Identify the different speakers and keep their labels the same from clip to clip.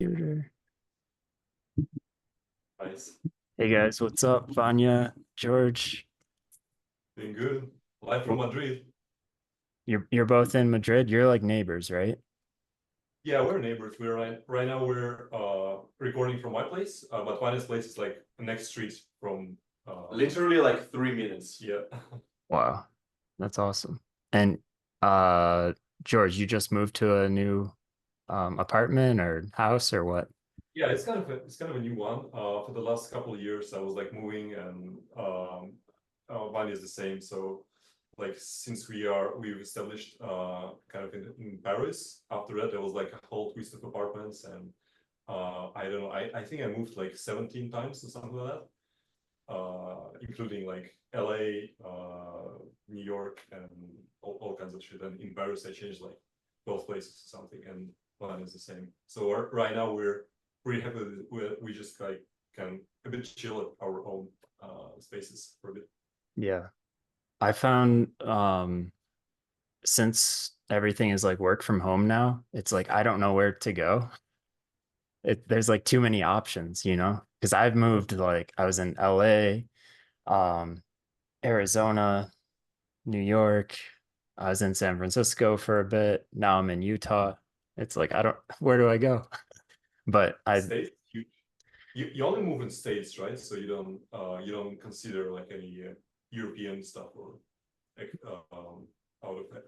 Speaker 1: Computer.
Speaker 2: Nice.
Speaker 1: Hey guys, what's up? Vanya, George.
Speaker 2: Doing good. Live from
Speaker 1: Well,
Speaker 2: Madrid.
Speaker 1: you're both in Madrid. You're like neighbors, right?
Speaker 2: Yeah, we're neighbors. We're right now we're recording from my place, but Vanya's place is like the next street from Literally like 3 minutes. Yeah.
Speaker 1: Wow, that's awesome. And uh George, you just moved to a new apartment or house or what?
Speaker 2: Yeah, it's kind of a new one. For the last couple of years, I was like moving, and Vanya is the same. So, like since we've established kind of in Paris. After that, there was like a whole twist of apartments, and I don't know. I think I moved like 17 times or something like that, including like LA, New York, and all kinds of shit. And in Paris, I changed like 12 places or something, and one is the same. So right now we're pretty happy we just like can a bit chill at our own spaces for a bit.
Speaker 1: Yeah. I found since everything is like work from home now, it's like I don't know where to go. There's like too many options, you know? Because I've moved like I was in LA, um, Arizona, New York. I was in San Francisco for a bit. Now I'm in Utah. It's like I don't where do I go? But I
Speaker 2: States, you only move in states, right? So you don't consider like any European stuff or like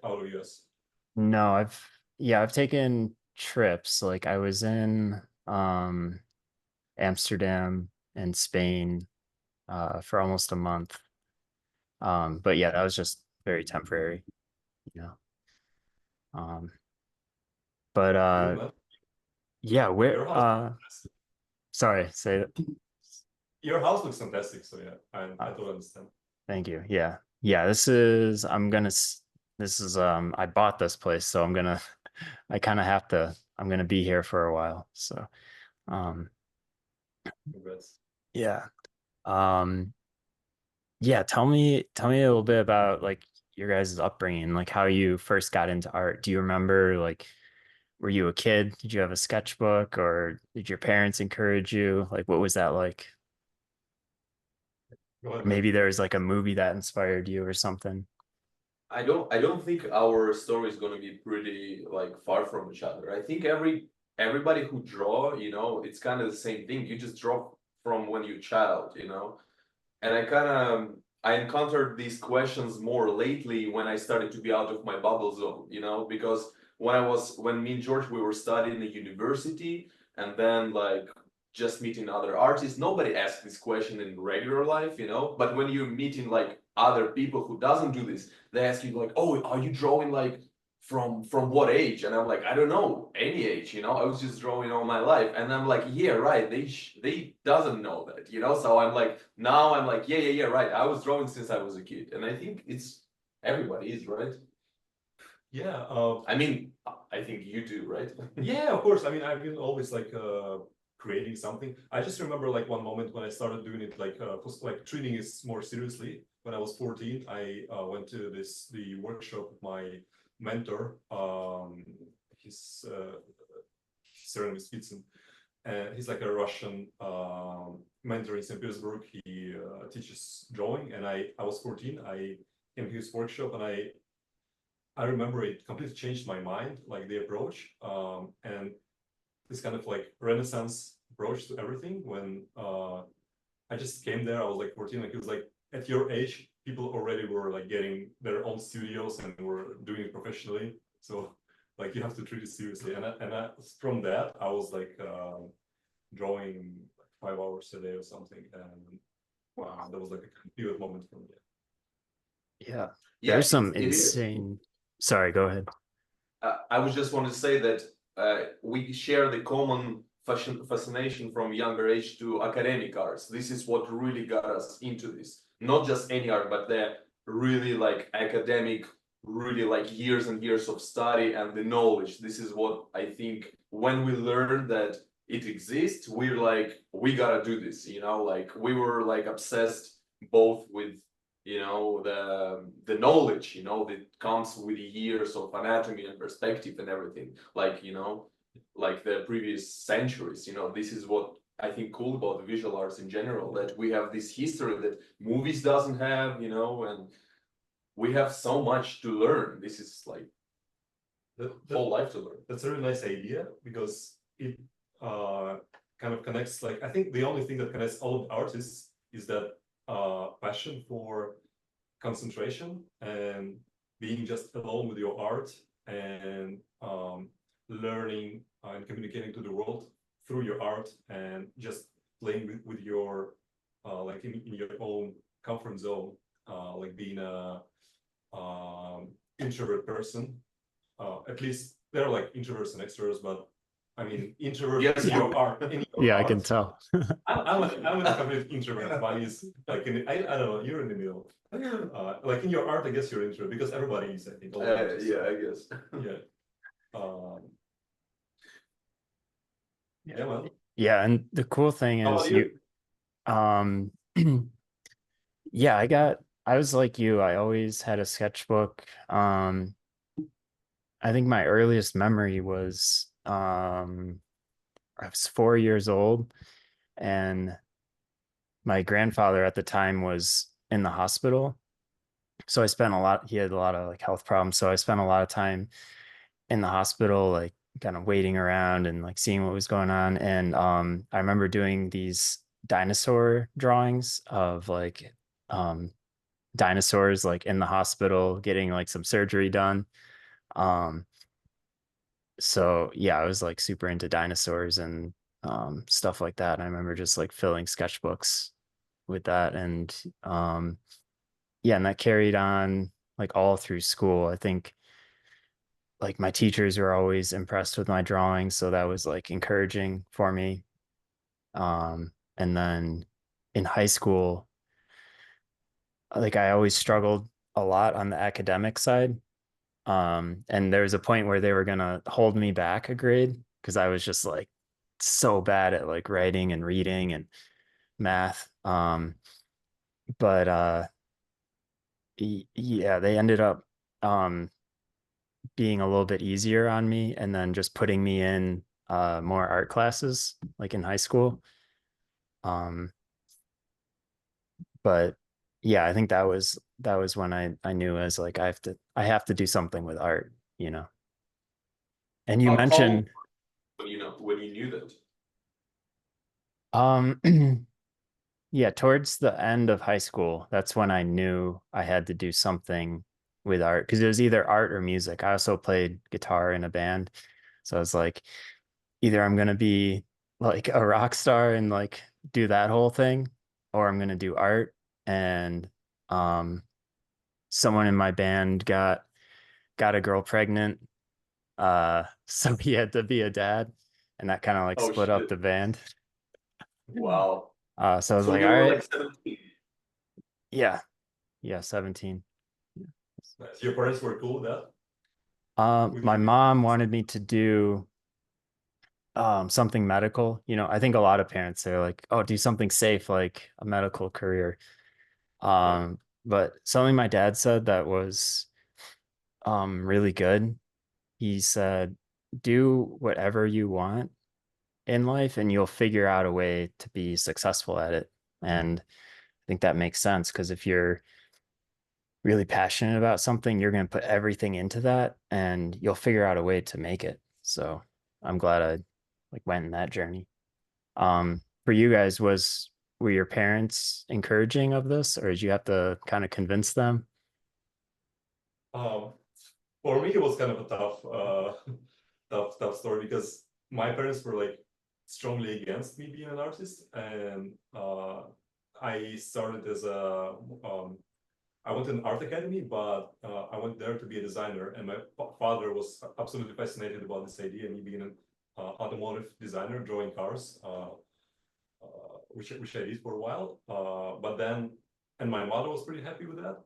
Speaker 2: out of US.
Speaker 1: no, I've taken trips. Like I was in Amsterdam and Spain for almost a month. But yeah, that was just very temporary, you know. Um, but
Speaker 2: Cool, man.
Speaker 1: yeah, where
Speaker 2: Your house,
Speaker 1: sorry, say it.
Speaker 2: your house looks fantastic. So yeah, I
Speaker 1: Uh,
Speaker 2: totally understand.
Speaker 1: Thank you. Yeah. Yeah, this is this is I bought this place, so I'm gonna I kind of have to I'm gonna be here for a while. So um
Speaker 2: Congrats.
Speaker 1: yeah. Um yeah, tell me a little bit about like your guys' upbringing, like how you first got into art. Do you remember like were you a kid? Did you have a sketchbook or did your parents encourage you? Like what was that like?
Speaker 2: Go ahead, man.
Speaker 1: Maybe there was like a movie that inspired you or something.
Speaker 3: I don't think our story is gonna be pretty like far from each other. I think everybody who draw, it's kind of the same thing. You just draw from when you're a child. And I encountered these questions more lately when I started to be out of my bubble zone, because when me and George we were studying at university and then like just meeting other artists, nobody asked this question in regular life. But when you're meeting like other people who doesn't do this, they ask you like, "Oh, are you drawing like from what age?" And I'm like, "I don't know, any age. I was just drawing all my life." And I'm like, "Yeah, right. They doesn't know that. So I'm like, now I'm like, yeah, yeah, yeah, right. I was drawing since I was a kid, and I think it's everybody is right.
Speaker 2: Yeah,
Speaker 3: I mean, I think you do, right?
Speaker 2: yeah, of course. I mean, I've been always like creating something. I just remember like one moment when I started doing it, like like treating it more seriously. When I was 14, I went to the workshop with my mentor. His surname is Spitzen, and he's like a Russian mentor in St. Petersburg. He teaches drawing, and I was 14. I came to his workshop, and I remember it completely changed my mind, like the approach, and this kind of like Renaissance approach to everything. When I just came there, I was like 14, like it was like at your age, people already were like getting their own studios and were doing it professionally. So like you have to treat it seriously. And from that, I was like drawing like 5 hours a day or something, and
Speaker 1: Wow.
Speaker 2: that was like a pivot moment for me.
Speaker 1: Yeah.
Speaker 3: Yeah,
Speaker 1: There's
Speaker 3: it,
Speaker 1: some
Speaker 3: it is.
Speaker 1: insane. Sorry, go ahead.
Speaker 3: I was just want to say that we share the common fascination from younger age to academic arts. This is what really got us into this. Not just any art, but the really like academic, really like years and years of study and the knowledge. This is what I think when we learn that it exists, we're like, we gotta do this. Like we were like obsessed both with the knowledge that comes with years of anatomy and perspective and everything, like like the previous centuries. You know, this is what I think cool about the visual arts in general, that we have this history that movies doesn't have, you know, and we have so much to learn. This is like whole life to learn.
Speaker 2: That's a really nice idea, because it kind of connects, like, I think the only thing that connects all of the artists is that passion for concentration and being just alone with your art, and learning and communicating to the world through your art, and just playing with your like in your own comfort zone, like being a introvert person. At least they're like introverts and extroverts, but I mean, introvert
Speaker 3: Yes,
Speaker 2: in your art.
Speaker 1: Yeah, I can tell.
Speaker 2: I'm a complete introvert. But is like I don't know. You're in the middle. Like in your art, I guess you're introvert, because everybody is. I think. All artists.
Speaker 3: yeah, I guess.
Speaker 2: Yeah. Yeah. Well.
Speaker 1: Yeah, and the cool thing
Speaker 2: How
Speaker 1: is
Speaker 2: about you?
Speaker 1: um yeah, I was like you. I always had a sketchbook. I think my earliest memory was I was 4 years old, and my grandfather at the time was in the hospital. So I spent a lot, he had a lot of like health problems. So I spent a lot of time in the hospital, like kind of waiting around and like seeing what was going on. And I remember doing these dinosaur drawings of like dinosaurs like in the hospital getting like some surgery done. Um, so yeah, I was like super into dinosaurs and stuff like that. And I remember just like filling sketchbooks with that. And yeah, and that carried on like all through school. I think like my teachers were always impressed with my drawings, so that was like encouraging for me. And then in high school, like I always struggled a lot on the academic side. And there was a point where they were gonna hold me back a grade because I was just like so bad at like writing and reading and math. But yeah, they ended up um being a little bit easier on me, and then just putting me in more art classes like in high school. Um, but yeah, I think that was when I knew as like I have to do something with art, you know. And you
Speaker 3: How old
Speaker 1: mentioned
Speaker 3: when you know when you knew that?
Speaker 1: um yeah, towards the end of high school, that's when I knew I had to do something with art, because it was either art or music. I also played guitar in a band. So I was like, either I'm gonna be like a rock star and like do that whole thing, or I'm gonna do art. And um someone in my band got a girl pregnant. So he had to be a dad, and that kind of like
Speaker 3: Oh
Speaker 1: split up
Speaker 3: shit!
Speaker 1: the band.
Speaker 3: Wow.
Speaker 1: So I was
Speaker 3: So
Speaker 1: like,
Speaker 3: you
Speaker 1: all
Speaker 3: were
Speaker 1: right,
Speaker 3: like 17.
Speaker 1: yeah, yeah, 17.
Speaker 2: Nice. Your parents were cool with that. With
Speaker 1: My
Speaker 2: you?
Speaker 1: mom wanted me to do something medical. I think a lot of parents are like, oh, do something safe like a medical career.
Speaker 3: Yeah.
Speaker 1: But something my dad said that was really good. He said, do whatever you want in life and you'll figure out a way to be successful at it. And I think that makes sense, because if you're really passionate about something, you're going to put everything into that and you'll figure out a way to make it. So I'm glad I like went in that journey. For you guys, were your parents encouraging of this, or did you have to kind of convince them?
Speaker 2: Um, for me, it was kind of a tough, tough story, because my parents were like strongly against me being an artist, and I started as a I went to an art academy, but I went there to be a designer, and my father was absolutely fascinated about this idea, me being an automotive designer, drawing cars, which I did for a while. But then, and my mother was pretty happy with that.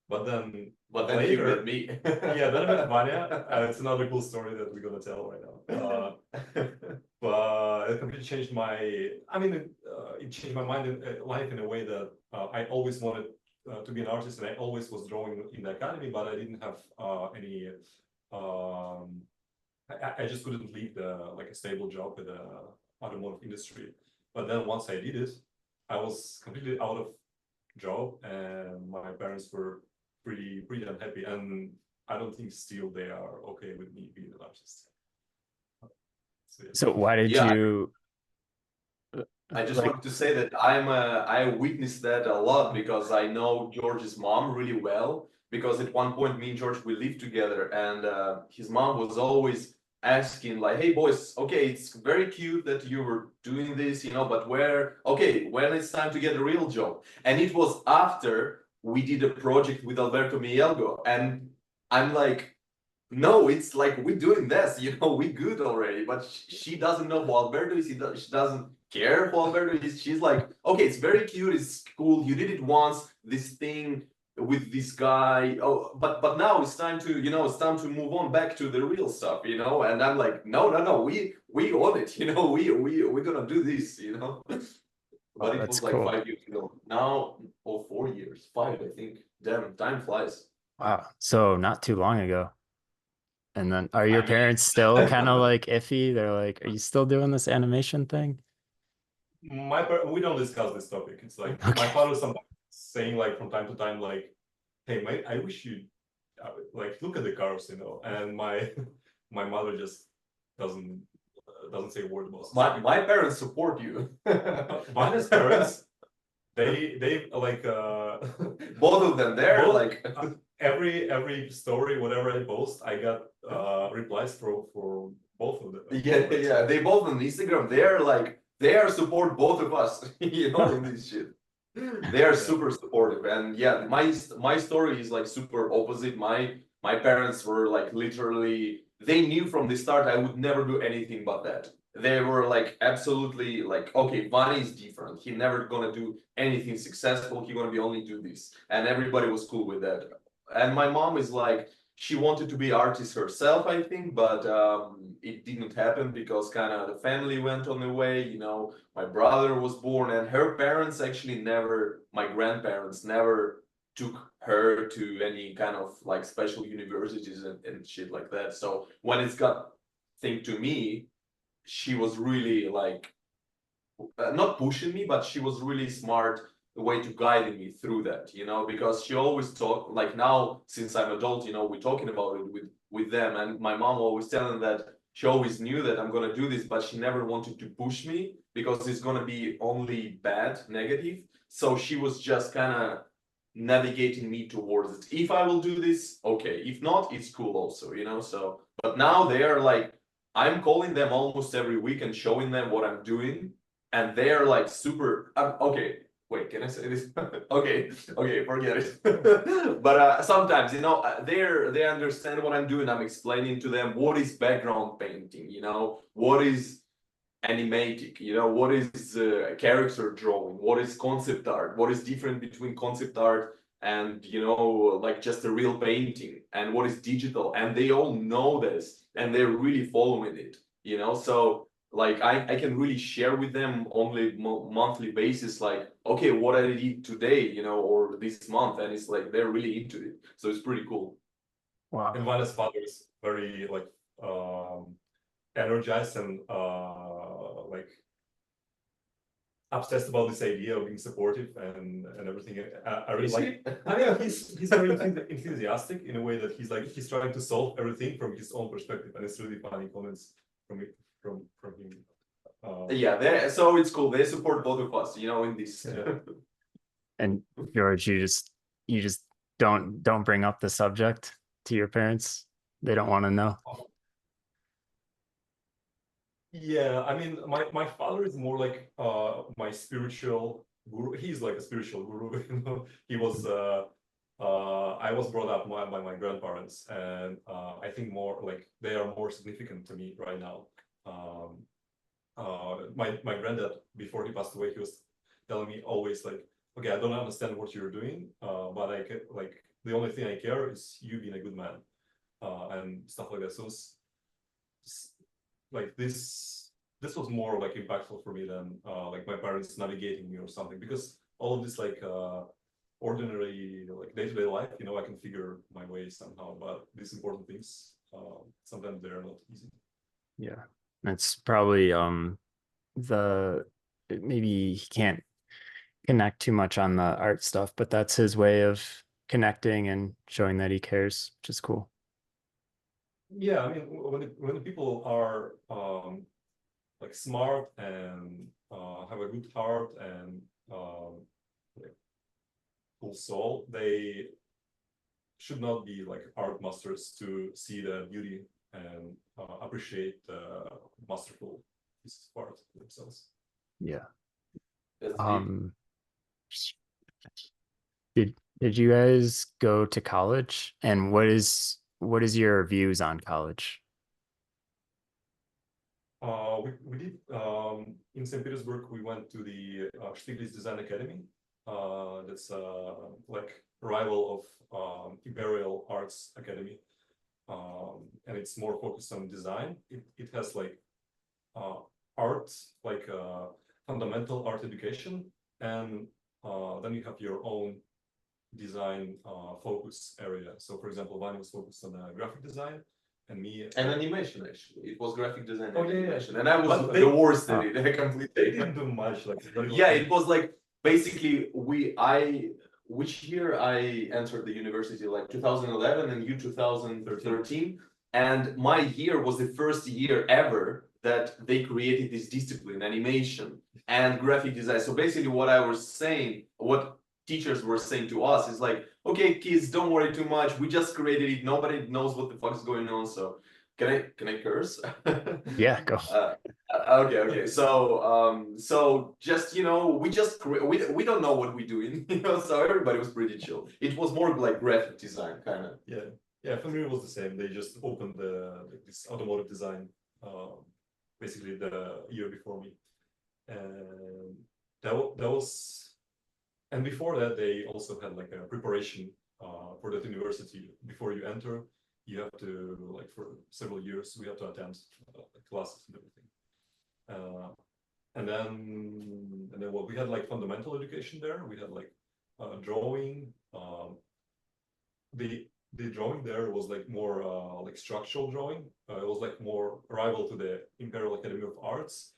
Speaker 2: But then
Speaker 3: You
Speaker 2: later,
Speaker 3: met me.
Speaker 2: yeah, then I met Vanya. It's another cool story that we're gonna tell right now. But it completely changed it changed my mind in life in a way that I always wanted to be an artist, and I always was drawing in the academy, but I didn't have any um, I just couldn't leave like a stable job with the automotive industry. But then once I did it, I was completely out of job, and my parents were pretty unhappy, and I don't think still they are okay with me being an artist. So yeah.
Speaker 1: So why did
Speaker 3: Yeah,
Speaker 1: you
Speaker 3: I just
Speaker 1: like?
Speaker 3: wanted to say that I witnessed that a lot because I know George's mom really well. Because at one point, me and George we lived together, and his mom was always asking like, "Hey boys, okay, it's very cute that you were doing this, but where? Okay, when it's time to get a real job?" And it was after we did a project with Alberto Mielgo, and I'm like, no, it's like we're doing this, we good already, but she doesn't know who Alberto is. She doesn't care who Alberto is. She's like, okay, it's very cute, it's cool. You did it once, this thing with this guy. Oh, but now it's time to, it's time to move on back to the real stuff, And I'm like, no, we own it, we're gonna do this,
Speaker 1: Oh,
Speaker 3: But it
Speaker 1: that's
Speaker 3: was like
Speaker 1: cool.
Speaker 3: 5 years ago. Now, or 4 years, five, I think. Damn, time flies.
Speaker 1: Wow. So not too long ago. And then are your
Speaker 3: I mean.
Speaker 1: parents still kind of like iffy? They're like, are you still doing this animation thing?
Speaker 2: We don't discuss this topic. It's like my
Speaker 1: Okay.
Speaker 2: father sometimes saying like from time to time like, "Hey, mate, I wish you like look at the cars," And my my mother just doesn't doesn't say a word about it.
Speaker 3: My parents support you.
Speaker 2: Vanya's parents, they like
Speaker 3: Both of them, they're
Speaker 2: both
Speaker 3: like
Speaker 2: every story whatever I post, I got replies for both of them.
Speaker 3: yeah, they both on Instagram, they're like they are support both of us, in this shit. They are
Speaker 2: Yeah.
Speaker 3: super supportive. And yeah, my story is like super opposite. My parents were like literally they knew from the start I would never do anything but that. They were like absolutely like, okay, Vani is different. He never gonna do anything successful. He gonna be only do this. And everybody was cool with that. And my mom is like, she wanted to be artist herself, I think, but it didn't happen because kind of the family went on the way. My brother was born, and her parents actually never, my grandparents never took her to any kind of like special universities and shit like that. So when it's got thing to me, she was really like not pushing me, but she was really smart the way to guide me through that, because she always talk like now since I'm adult, we're talking about it with them, and my mom always telling that she always knew that I'm gonna do this, but she never wanted to push me because it's gonna be only bad, negative. So she was just kind of navigating me towards it. If I will do this, okay. If not, it's cool also, So, but now they are like, I'm calling them almost every week and showing them what I'm doing, and they're like super okay, wait, can I say this? Okay, forget it. But sometimes they understand what I'm doing. I'm explaining to them what is background painting, what is animatic, what is character drawing, what is concept art, what is different between concept art and like just a real painting, and what is digital, and they all know this and they're really following it, so like I can really share with them only monthly basis, like, okay, what I did today, or this month, and it's like they're really into it, so it's pretty cool.
Speaker 1: Wow.
Speaker 2: And Vanya's father is very like energized and like obsessed about this idea of being supportive and everything. I really like. I mean, he's very enthusiastic in a way that he's trying to solve everything from his own perspective, and it's really funny comments from it from him.
Speaker 3: Yeah, so it's cool. They support both of us, in this.
Speaker 2: Yeah.
Speaker 1: And George, you just don't bring up the subject to your parents. They don't want to know.
Speaker 2: Yeah, I mean, my father is more like my spiritual guru. He's like a spiritual guru. He was I was brought up by my grandparents, and I think more like they are more significant to me right now. My granddad, before he passed away, he was telling me always like, okay, I don't understand what you're doing, but like the only thing I care is you being a good man, and stuff like that. So like this was more like impactful for me than like my parents navigating me or something, because all of this like ordinary like day-to-day life, I can figure my way somehow, but these important things sometimes they're not easy.
Speaker 1: Yeah. That's probably the maybe he can't connect too much on the art stuff, but that's his way of connecting and showing that he cares, which is cool.
Speaker 2: Yeah, I mean, when people are like smart and have a good heart and like full soul, they should not be like art masters to see the beauty and appreciate the masterful pieces of art themselves.
Speaker 1: Yeah.
Speaker 3: That's deep.
Speaker 1: Did you guys go to college? And what is your views on college?
Speaker 2: We did in St. Petersburg. We went to the Stiglitz Design Academy. That's like rival of Imperial Arts Academy, and it's more focused on design. It has like art, like fundamental art education, and then you have your own design focus area. So, for example, Vanya was focused on graphic design, and me
Speaker 3: and animation. Actually, it was graphic design and
Speaker 2: Oh, yeah, yeah.
Speaker 3: animation, and I was
Speaker 2: But
Speaker 3: the worst at
Speaker 1: Oh.
Speaker 3: it. I
Speaker 2: they
Speaker 3: completely.
Speaker 2: didn't do much. Like
Speaker 3: Yeah, it was like basically which year I entered the university, like 2011 and you 2013, and my year was the first year ever that they created this discipline, animation and graphic design. So basically what I was saying, what teachers were saying to us is like, okay, kids, don't worry too much. We just created it. Nobody knows what the fuck is going on. So can I curse?
Speaker 1: Yeah, go.
Speaker 3: Okay. So just we just we don't know what we're doing, So everybody was pretty chill. It was more like graphic design, kind of.
Speaker 2: Yeah. For me, it was the same. They just opened this automotive design, basically the year before me, and that was. And before that, they also had like a preparation for that university. Before you enter, you have to, like, for several years, we have to attend classes and everything. And then what we had, like, fundamental education there. We had like drawing. The drawing there was like more like structural drawing. It was like more rival to the Imperial Academy of Arts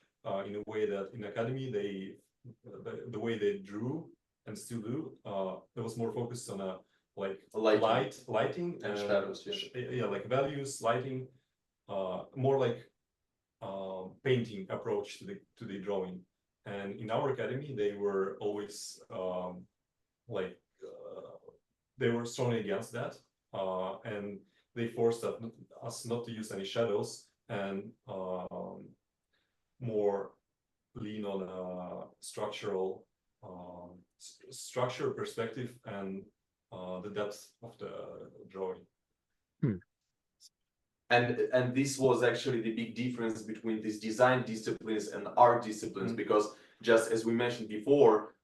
Speaker 2: in a way that in academy the way they drew and still do, it was more focused on a like lighting
Speaker 3: and shadows,
Speaker 2: like values, lighting, more like painting approach to the drawing. And in our academy, they were always like they were strongly against that, and they forced us not to use any shadows and more lean on a structural structure, perspective, and the depth of the drawing.
Speaker 3: And this was actually the big difference between these design disciplines and art disciplines, because just as we mentioned before,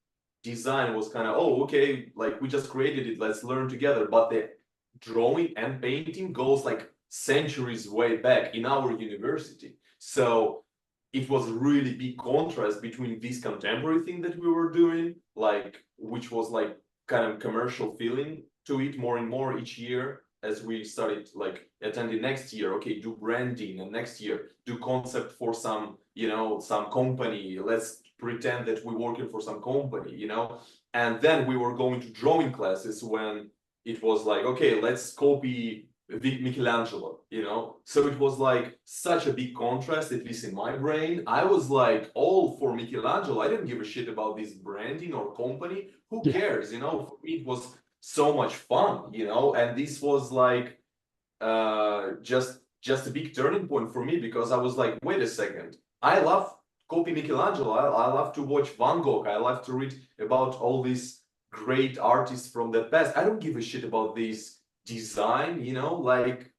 Speaker 3: design was kind of, oh, okay, like we just created it, let's learn together. But the drawing and painting goes like centuries way back in our university. So it was really big contrast between this contemporary thing that we were doing, like, which was like kind of commercial feeling to it more and more each year, as we started like attending next year, okay, do branding, and next year do concept for some, some company. Let's pretend that we're working for some company, and then we were going to drawing classes when it was like, okay, let's copy Michelangelo, So it was like such a big contrast, at least in my brain. I was like all for Michelangelo. I didn't give a shit about this branding or company. Who cares, For me, it was so much fun, and this was like just a big turning point for me, because I was like, wait a second, I love copy Michelangelo. I love to watch Van Gogh. I love to read about all these great artists from the past. I don't give a shit about this design, like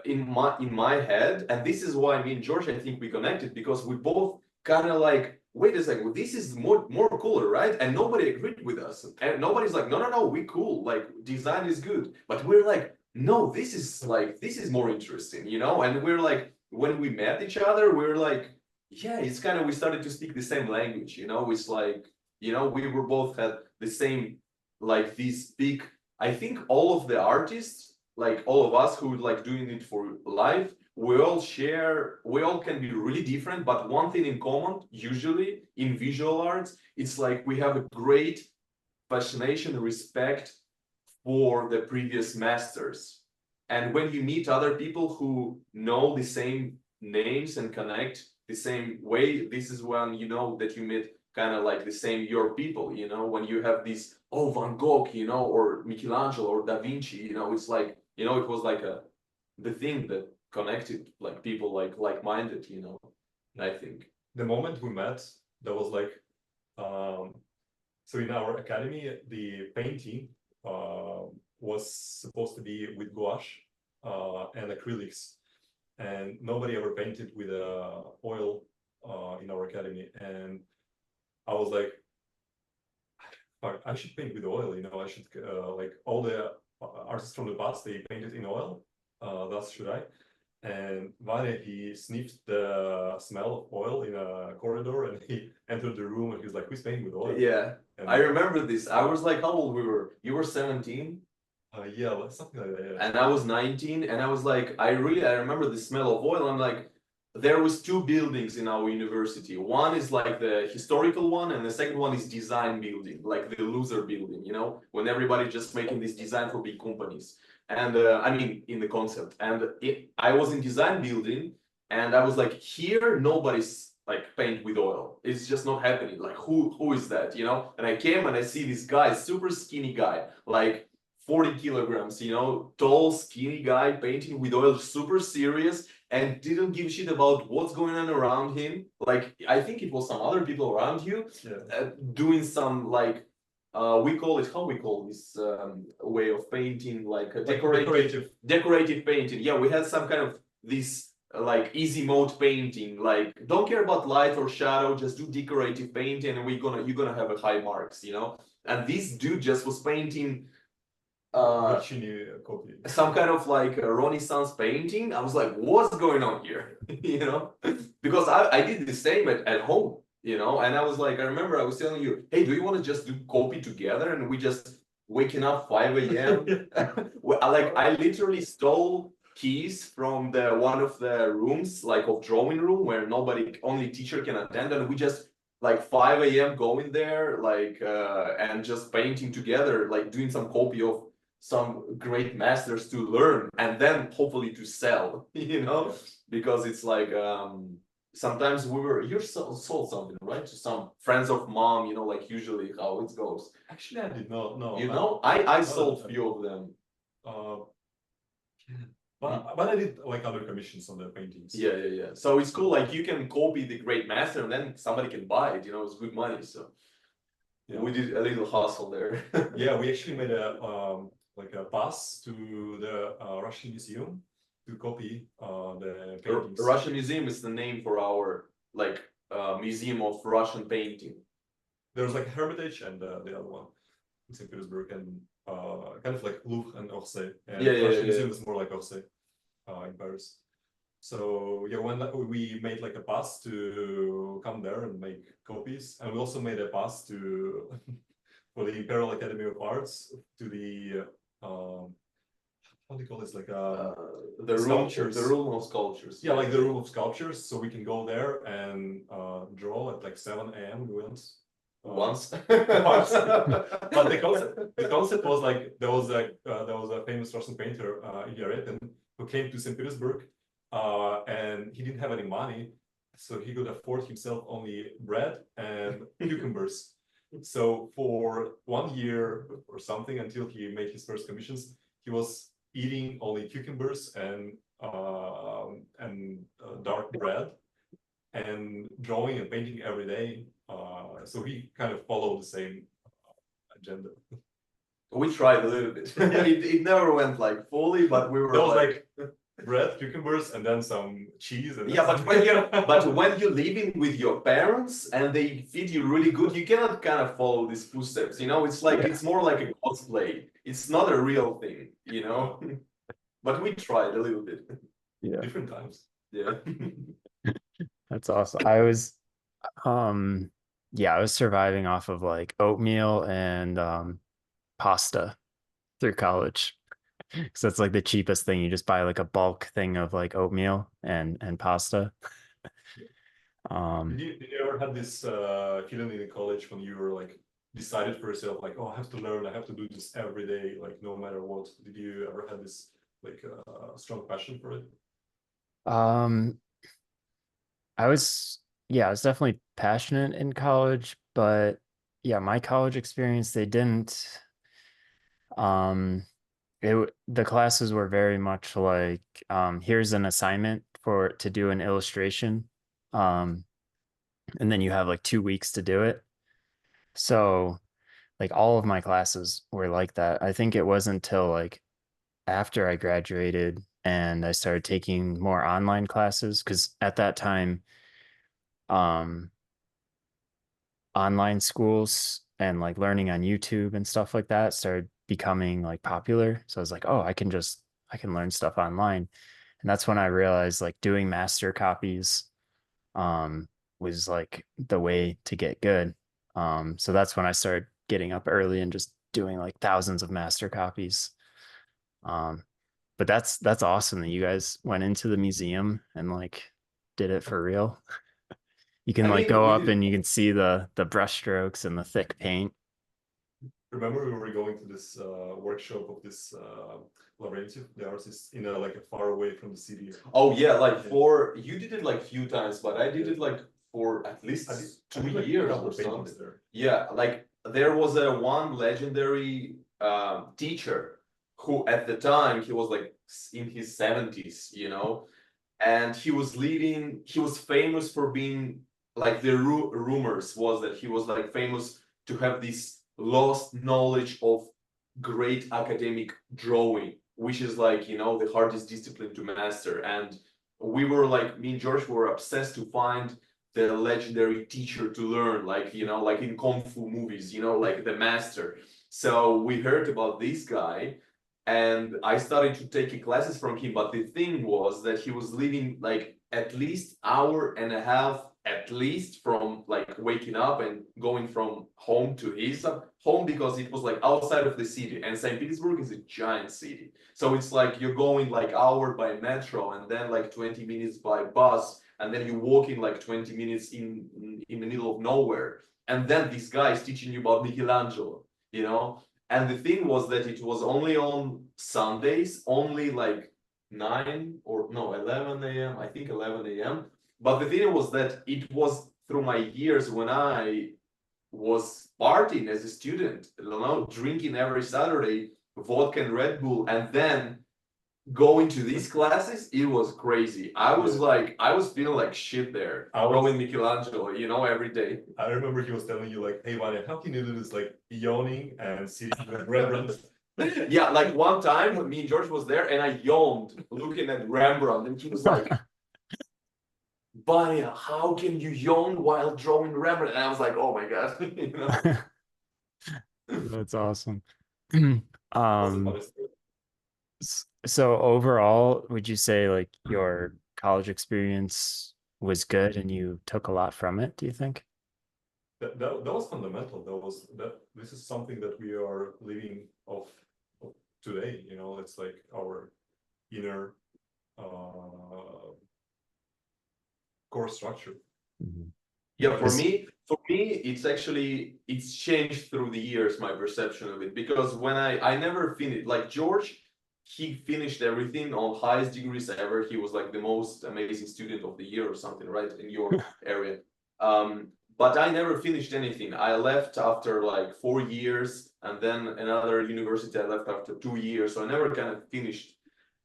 Speaker 3: in my head. And this is why me and George, I think we connected, because we both kind of like, wait a second, this is more cooler, right? And nobody agreed with us, and nobody's like, no, we cool, like design is good, but we're like, no, this is more interesting, And we're like, when we met each other, we're like, yeah, it's kind of, we started to speak the same language, It's like, we were both had the same, like, these big, I think all of the artists, like all of us who like doing it for life, we all can be really different, but one thing in common, usually in visual arts, it's like we have a great fascination, respect for the previous masters. And when you meet other people who know the same names and connect the same way, this is when you know that you meet kind of like the same your people, you know, when you have this, oh, Van Gogh, you know, or Michelangelo or Da Vinci, you know, it's like, you know, it was like the thing that connected like people like-minded, you know, I think.
Speaker 2: The moment we met, that was like, so in our academy, the painting was supposed to be with gouache and acrylics, and nobody ever painted with oil in our academy. And I was like, "Fuck, I should paint with oil, you know, I should like all the artists from the past, they painted in oil, thus should I." And Vanya, he sniffed the smell of oil in a corridor, and he entered the room, and he was like, "Who's painting with oil?"
Speaker 3: Yeah,
Speaker 2: And
Speaker 3: I remember this. I was like, how old we were? You were 17?
Speaker 2: yeah, like something like that. Yeah.
Speaker 3: And I was 19, and I was like, I remember the smell of oil. I'm like, there was two buildings in our university. One is like the historical one, and the second one is design building, like the loser building, you know, when everybody just making this design for big companies. And I mean, in the concept. And I was in design building, and I was like, here, nobody's like paint with oil. It's just not happening. Like, who is that, you know? And I came and I see this guy, super skinny guy, like 40 kilograms, you know, tall, skinny guy painting with oil, super serious, and didn't give a shit about what's going on around him. Like, I think it was some other people around you doing some like, we call it, how we call this way of painting, like a decorative painting. Yeah, we had some kind of this like easy mode painting, like don't care about light or shadow, just do decorative painting, and you're gonna have a high marks, you know. And this dude just was painting some kind of like a Renaissance painting. I was like, what's going on here? You know, because I did the same at home, you know, and I was like, I remember I was telling you, hey, do you want to just do copy together? And we just waking up 5 a.m. I literally stole keys from the one of the rooms, like of drawing room, where only teacher can attend, and we just like 5 a.m. going there, like and just painting together, like doing some copy of some great masters to learn, and then hopefully to sell, you know, because it's like sometimes you sold something, right, to some friends of mom, you know, like usually how it goes.
Speaker 2: Actually, I did not know.
Speaker 3: You know, I sold few of them.
Speaker 2: But I did like other commissions on the paintings.
Speaker 3: Yeah. So it's cool, like you can copy the great master and then somebody can buy it, you know, it's good money. So yeah, we did a little hustle there.
Speaker 2: Yeah, we actually made a like a pass to the Russian Museum to copy the paintings.
Speaker 3: Russian Museum is the name for our like museum of Russian painting.
Speaker 2: There's like Hermitage and the other one in St. Petersburg, and kind of like Louvre and Orsay. And Russian Museum is more like Orsay in Paris. So yeah, when we made like a pass to come there and make copies, and we also made a pass to for the Imperial Academy of Arts to the how do you call this, like
Speaker 3: the
Speaker 2: sculptures.
Speaker 3: The room of sculptures.
Speaker 2: Yeah, like the room of sculptures, so we can go there and draw at like 7 a.m. We went
Speaker 3: once.
Speaker 2: Once. But the concept was like there was a famous Russian painter Ilya who came to St. Petersburg, and he didn't have any money, so he could afford himself only bread and cucumbers. So for 1 year or something, until he made his first commissions, he was eating only cucumbers and dark bread, and drawing and painting every day. So he kind of followed the same agenda.
Speaker 3: We tried a little bit. It never went like fully, but we were
Speaker 2: like bread, cucumbers, and then some cheese. And
Speaker 3: yeah, but when you're living with your parents and they feed you really good, you cannot kind of follow these footsteps. You know, it's like it's more like a cosplay. It's not a real thing, you know. But we tried a little bit.
Speaker 1: Yeah,
Speaker 2: different times.
Speaker 3: Yeah.
Speaker 1: That's awesome. I was surviving off of like oatmeal and pasta through college. So it's like the cheapest thing. You just buy like a bulk thing of like oatmeal and pasta.
Speaker 2: Did you ever have this feeling in college when you were like decided for yourself, like, oh, I have to learn, I have to do this every day, like no matter what? Did you ever have this like strong passion for it?
Speaker 1: Um, I was, yeah, I was definitely passionate in college, but yeah, my college experience, they didn't, um, the classes were very much like, here's an assignment for to do an illustration. Um, and then you have like 2 weeks to do it. So like all of my classes were like that. I think it wasn't until like after I graduated and I started taking more online classes, because at that time, um, online schools and like learning on YouTube and stuff like that started becoming like popular. So I was like, oh, I can learn stuff online. And that's when I realized like doing master copies um was like the way to get good. So that's when I started getting up early and just doing like thousands of master copies. Um, but that's awesome that you guys went into the museum and like did it for real. You can
Speaker 3: I
Speaker 1: like
Speaker 3: mean,
Speaker 1: go
Speaker 3: we
Speaker 1: up
Speaker 3: did.
Speaker 1: and you can see the brush strokes and the thick paint.
Speaker 2: Remember we were going to this workshop of this Laurentius, the artist, in a like a far away from the city.
Speaker 3: Oh yeah, like
Speaker 2: Yeah.
Speaker 3: for you did it like few times, but I did
Speaker 2: Yeah.
Speaker 3: it like for at least
Speaker 2: I did, I
Speaker 3: two
Speaker 2: did like a
Speaker 3: years
Speaker 2: couple
Speaker 3: or
Speaker 2: of paintings
Speaker 3: something.
Speaker 2: there.
Speaker 3: Yeah, like there was a one legendary teacher who at the time he was like in his 70s, you know, and he was leading, he was famous for being like the rumors was that he was like famous to have this lost knowledge of great academic drawing, which is like, you know, the hardest discipline to master. And we were like, me and George were obsessed to find the legendary teacher to learn, like, you know, like in kung fu movies, you know, like the master. So we heard about this guy and I started to take classes from him. But the thing was that he was living like at least hour and a half, at least from like waking up and going from home to his home, because it was like outside of the city. And St. Petersburg is a giant city. So it's like you're going like hour by metro and then like 20 minutes by bus. And then you're walking like 20 minutes in the middle of nowhere. And then this guy is teaching you about Michelangelo, you know? And the thing was that it was only on Sundays, only like 9 or no, 11 a.m., I think 11 a.m. But the thing was that it was through my years when I was partying as a student, you know, drinking every Saturday, vodka and Red Bull, and then going to these classes, it was crazy. I was
Speaker 2: Yeah.
Speaker 3: like, I was feeling like shit there,
Speaker 2: I was-
Speaker 3: drawing Michelangelo, you know, every day.
Speaker 2: I remember he was telling you like, hey Vanya, how can you do this like yawning and sitting with Rembrandt?
Speaker 3: Yeah, like one time when me and George was there and I yawned looking at Rembrandt and he was like, Vanya, how can you yawn while drawing Rembrandt? And I was like, oh my God, you know?
Speaker 1: That's awesome.
Speaker 2: Was the
Speaker 1: Um,
Speaker 2: funniest thing.
Speaker 1: so overall, would you say like your college experience was good and you took a lot from it, do you think?
Speaker 2: That was fundamental. This is something that we are living of today, you know, it's like our inner core structure.
Speaker 1: Mhm.
Speaker 3: Yeah,
Speaker 1: Is
Speaker 3: for me, it's actually it's changed through the years, my perception of it. Because when I never finished, like George, he finished everything on highest degrees ever. He was like the most amazing student of the year or something, right? In your area. But I never finished anything. I left after like 4 years, and then another university I left after 2 years. So I never kind of finished.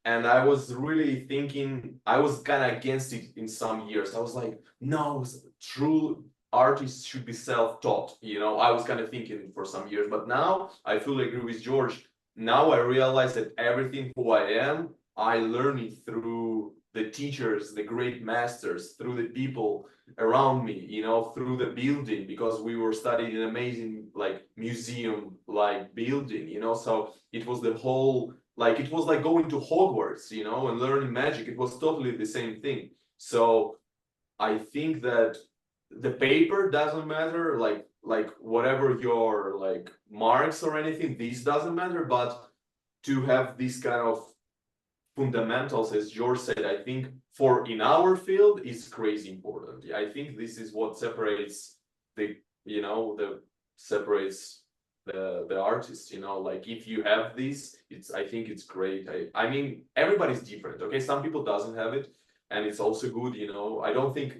Speaker 3: And I was really thinking, I was kind of against it in some years. I was like, no, true artists should be self-taught. You know, I was kind of thinking for some years, but now I fully agree with George. Now I realize that everything who I am, I learn it through the teachers, the great masters, through the people around me, you know, through the building, because we were studying an amazing like museum like building, you know, so it was the whole, like it was like going to Hogwarts, you know, and learning magic. It was totally the same thing. So I think that the paper doesn't matter, like whatever your like marks or anything, this doesn't matter, but to have these kind of fundamentals, as George said, I think for in our field is crazy important. I think this is what separates the, separates the artist, like if you have this, I think it's great. I mean, everybody's different. Okay, some people doesn't have it, and it's also good. I don't think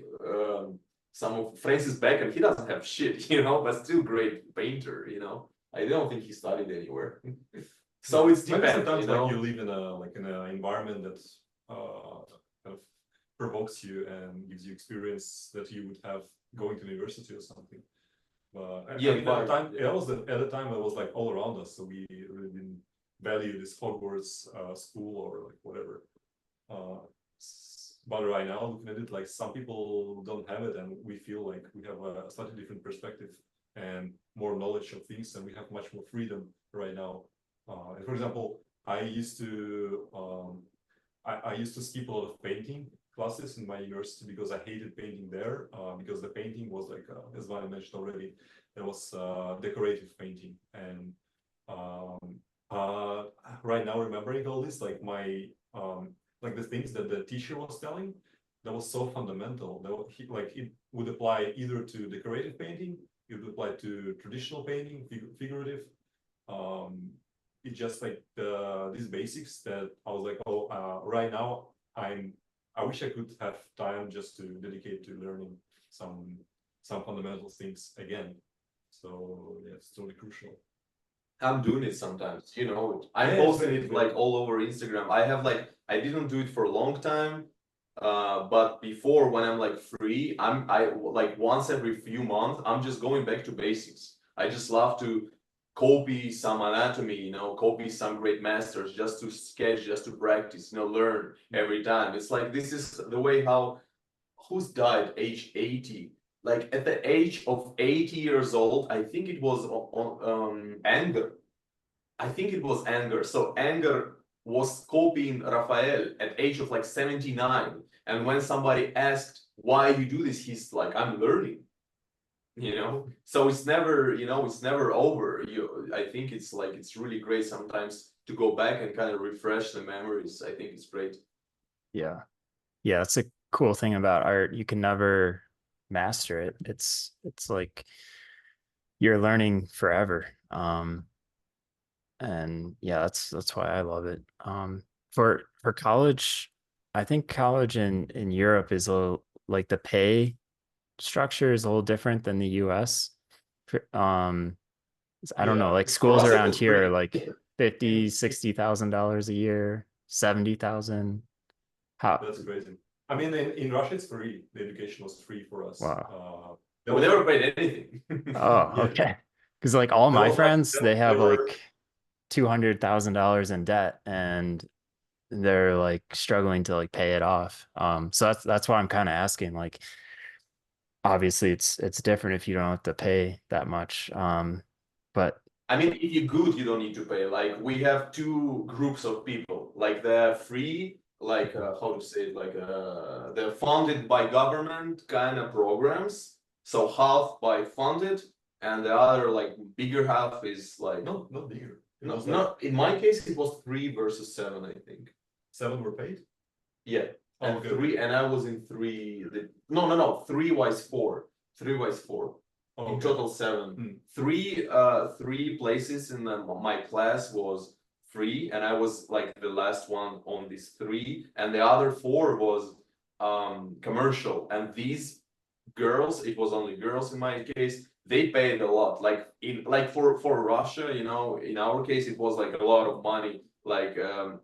Speaker 3: some of Francis Bacon, he doesn't have shit, but still great painter. I don't think he studied anywhere. So it's
Speaker 2: maybe
Speaker 3: depends.
Speaker 2: sometimes like you live in an environment that kind of provokes you and gives you experience that you would have going to university or something. But
Speaker 3: Yeah,
Speaker 2: I mean, at the time it was like all around us, so we really didn't value this Hogwarts school or like whatever. But right now, looking at it, like some people don't have it, and we feel like we have a slightly different perspective and more knowledge of things, and we have much more freedom right now. And for example, I used to skip a lot of painting classes in my university because I hated painting there, because the painting was like, as Vanya mentioned already, there was decorative painting. And right now, remembering all this, like like the things that the teacher was telling, that was so fundamental. It would apply either to decorative painting, it would apply to traditional painting, figurative. It's just like these basics that I was like, right now I wish I could have time just to dedicate to learning some fundamental things again. So yeah, it's totally crucial.
Speaker 3: I'm doing it sometimes, I'm posting it like all over Instagram. I didn't do it for a long time, but before, when I'm like free, I like once every few months, I'm just going back to basics. I just love to copy some anatomy, copy some great masters, just to sketch, just to practice, learn every time. It's like, this is the way who's died age 80? Like at the age of 80 years old, I think it was on Anger. I think it was Anger. So Anger was copying Raphael at age of like 79. And when somebody asked why you do this, he's like, I'm learning. So it's never, it's never over. I think it's really great sometimes to go back and kind of refresh the memories. I think it's great.
Speaker 1: Yeah. It's a cool thing about art. You can never master it. It's like you're learning forever. And yeah, that's why I love it. For college, I think college in Europe is like the pay structure is a little different than the US. I don't know, like schools around here are like $50,000-$60,000 a year, 70,000.
Speaker 2: That's crazy. I mean, in Russia, it's free. The education was free for us.
Speaker 3: Wow. We never paid anything.
Speaker 1: Oh, okay. Because like all my friends, they have like $200,000 in debt, and they're like struggling to like pay it off. So that's why I'm kind of asking, like, obviously it's different if you don't have to pay that much. But
Speaker 3: I mean, if you're good, you don't need to pay. Like, we have two groups of people, like the free, like how to say it, like they're funded by government kind of programs. So half by funded, and the other like bigger half is like
Speaker 2: not bigger.
Speaker 3: Not in my case, it was 3 versus 7, I think.
Speaker 2: 7 were paid?
Speaker 3: Yeah. And okay. 3, and I was in 3. No. 3 was 4. 3 was 4. Okay. In total 7. 3 places in my class was free, and I was like the last one on this 3, and the other 4 was commercial. And these girls, it was only girls in my case, they paid a lot. Like for Russia, in our case, it was like a lot of money. Like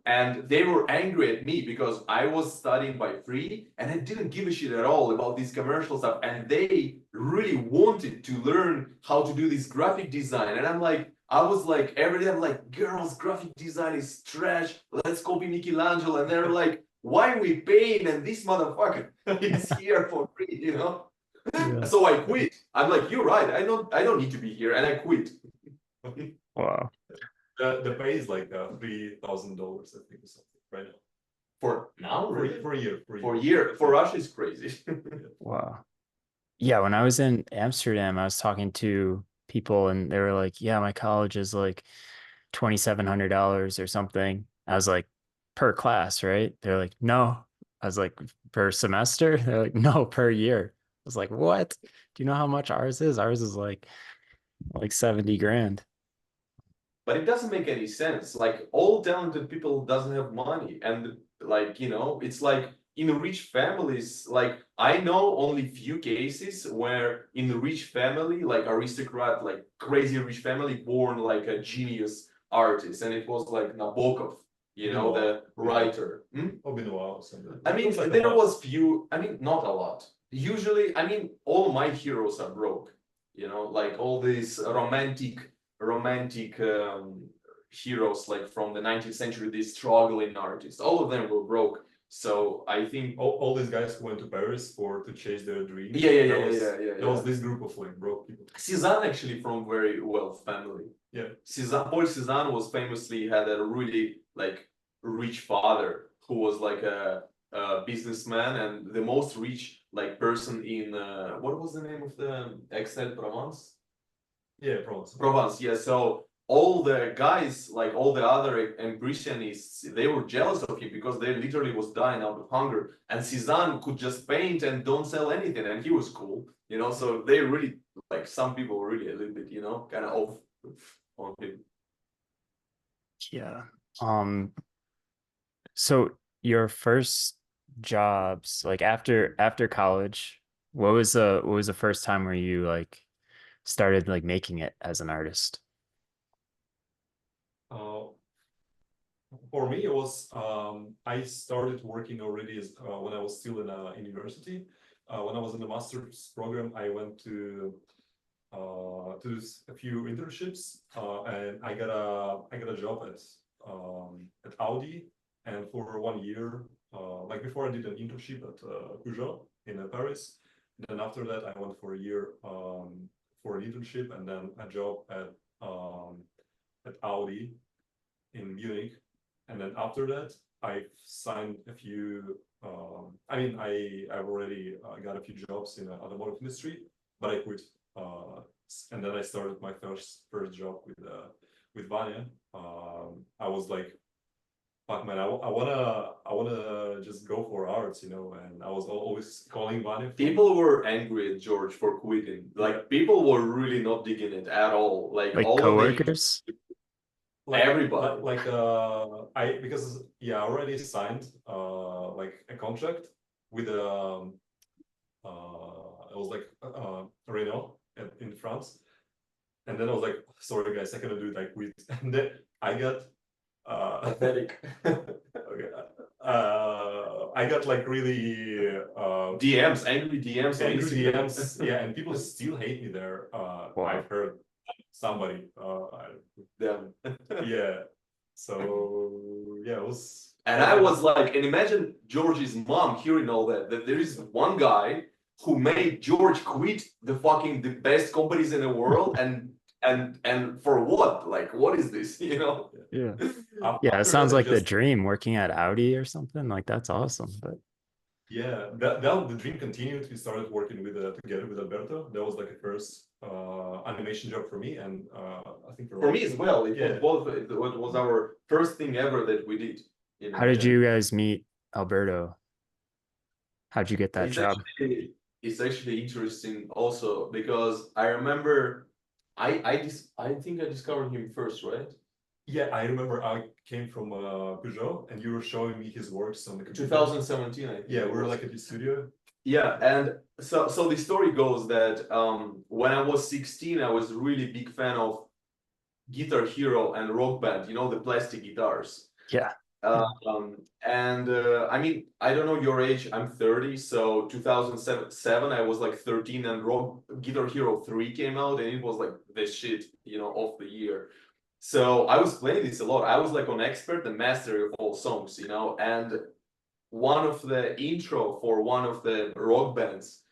Speaker 3: and they were angry at me because I was studying by free and I didn't give a shit at all about this commercial stuff, and they really wanted to learn how to do this graphic design. And I was like, every day I'm like, girls, graphic design is trash, let's copy Michelangelo. And they're like, why are we paying, and this motherfucker is here for free, Yeah. So I quit. I'm like, you're right, I don't need to be here, and I quit.
Speaker 1: Wow.
Speaker 2: The pay is like $3,000, I think, or something right now.
Speaker 3: For now, really?
Speaker 2: For a year.
Speaker 3: For a year. For Russia, it's crazy.
Speaker 1: Wow. Yeah, when I was in Amsterdam, I was talking to people, and they were like, "Yeah, my college is like $2,700 or something. I was like, per class, right? They're like, no. I was like, per semester? They're like, no, per year. I was like, what? Do you know how much ours is? Ours is like 70 grand.
Speaker 3: But it doesn't make any sense. Like all talented people doesn't have money, and like it's like in rich families. Like I know only few cases where in the rich family, like aristocrat, like crazy rich family, born like a genius artist, and it was like Nabokov, the writer.
Speaker 2: Or Benoit or something.
Speaker 3: I mean, there was few. I mean, not a lot. Usually, I mean, all my heroes are broke. Like all these romantic heroes like from the 19th century, these struggling artists, all of them were broke. So I think
Speaker 2: all these guys who went to Paris to chase their dreams.
Speaker 3: There
Speaker 2: was this group of like broke people.
Speaker 3: Cézanne actually from very wealth family.
Speaker 2: Yeah.
Speaker 3: Paul Cézanne was famously had a really like rich father who was like a businessman and the most rich like person in what was the name of the Aix-en-Provence?
Speaker 2: Yeah, Provence.
Speaker 3: Provence, yeah. So all the guys, like all the other impressionists, they were jealous of him because they literally was dying out of hunger. And Cézanne could just paint and don't sell anything, and he was cool, So they really like some people were really a little bit, kind of off on him.
Speaker 1: Yeah. So your first jobs, like after college, what was the first time where you like started like making it as an artist?
Speaker 2: For me, it was I started working already when I was still in university. When I was in the master's program, I went to a few internships, and I got a job at Audi, and for 1 year, like before I did an internship at Peugeot in Paris. Then after that, I went for a year for an internship, and then a job at Audi in Munich. And then after that, I signed a few. I've already got a few jobs in the automotive industry, but I quit. And then I started my first job with Vanya. I was like, fuck man, I wanna just go for arts, and I was always calling Vanya.
Speaker 3: People were angry at George for quitting. Like people were really not digging it at all. Like all
Speaker 1: coworkers.
Speaker 3: Everybody.
Speaker 2: Because I already signed like a contract with it was like Renault in France, and then I was like, sorry guys, I cannot do it, I quit. And then I got
Speaker 3: pathetic.
Speaker 2: Okay. I got like really
Speaker 3: DMs, angry DMs,
Speaker 2: yeah, and people still hate me there.
Speaker 1: Wow.
Speaker 2: I've heard somebody
Speaker 3: them.
Speaker 2: Yeah, so yeah, it was.
Speaker 3: And I was like, and imagine George's mom hearing all that there is one guy who made George quit the best companies in the world, and for what? Like, what is this?
Speaker 1: Yeah. Yeah, it sounds like the dream, working at Audi or something. Like that's awesome. But
Speaker 2: yeah, the dream continued. We started working together with Alberto. That was like a first animation job for me, and I think
Speaker 3: for me as well. It was our first thing ever that we did.
Speaker 1: How did you guys meet Alberto? How'd you get that job?
Speaker 3: It's actually interesting also because I remember I think I discovered him first, right?
Speaker 2: Yeah, I remember I came from Peugeot and you were showing me his works on the computer.
Speaker 3: 2017, I think.
Speaker 2: Yeah, we were like at the studio.
Speaker 3: Yeah, and so the story goes that when I was 16, I was really big fan of Guitar Hero and Rock Band, the plastic guitars.
Speaker 1: Yeah.
Speaker 3: I mean, I don't know your age, I'm 30, so 2007, I was like 13 and Guitar Hero 3 came out and it was like the shit, of the year. So I was playing this a lot. I was like an expert and master of all songs, and one of the intro for one of the rock bands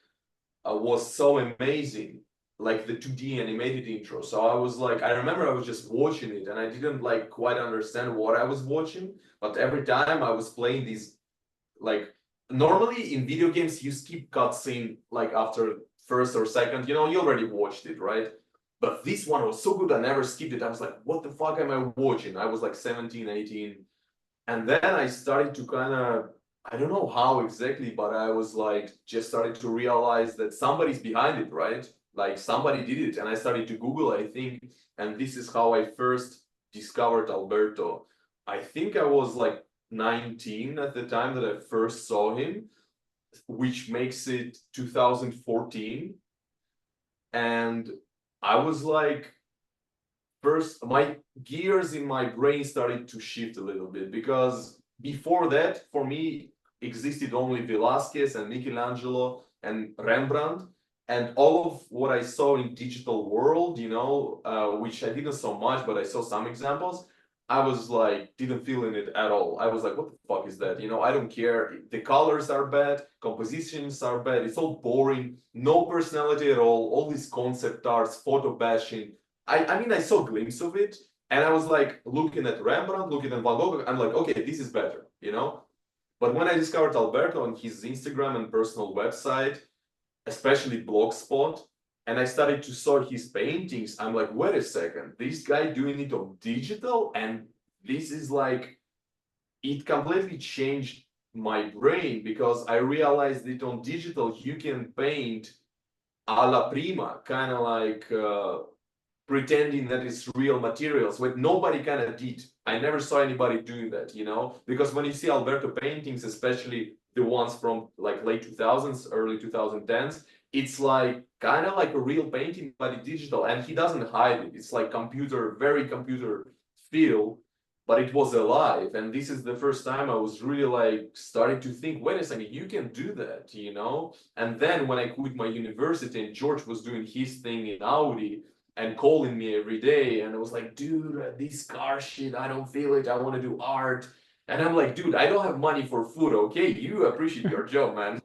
Speaker 3: was so amazing, like the 2D animated intro. So I was like, I remember I was just watching it and I didn't like quite understand what I was watching, but every time I was playing these, like normally in video games you skip cutscene like after first or second, you already watched it, right? But this one was so good, I never skipped it. I was like, what the fuck am I watching? I was like 17, 18. And then I started to kind of, I don't know how exactly, but I was like, just started to realize that somebody's behind it, right? Like somebody did it. And I started to Google, I think, and this is how I first discovered Alberto. I think I was like 19 at the time that I first saw him, which makes it 2014. And I was like, first, my gears in my brain started to shift a little bit, because before that, for me, existed only Velasquez and Michelangelo and Rembrandt. And all of what I saw in digital world, which I didn't so much, but I saw some examples, I was like, didn't feel in it at all. I was like, what the fuck is that? I don't care. The colors are bad, compositions are bad, it's all boring, no personality at all these concept arts, photo bashing. I mean, I saw a glimpse of it, and I was like, looking at Rembrandt, looking at Van Gogh, I'm like, okay, this is better, But when I discovered Alberto on his Instagram and personal website, especially Blogspot, and I started to saw his paintings, I'm like, wait a second, this guy doing it on digital, and this is like, it completely changed my brain, because I realized that on digital you can paint alla prima, kind of like pretending that it's real materials, what nobody kind of did. I never saw anybody doing that, because when you see Alberto paintings, especially the ones from like late 2000s, early 2010s, it's like kind of like a real painting, but it's digital, and he doesn't hide it. It's like very computer feel, but it was alive. And this is the first time I was really like starting to think, wait a second, you can do that, And then when I quit my university and George was doing his thing in Audi, and calling me every day, and I was like, dude, this car shit, I don't feel it, I want to do art. And I'm like, dude, I don't have money for food, okay? You appreciate your job, man.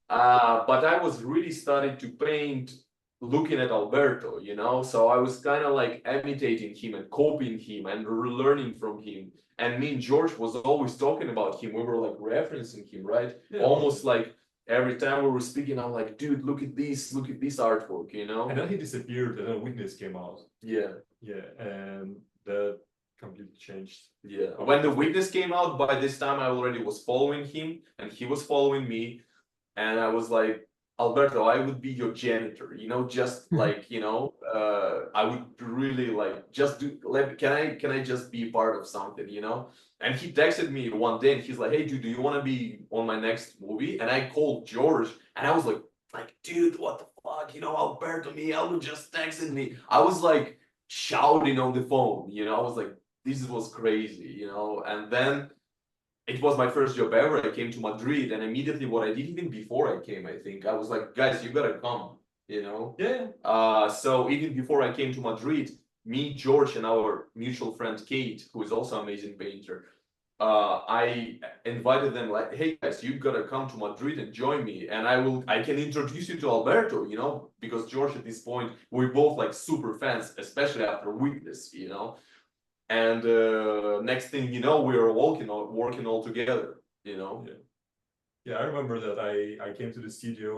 Speaker 3: But I was really starting to paint looking at Alberto, So I was kind of like imitating him and copying him and learning from him. And me and George was always talking about him. We were like referencing him, right?
Speaker 2: Yeah,
Speaker 3: almost like every time we were speaking, I'm like, dude, look at this artwork,
Speaker 2: And then he disappeared, and then Witness came out.
Speaker 3: Yeah.
Speaker 2: Yeah, and that completely changed.
Speaker 3: Yeah. When the Witness came out, by this time I already was following him, and he was following me, and I was like, Alberto, I would be your janitor, just like, I would really like just can I just be part of something, And he texted me one day and he's like, hey dude, do you want to be on my next movie? And I called George, and I was like, dude, what the fuck, Alberto Mielo just texted me. I was like shouting on the phone, I was like, this was crazy, And then it was my first job ever. I came to Madrid, and immediately what I did, even before I came, I think I was like, guys, you gotta come,
Speaker 2: Yeah.
Speaker 3: So even before I came to Madrid, me, George, and our mutual friend Kate, who is also an amazing painter, I invited them like, hey guys, you gotta come to Madrid and join me, and I can introduce you to Alberto, because George at this point, we're both like super fans, especially after Witness, And next thing you know, we were working all together,
Speaker 2: Yeah. Yeah, I remember that I came to the studio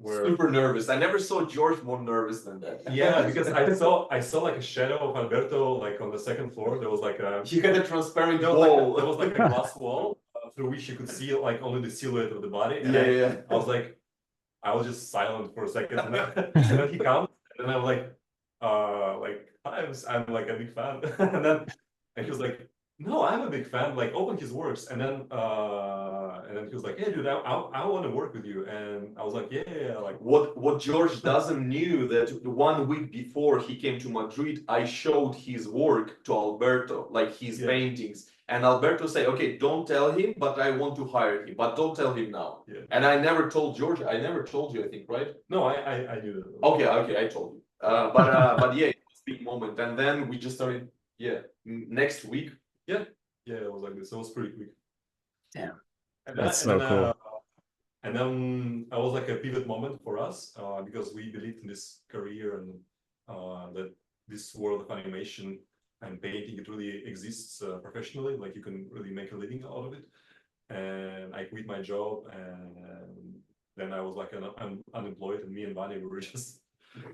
Speaker 2: where
Speaker 3: Super nervous. I never saw George more nervous than that.
Speaker 2: Yeah, because I saw like a shadow of Alberto like on the second floor. There was like a
Speaker 3: He had a transparent
Speaker 2: there
Speaker 3: wall.
Speaker 2: there was like a glass wall through which you could see like only the silhouette of the body. And
Speaker 3: Yeah.
Speaker 2: I was like, I was just silent for a second, and then he comes, and then I'm like I'm like a big fan, and he was like, no, I'm a big fan. Like, open his works, and then he was like, hey, dude, I want to work with you, and I was like, yeah. Like,
Speaker 3: What George doesn't knew that 1 week before he came to Madrid, I showed his work to Alberto, like his paintings, and Alberto said, okay, don't tell him, but I want to hire him, but don't tell him now.
Speaker 2: Yeah.
Speaker 3: And I never told George. I never told you, I think, right?
Speaker 2: No, I knew that.
Speaker 3: Okay, I told you. But yeah, it was a big moment, and then we just started. Yeah, next week.
Speaker 2: Yeah, it was like this. It was pretty quick.
Speaker 1: Damn,
Speaker 2: And
Speaker 1: that's so cool.
Speaker 2: And then it was like a pivot moment for us because we believed in this career and that this world of animation and painting, it really exists professionally. Like you can really make a living out of it. And I quit my job, and then I was like unemployed, and me and Vanya, we were just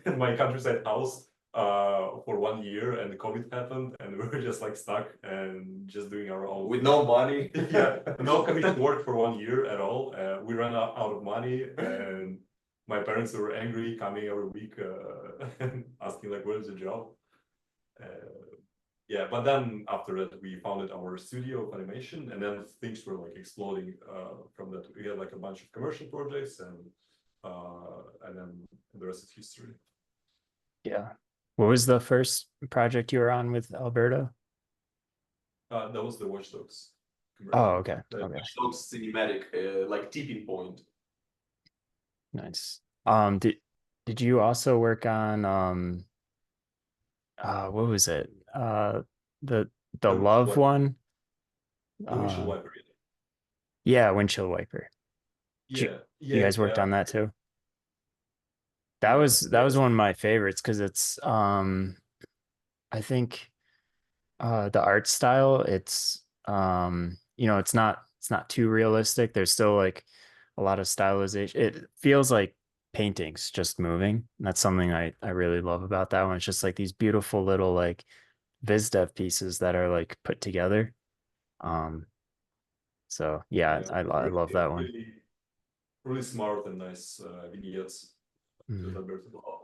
Speaker 2: in my countryside house for 1 year, and COVID happened, and we were just like stuck and just doing our own
Speaker 3: With no money.
Speaker 2: yeah, no committed work for 1 year at all. We ran out of money, and my parents were angry, coming every week and asking like, "Where's the job?" Yeah, but then after that, we founded our studio of animation, and then things were like exploding from that. We had like a bunch of commercial projects, and then the rest is history.
Speaker 1: Yeah. What was the first project you were on with Alberto?
Speaker 2: That was the Watch Dogs
Speaker 1: Oh,
Speaker 2: commercial.
Speaker 1: okay. Okay.
Speaker 3: Watch Dogs cinematic, like tipping point.
Speaker 1: Nice. Did you also work on what was it? The love one?
Speaker 2: The windshield wiper.
Speaker 1: Yeah, windshield wiper.
Speaker 2: Yeah,
Speaker 1: You guys worked on that too? That
Speaker 2: Yeah,
Speaker 1: was one of my favorites because it's I think the art style, it's you know, it's not too realistic. There's still like a lot of stylization. It feels like paintings just moving. And that's something I really love about that one. It's just like these beautiful little like viz dev pieces that are like put together. So yeah,
Speaker 2: yeah,
Speaker 1: I love that one.
Speaker 2: really smart and nice vignettes.
Speaker 1: Mhm.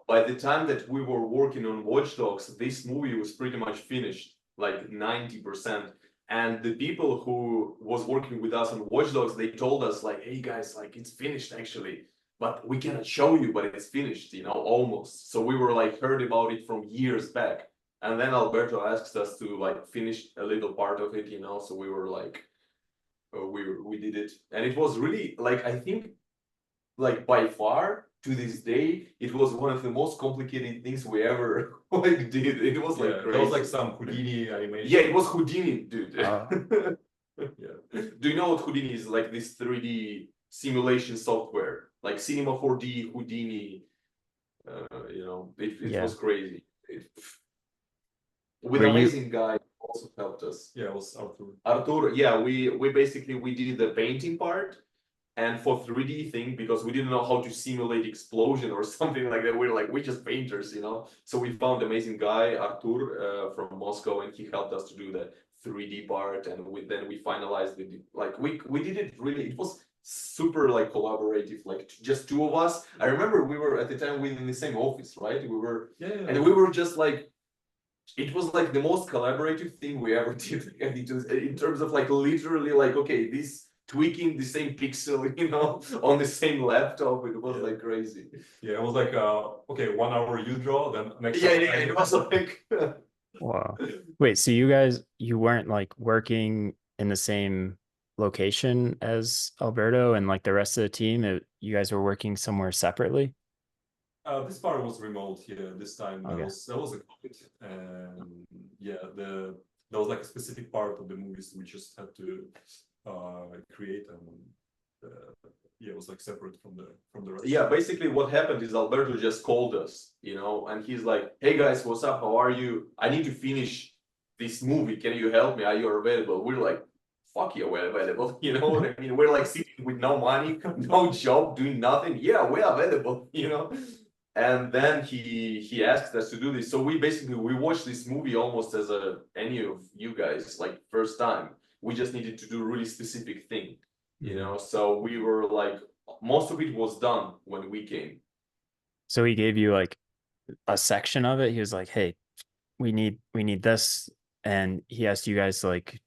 Speaker 3: By the time that we were working on Watch Dogs, this movie was pretty much finished, like 90%. And the people who was working with us on Watch Dogs, they told us like, "Hey guys, like it's finished actually, but we cannot show you, but it's finished, you know, almost." So we were like heard about it from years back. And then Alberto asked us to like finish a little part of it, you know. So we were like, we did it, and it was really like, I think, like by far to this day, it was one of the most complicated things we ever like did. It was like crazy.
Speaker 2: That was like some Houdini animation.
Speaker 3: Yeah, it was Houdini, dude.
Speaker 2: Yeah.
Speaker 3: Do you know what Houdini is? Like this 3D simulation software, like Cinema 4D, Houdini. You know, it was crazy. With amazing guy also helped us.
Speaker 2: Yeah, it was Arthur.
Speaker 3: Arthur, yeah, we basically we did the painting part. And for 3D thing, because we didn't know how to simulate explosion or something like that, we're just painters, you know. So we found amazing guy Artur from Moscow, and he helped us to do the 3D part, and then we finalized it. Like we did it really. It was super like collaborative, like just two of us. I remember we were at the time in the same office, right? We were, and we were just like. It was like the most collaborative thing we ever did in terms of like literally like, okay, this tweaking the same pixel, you know, on the same laptop. It was like crazy.
Speaker 2: Yeah, it was like okay, 1 hour you draw, then next
Speaker 3: yeah, it was like
Speaker 1: wow. Wait, so you weren't like working in the same location as Alberto and like the rest of the team? You guys were working somewhere separately?
Speaker 2: This part was remote. Yeah, this time
Speaker 1: Okay.
Speaker 2: that was a COVID, and yeah, that was like a specific part of the movies we just had to create, and yeah, it was like separate from the rest.
Speaker 3: Yeah, basically what happened is Alberto just called us, you know, and he's like, "Hey guys, what's up? How are you? I need to finish this movie. Can you help me? Are you available?" We're like, "Fuck yeah, we're available." You know what I mean? We're like sitting with no money, no job, doing nothing. Yeah, we're available, you know. And then he asked us to do this. So we watched this movie almost as any of you guys, like first time. We just needed to do a really specific thing, you know. So we were like, most of it was done when we came.
Speaker 1: So he gave you like a section of it. He was like, "Hey, we need this," and he asked you guys to like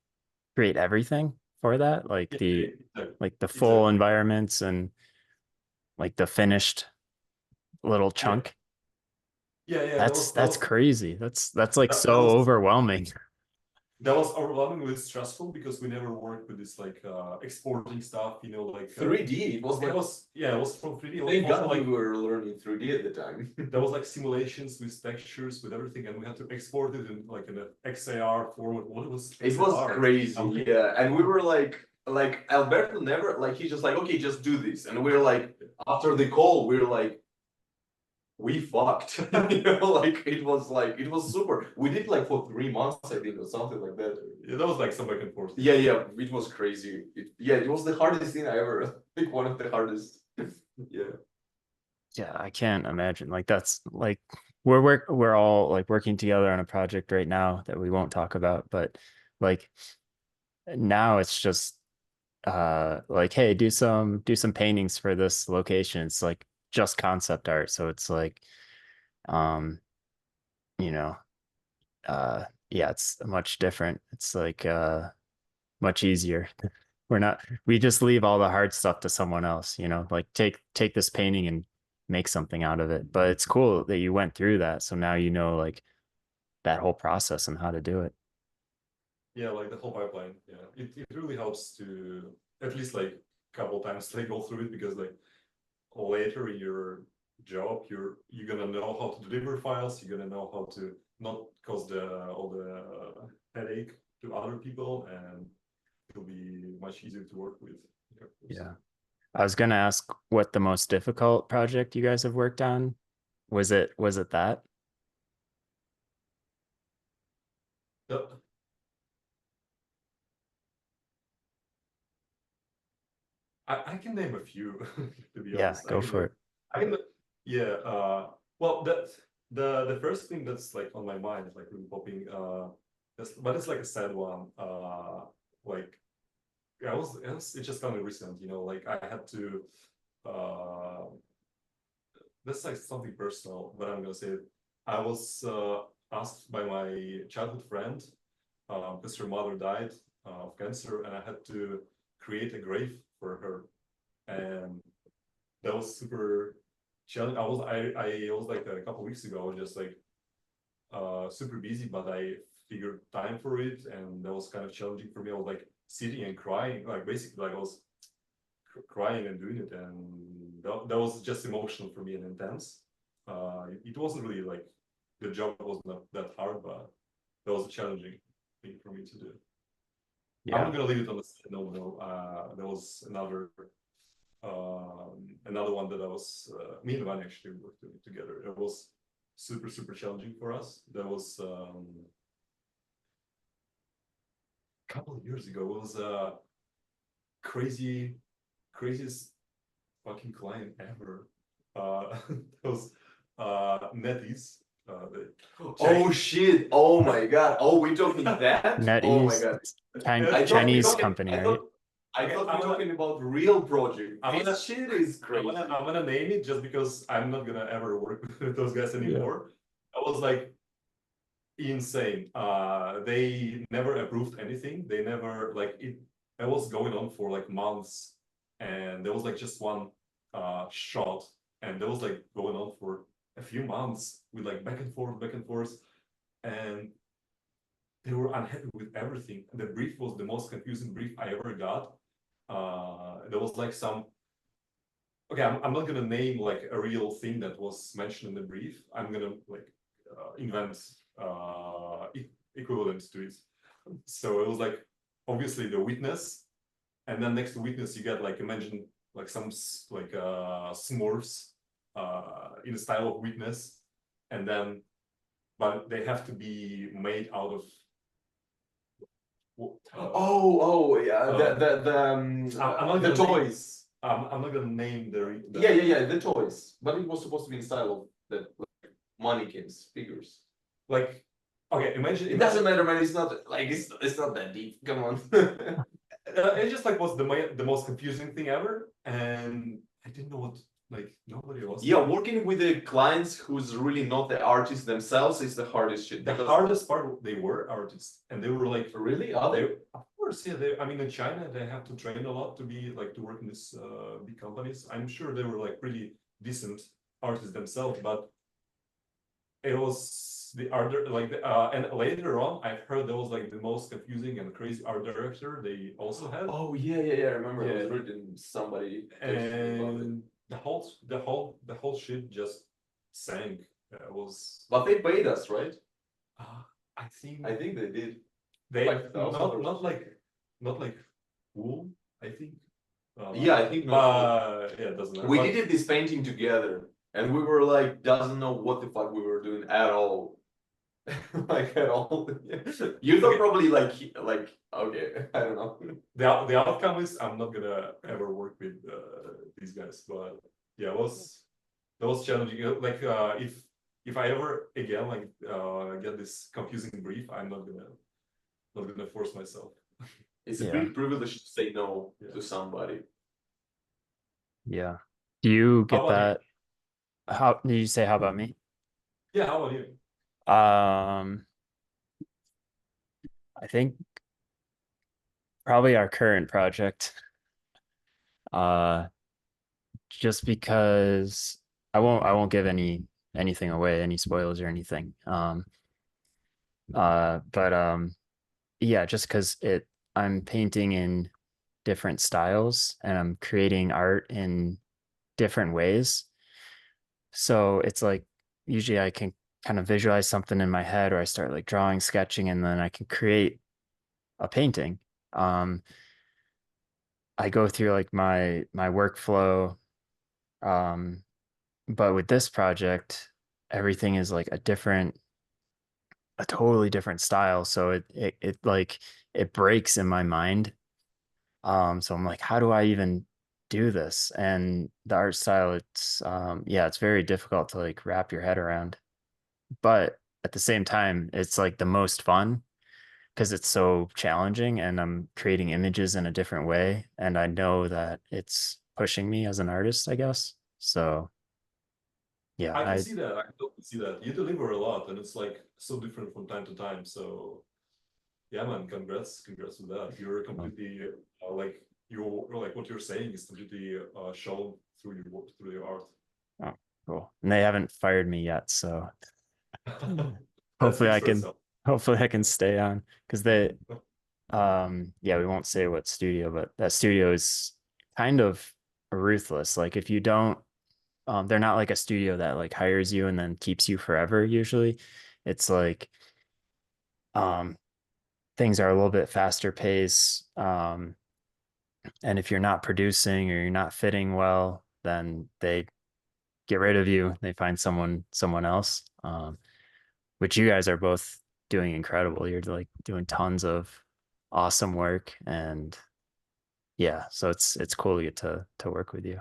Speaker 1: create everything for that, like the full environments and like the finished little chunk.
Speaker 2: Yeah.
Speaker 1: That's crazy. That's like so overwhelming.
Speaker 2: That was overwhelmingly stressful because we never worked with this like exporting stuff, you know, like
Speaker 3: 3D. It was
Speaker 2: from 3D.
Speaker 3: Thank God we were learning 3D at the time.
Speaker 2: There was like simulations with textures, with everything, and we had to export it in like an XAR format. What was
Speaker 3: it was crazy, yeah. And we were like Alberto never like he's just like, "Okay, just do this," and we're like, after the call, we're like, we fucked. You know, like it was super. We did like for 3 months, I think, or something like that.
Speaker 2: Yeah, that was like some back and forth.
Speaker 3: Yeah, it was crazy. It was the hardest thing I ever. I think one of the hardest. Yeah.
Speaker 1: Yeah, I can't imagine. Like that's like we're all like working together on a project right now that we won't talk about, but like now it's just like, hey, do some paintings for this location. It's like just concept art. So it's like um, you know, yeah, it's much different. It's like much easier. We just leave all the hard stuff to someone else, like take this painting and make something out of it. But it's cool that you went through that. So now you know like that whole process and how to do it.
Speaker 2: Yeah, like the whole pipeline. Yeah, it really helps to at least like a couple times like go through it, because like later in your job you're gonna know how to deliver files, you're gonna know how to not cause all the headache to other people, and it'll be much easier to work with.
Speaker 1: Yeah. I was gonna ask what the most difficult project you guys have worked on. Was it that?
Speaker 2: The- I can name a few to be
Speaker 1: Yeah,
Speaker 2: honest.
Speaker 1: go for it.
Speaker 2: I can yeah, well, that's the first thing that's like on my mind, like really popping, but it's like a sad one. Like it's just kind of recent, like I had to, uh that's like something personal, but I'm gonna say it. I was asked by my childhood friend, because her mother died of cancer, and I had to create a grave for her, and that was super challenging. I was like a couple weeks ago, I was just like super busy, but I figured time for it, and that was kind of challenging for me. I was like sitting and crying, like basically like I was crying and doing it, and that was just emotional for me and intense. It wasn't really like the job was not that hard, but that was a challenging thing for me to do. I'm
Speaker 1: Yeah.
Speaker 2: not gonna leave it on the no, no. There was another one that I was me and Van actually worked together. It was super challenging for us. That was a couple of years ago. It was craziest fucking client ever. That was NetEase.
Speaker 3: Oh shit! Oh my god! Oh, we talking that? Oh my
Speaker 1: NetEase,
Speaker 3: god!
Speaker 2: I thought we
Speaker 1: Chinese
Speaker 2: talking.
Speaker 1: company, right?
Speaker 3: I thought we were talking about real project. This shit is crazy.
Speaker 2: I'm gonna name it just because I'm not gonna ever work with those guys anymore. I was like insane. They never approved anything. They never like it. It was going on for like months, and there was like just one shot, and that was like going on for a few months with like back and forth, and they were unhappy with everything. The brief was the most confusing brief I ever got. There was like some. Okay, I'm not gonna name like a real thing that was mentioned in the brief. I'm gonna like invent equivalent to it. So it was like obviously the witness, and then next to witness you get like imagine like some like Smurfs in the style of witness, and then but they have to be made out of.
Speaker 3: Oh yeah,
Speaker 2: I'm not
Speaker 3: the
Speaker 2: gonna
Speaker 3: toys.
Speaker 2: I'm not gonna name the
Speaker 3: Yeah, the toys. But it was supposed to be in style of the like, mannequins, figures.
Speaker 2: like okay, imagine
Speaker 3: It doesn't matter, man. It's not like it's not that deep. Come on.
Speaker 2: it just like was the most confusing thing ever, and I didn't know what like nobody was.
Speaker 3: Yeah, working with the clients who's really not the artists themselves is the hardest shit.
Speaker 2: The hardest part, they were artists, and they were like
Speaker 3: Really? Are they?
Speaker 2: of course, yeah. I mean, in China, they have to train a lot to be like to work in these big companies. I'm sure they were like pretty decent artists themselves, but it was the art like and later on I heard that was like the most confusing and crazy art director they also had.
Speaker 3: Oh yeah. I remember I was reading somebody texted me about it.
Speaker 2: And the whole shit just sank. It was
Speaker 3: But they paid us, right?
Speaker 2: I
Speaker 3: I think they did.
Speaker 2: they
Speaker 3: like
Speaker 2: not like full, I think.
Speaker 3: Yeah, I think not.
Speaker 2: But yeah, it doesn't matter.
Speaker 3: We
Speaker 2: But
Speaker 3: did this painting together, and we were like, doesn't know what the fuck we were doing at all. Like at all. You thought probably like okay, I don't know.
Speaker 2: the outcome is I'm not gonna ever work with these guys. But yeah, that was challenging. Like if I ever again like get this confusing brief, I'm not gonna force myself.
Speaker 3: It's a
Speaker 1: Yeah.
Speaker 3: big privilege to say no
Speaker 2: Yeah.
Speaker 3: to somebody.
Speaker 1: Yeah. Do you
Speaker 2: How
Speaker 1: get
Speaker 2: about you?
Speaker 1: that? How did you say, how about me?
Speaker 2: Yeah, how about you?
Speaker 1: I think probably our current project. Uh, just because I won't give anything away, any spoilers or anything. But yeah, just because I'm painting in different styles and I'm creating art in different ways. So it's like usually I can kind of visualize something in my head or I start like drawing, sketching, and then I can create a painting. Um, I go through like my workflow. Um, but with this project, everything is like a totally different style. So it like it breaks in my mind. So I'm like, how do I even do this? And the art style, it's yeah, it's very difficult to like wrap your head around. But at the same time, it's like the most fun because it's so challenging and I'm creating images in a different way. And I know that it's pushing me as an artist, I guess. So yeah,
Speaker 2: I can see that. I can totally see that. You deliver a lot, and it's like so different from time to time. So yeah, man, congrats with that. You're
Speaker 1: um,
Speaker 2: completely like you're like what you're saying is completely shown through your work, through your art.
Speaker 1: oh, cool. And they haven't fired me yet, so
Speaker 2: That
Speaker 1: hopefully
Speaker 2: speaks
Speaker 1: I
Speaker 2: for
Speaker 1: can
Speaker 2: itself.
Speaker 1: hopefully I can stay on because they yeah, we won't say what studio, but that studio is kind of ruthless. Like if you don't they're not like a studio that like hires you and then keeps you forever usually. It's like um things are a little bit faster pace. And if you're not producing or you're not fitting well, then they get rid of you. They find someone else. Which you guys are both doing incredible. You're like doing tons of awesome work and yeah, so it's cool to get to work with you.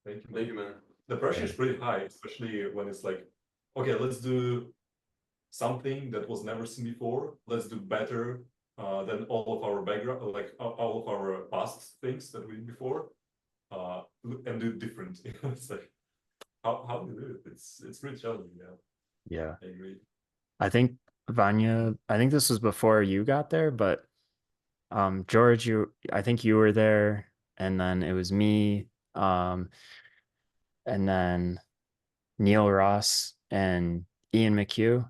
Speaker 2: Thank you, man.
Speaker 3: Thank you, man.
Speaker 2: The pressure
Speaker 1: Yeah.
Speaker 2: is pretty high, especially when it's like, okay, let's do something that was never seen before. Let's do better than all of our background, like all of our past things that we did before, and do different. It's like how do you do it? It's pretty challenging. Yeah,
Speaker 1: Yeah.
Speaker 2: I agree.
Speaker 1: I think Vanya, I think this was before you got there, but George, I think you were there and then it was me, and then Neil Ross and Ian McHugh.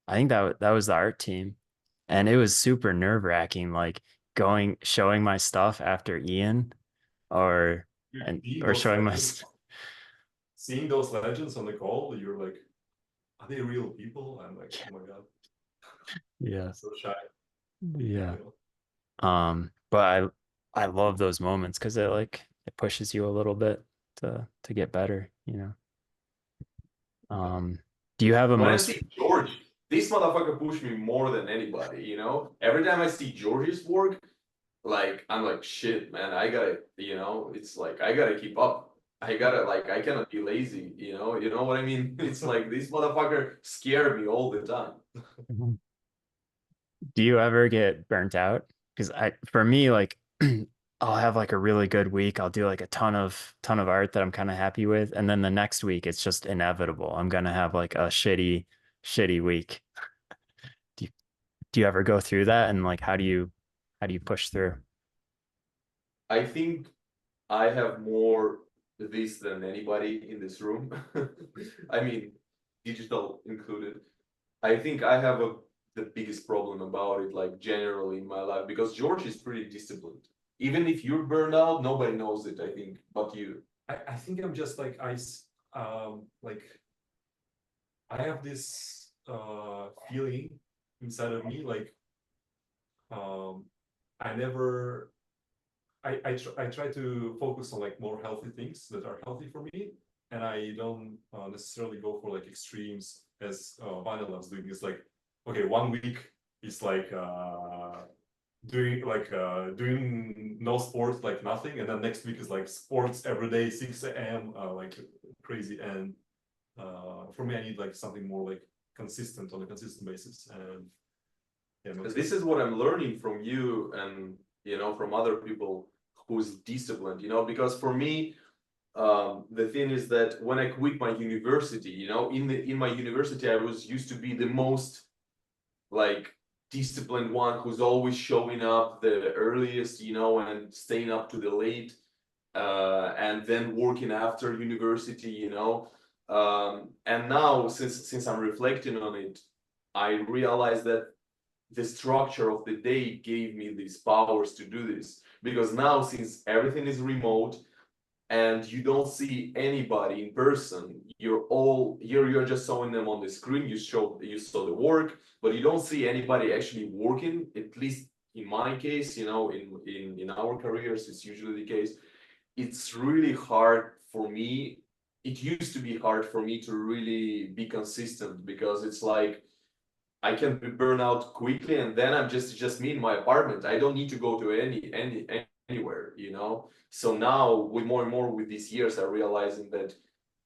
Speaker 1: I think that was the art team. And it was super nerve-wracking, like showing my stuff after Ian or
Speaker 2: Dude,
Speaker 1: and or showing my
Speaker 2: seeing those legends on the call, you're like, are they real people? I'm like, oh my god,
Speaker 1: yeah.
Speaker 2: so shy.
Speaker 1: Yeah.
Speaker 2: You know?
Speaker 1: But I love those moments because it like it pushes you a little bit to get better, you know. Do you have a
Speaker 3: When I
Speaker 1: most
Speaker 3: see George, this motherfucker pushed me more than anybody, you know? Every time I see George's work, like I'm like, shit, man, I gotta, you know, it's like I gotta keep up. I gotta like I cannot be lazy, you know what I mean? It's like this motherfucker scared me all the time.
Speaker 1: do you ever get burnt out? Because for me, like I'll have like a really good week. I'll do like a ton of art that I'm kind of happy with. And then the next week it's just inevitable. I'm gonna have like a shitty week. Do you do you ever go through that? And like how do you push through?
Speaker 3: I think I have more this than anybody in this room. I mean, digital included. I think I have the biggest problem about it, like generally in my life, because George is pretty disciplined. Even if you're burned out, nobody knows it, I think, but you.
Speaker 2: I think I'm just like like I have this feeling inside of me like um I never I try to focus on like more healthy things that are healthy for me, and I don't necessarily go for like extremes as Vanilla is doing. It's like okay, 1 week is like doing no sports, like nothing, and then next week is like sports every day, 6 a.m. Like crazy. And for me, I need like something more like consistent on a consistent basis. And yeah,
Speaker 3: This is what I'm learning from you and from other people who's disciplined, because for me, the thing is that when I quit my university, in my university, I was used to be the most like disciplined one who's always showing up the earliest, and staying up to the late, and then working after university, and now since I'm reflecting on it, I realize that the structure of the day gave me these powers to do this, because now since everything is remote and you don't see anybody in person, you're just showing them on the screen, you saw the work, but you don't see anybody actually working, at least in my case, in our careers it's usually the case. It's really hard for me. It used to be hard for me to really be consistent, because it's like I can burn out quickly, and then I'm just me in my apartment. I don't need to go to anywhere, So now, with more and more with these years, I'm realizing that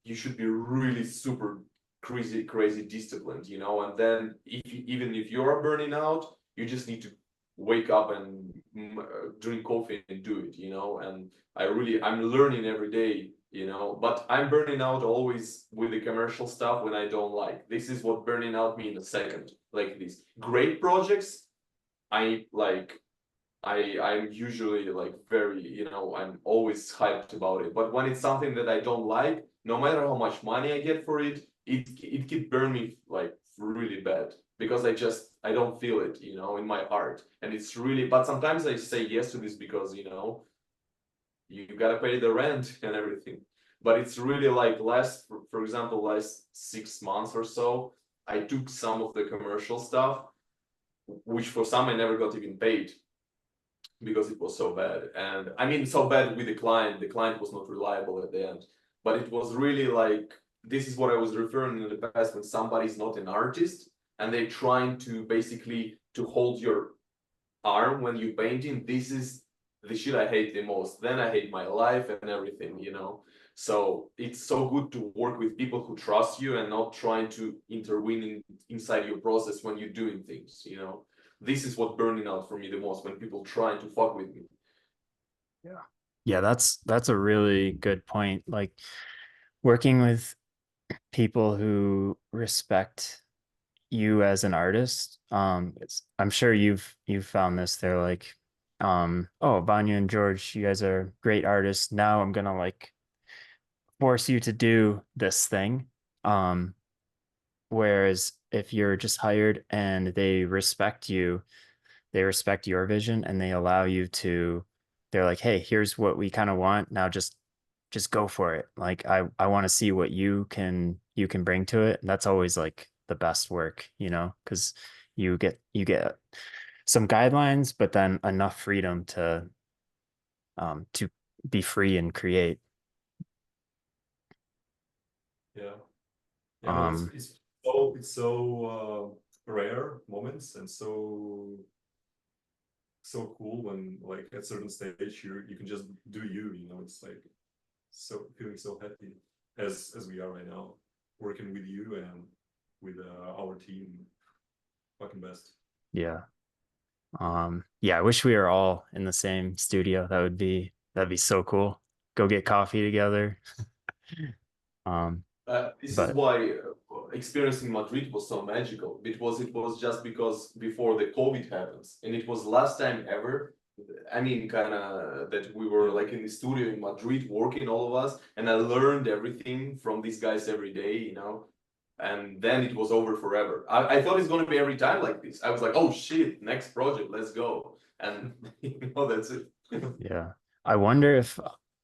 Speaker 3: you should be really super crazy disciplined, And then even if you're burning out, you just need to wake up and drink coffee and do it, And I'm learning every day, But I'm burning out always with the commercial stuff when I don't like. This is what burning out me in a second. Like these great projects, I'm usually like very, I'm always hyped about it. But when it's something that I don't like, no matter how much money I get for it, it could burn me like really bad, because I don't feel it, in my heart. And it's really, but sometimes I say yes to this because, you gotta pay the rent and everything. But it's really like for example, last 6 months or so, I took some of the commercial stuff, which for some I never got even paid, because it was so bad. And I mean, so bad with the client. The client was not reliable at the end. But it was really like, this is what I was referring in the past, when somebody's not an artist and they're trying to basically to hold your arm when you're painting. This is the shit I hate the most. Then I hate my life and everything, So it's so good to work with people who trust you and not trying to intervene inside your process when you're doing things, This is what burning out for me the most, when people trying to fuck with me.
Speaker 1: Yeah, that's a really good point. Like working with people who respect you as an artist, I'm sure you've found this. They're like, oh, Vanya and George, you guys are great artists. Now I'm gonna like force you to do this thing. Um, whereas if you're just hired and they respect your vision and they allow you to, they're like, hey, here's what we kind of want. Now just go for it. Like I want to see what you can bring to it. And that's always like the best work, because you get some guidelines, but then enough freedom to be free and create.
Speaker 2: Yeah. Yeah, but
Speaker 1: Um,
Speaker 2: it's so rare moments, and so cool when like at certain stage you can just do you, It's like so feeling so happy as we are right now, working with you and with our team. Fucking best.
Speaker 1: yeah. Yeah, I wish we were all in the same studio. That'd be so cool. Go get coffee together. Um,
Speaker 3: This is
Speaker 1: but
Speaker 3: why experiencing Madrid was so magical, because it was just because before the COVID happens, and it was last time ever. I mean, kind of that we were like in the studio in Madrid working, all of us, and I learned everything from these guys every day, And then it was over forever. I thought it's gonna be every time like this. I was like, oh shit, next project, let's go. And that's it.
Speaker 1: yeah, I wonder if,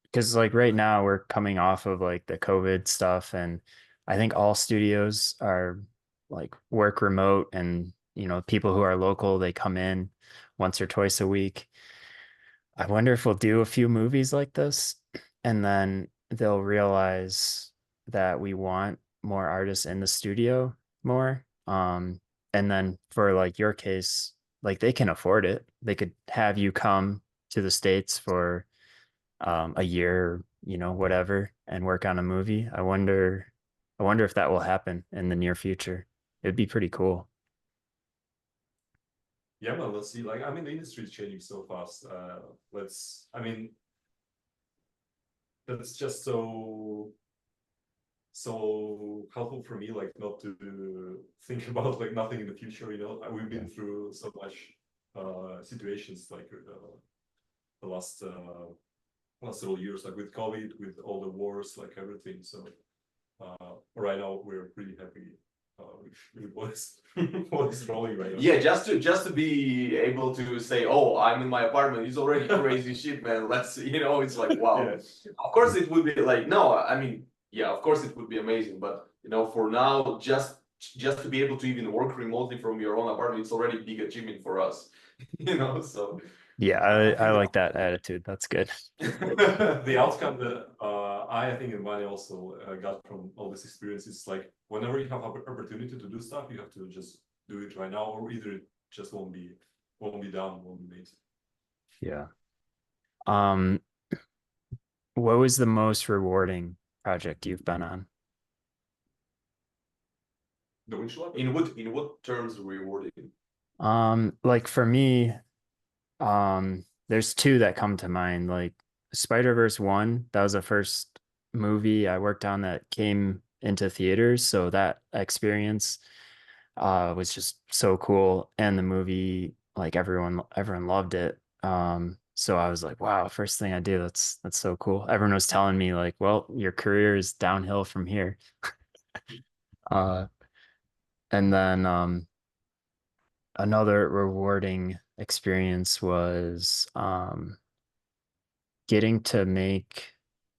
Speaker 1: because like right now we're coming off of like the COVID stuff, and I think all studios are like work remote, and people who are local, they come in once or twice a week. I wonder if we'll do a few movies like this and then they'll realize that we want more artists in the studio more. And then for like your case, like they can afford it. They could have you come to the States for a year, you know, whatever, and work on a movie. I wonder if that will happen in the near future. It'd be pretty cool.
Speaker 2: Yeah, man, let's see. Like, I mean, the industry is changing so fast. I mean, that's just so helpful for me, like not to think about like nothing in the future, you know. We've been through so much situations like the last several years, like with COVID, with all the wars, like everything. So right now we're pretty happy with what is rolling right now.
Speaker 3: Yeah, just to be able to say, oh, I'm in my apartment, it's already crazy shit, man. Let's, you know, it's like, wow.
Speaker 2: Yeah.
Speaker 3: Of course it would be like, no, I mean, yeah, of course it would be amazing, but you know, for now, just to be able to even work remotely from your own apartment, it's already a big achievement for us. You know, so
Speaker 1: Yeah, I like that attitude. That's good.
Speaker 2: the outcome that I think and Vanya also got from all this experience is like whenever you have opportunity to do stuff, you have to just do it right now, or either it just won't be done, won't be made.
Speaker 1: Yeah. Um, what was the most rewarding project you've been on?
Speaker 2: The windshield.
Speaker 3: in what terms rewarding?
Speaker 1: Like for me, there's two that come to mind. Like Spider-Verse 1, that was the first movie I worked on that came into theaters, so that experience was just so cool. And the movie, like everyone loved it. So I was like, wow, first thing I do, that's so cool. Everyone was telling me like, well, your career is downhill from here. Uh, and then another rewarding experience was getting to make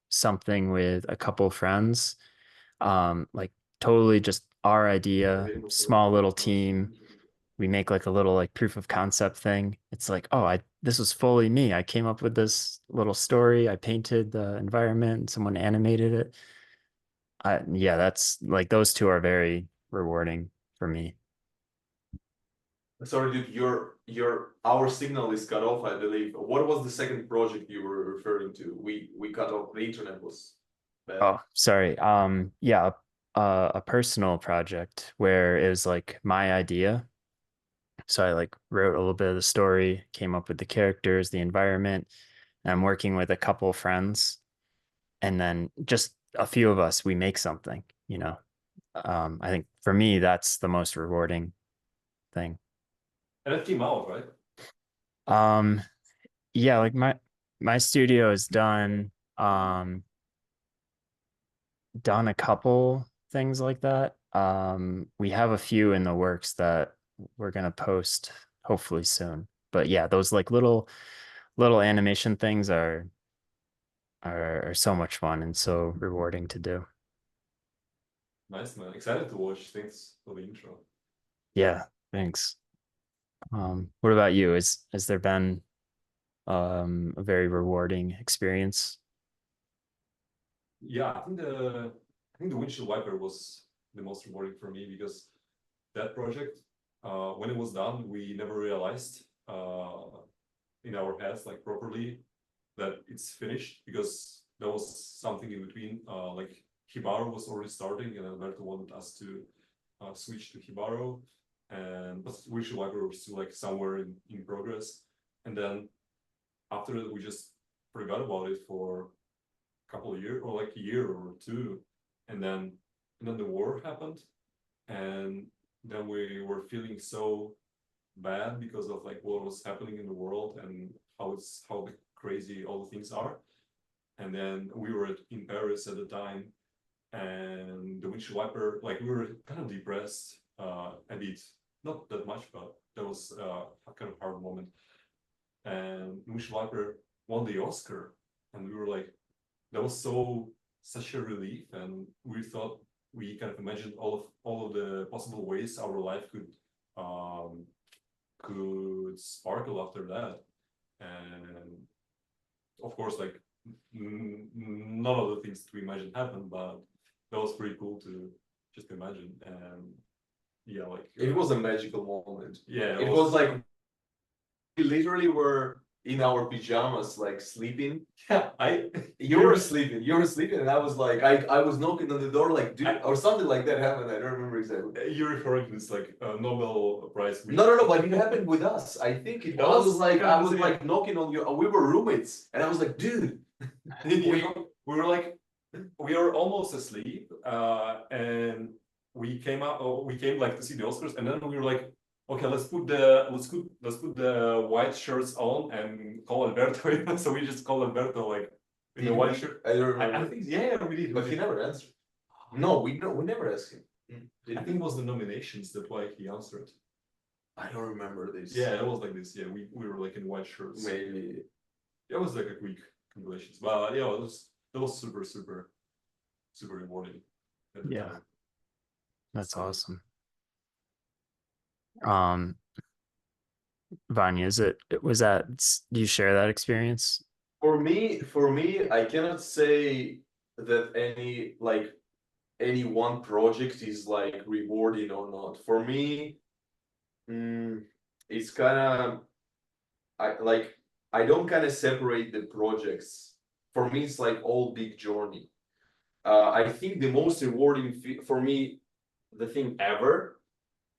Speaker 1: something with a couple friends, like totally just our idea, small little team. We make like a little like proof of concept thing. It's like, oh, this was fully me. I came up with this little story. I painted the environment and someone animated it. Yeah, that's like those two are very rewarding for me.
Speaker 3: Sorry, dude, our signal is cut off, I believe. What was the second project you were referring to? We cut off. The internet was bad.
Speaker 1: Oh, sorry. Yeah, a personal project where it was like my idea. So I like wrote a little bit of the story, came up with the characters, the environment, and I'm working with a couple friends, and then just a few of us, we make something, you know. I think for me, that's the most rewarding thing.
Speaker 2: And it came out, right?
Speaker 1: Um, yeah, like my studio has done a couple things like that. We have a few in the works that we're gonna post hopefully soon. But yeah, those like little animation things are so much fun and so rewarding to do.
Speaker 2: Nice, man. Excited to watch. Thanks for the intro.
Speaker 1: Yeah, thanks. What about you? Has there been a very rewarding experience?
Speaker 2: Yeah, I think the windshield wiper was the most rewarding for me because that project, when it was done, we never realized in our heads like properly that it's finished because there was something in between. Like Jibaro was already starting, and Alberto wanted us to switch to Jibaro, and but windshield wiper was still like somewhere in progress. And then after that, we just forgot about it for couple of years or like a year or two, and then the war happened, and then we were feeling so bad because of like what was happening in the world and how crazy all the things are. And then we were in Paris at the time, and the windshield wiper, like we were kind of depressed a bit, not that much, but that was a kind of hard moment. And windshield wiper won the Oscar, and we were like, that was such a relief, and we thought we kind of imagined all of the possible ways our life could sparkle after that. And of course, like none of the things that we imagined happened, but that was pretty cool to just imagine. And yeah, like
Speaker 3: it was a magical moment.
Speaker 2: Yeah,
Speaker 3: it was like literally were in our pajamas, like sleeping.
Speaker 2: Yeah,
Speaker 3: You were sleeping, and I was like, I was knocking on the door, like, dude, or something like that happened. I don't remember exactly.
Speaker 2: you're referring to this like Nobel Prize.
Speaker 3: No, but it happened with us. I think it
Speaker 2: That
Speaker 3: was
Speaker 2: was
Speaker 3: like I was
Speaker 2: crazy.
Speaker 3: like knocking on your. We were roommates, and I was like, dude.
Speaker 2: we were like, we were almost asleep, and we came out. We came like to see the Oscars, and then we were like, okay, let's put the white shirts on and call Alberto. So we just called Alberto like in the white shirt.
Speaker 3: I don't
Speaker 2: I
Speaker 3: remember.
Speaker 2: think yeah, we did.
Speaker 3: But he never answered. No, we never asked him.
Speaker 2: I think it was the nominations that why he answered.
Speaker 3: I don't remember this.
Speaker 2: Yeah, it was like this. Yeah, we were like in white shirts.
Speaker 3: Maybe.
Speaker 2: It was like a quick congratulations. But yeah, it was super rewarding.
Speaker 1: Yeah. That's awesome. Vanya, do you share that experience?
Speaker 3: For me, I cannot say that any one project is like rewarding or not. For me, it's kind of I don't kind of separate the projects. For me, it's like all big journey. I think the most rewarding for me, the thing ever,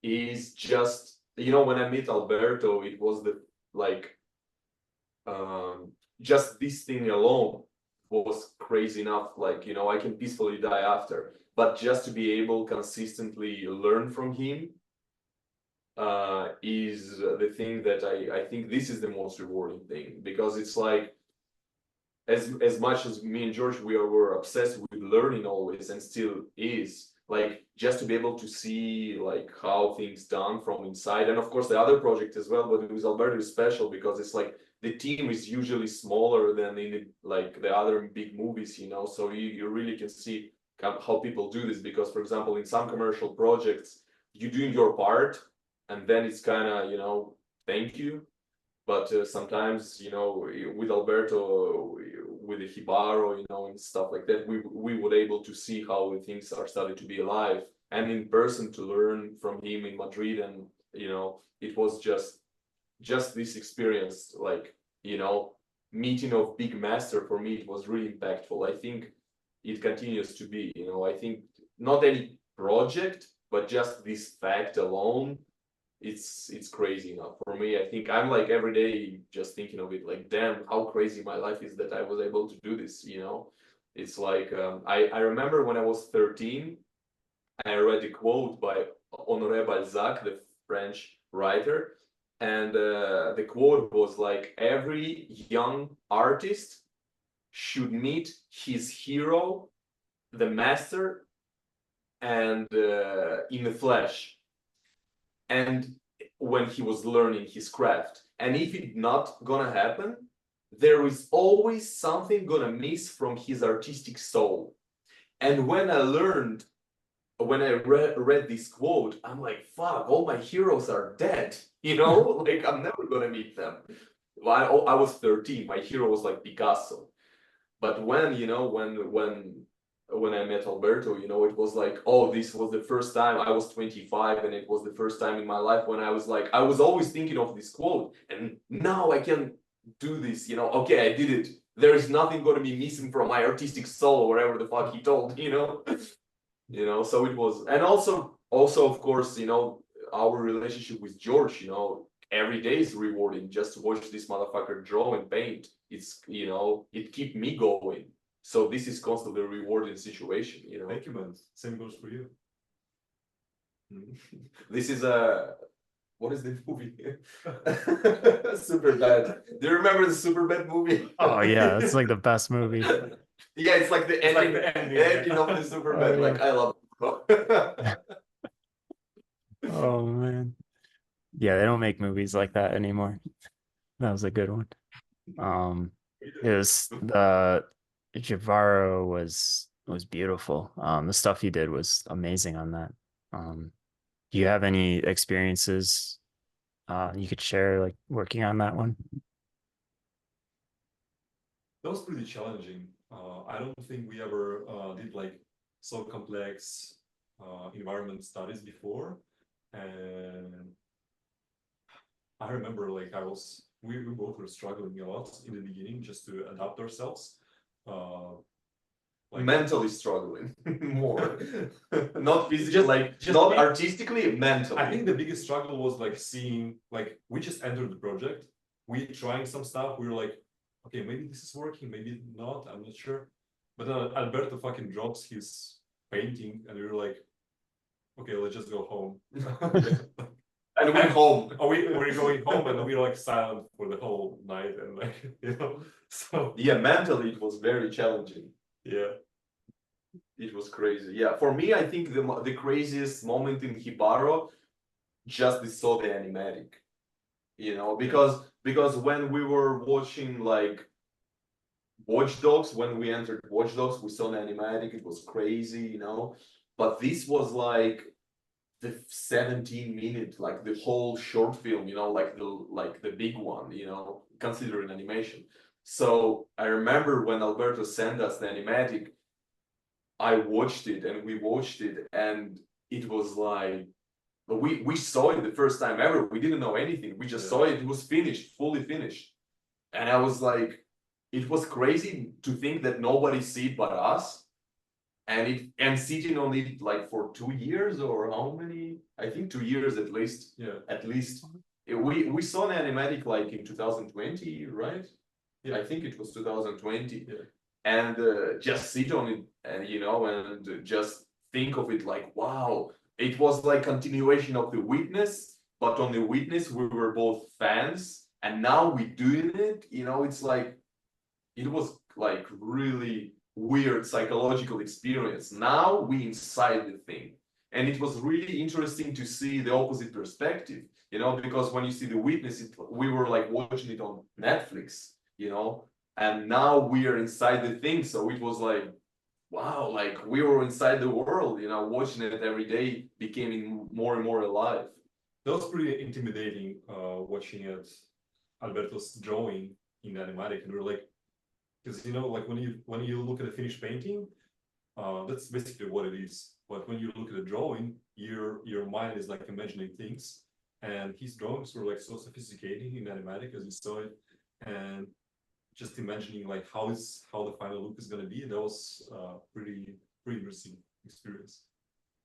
Speaker 3: is just when I met Alberto, it was the like just this thing alone was crazy enough. Like I can peacefully die after, but just to be able consistently learn from him is the thing that I think this is the most rewarding thing, because it's like as much as me and George were obsessed with learning always, and still is, like just to be able to see like how things done from inside. And of course the other project as well, but with Alberto is special because it's like the team is usually smaller than in like the other big movies, so you really can see how people do this, because for example in some commercial projects you're doing your part and then it's kind of thank you. But sometimes with Alberto, with the Jibaro, and stuff like that, we were able to see how the things are starting to be alive, and in person to learn from him in Madrid. And it was just this experience, like meeting of big master. For me it was really impactful. I think it continues to be. I think not any project, but just this fact alone, it's crazy enough for me. I think I'm like every day just thinking of it, like, damn, how crazy my life is that I was able to do this. It's like I remember when I was 13, I read a quote by Honoré Balzac, the French writer, and the quote was like, every young artist should meet his hero, the master, and in the flesh, and when he was learning his craft. And if it's not gonna happen, there is always something gonna miss from his artistic soul. And when I read this quote, I'm like, fuck, all my heroes are dead. Like I'm never gonna meet them. I was 13, my hero was like Picasso. But when I met Alberto, it was like, oh, this was the first time. I was 25, and it was the first time in my life when I was like, I was always thinking of this quote, and now I can do this. Okay, I did it. There is nothing going to be missing from my artistic soul, or whatever the fuck he told. So it was, and also of course, our relationship with George. Every day is rewarding just to watch this motherfucker draw and paint. It's it keep me going. So this is constantly a rewarding situation.
Speaker 2: Thank you, man. Same goes for you.
Speaker 3: This is what is the movie? Superbad. Do you remember the Superbad movie?
Speaker 1: Oh yeah, it's like the best movie.
Speaker 3: Yeah, it's like the ending, ending of the Superbad.
Speaker 1: Oh, yeah.
Speaker 3: Like I love it.
Speaker 1: Oh man. Yeah, they don't make movies like that anymore. That was a good one. It was the Jibaro was beautiful. The stuff he did was amazing on that. Do you have any experiences you could share, like working on that one?
Speaker 2: That was pretty challenging. I don't think we ever did like so complex environment studies before, and I remember like we both were struggling a lot in the beginning just to adapt ourselves. Like
Speaker 3: Mentally struggling more, not physically,
Speaker 2: Just-
Speaker 3: like
Speaker 2: just
Speaker 3: not
Speaker 2: me-
Speaker 3: artistically, mentally.
Speaker 2: I think the biggest struggle was like seeing, like, we just entered the project, we trying some stuff, we were like, okay, maybe this is working, maybe not, I'm not sure. But then Alberto fucking drops his painting and we were like, okay, let's just go home.
Speaker 3: And we went home.
Speaker 2: We're going home and we're like silent for the whole night and like, you know, so
Speaker 3: Yeah, mentally it was very challenging.
Speaker 2: yeah.
Speaker 3: It was crazy. Yeah, for me, I think the craziest moment in Jibaro just saw the animatic, you know, because when we were watching like Watch Dogs, when we entered Watch Dogs, we saw the animatic. It was crazy, you know, but this was like the 17-minute, like the whole short film, you know, like the big one, you know, considering animation. So I remember when Alberto sent us the animatic, I watched it and we watched it, and it was like we saw it the first time ever. We didn't know anything. We just saw it. It was finished, fully finished, and I was like, it was crazy to think that nobody see it but us, and sitting on it like for 2 years or how many? I think 2 years at least.
Speaker 2: Yeah.
Speaker 3: At least we saw the animatic like in 2020, right?
Speaker 2: Yeah.
Speaker 3: I think it was 2020.
Speaker 2: Yeah.
Speaker 3: And just sit on it and you know and just think of it like, wow, it was like continuation of The Witness, but on The Witness we were both fans and now we doing it, you know. It's like it was like really weird psychological experience. Now we inside the thing, and it was really interesting to see the opposite perspective, you know, because when you see The Witness, we were like watching it on Netflix, you know, and now we are inside the thing. So it was like, wow, like we were inside the world, you know, watching it every day, becoming more and more alive.
Speaker 2: That was pretty intimidating, watching it, Alberto's drawing in the animatic, and we were like, because you know, like when you look at a finished painting, that's basically what it is. But when you look at a drawing, your mind is like imagining things, and his drawings were like so sophisticated in animatic as you saw it, and just imagining like how the final look is gonna be. That was pretty interesting experience.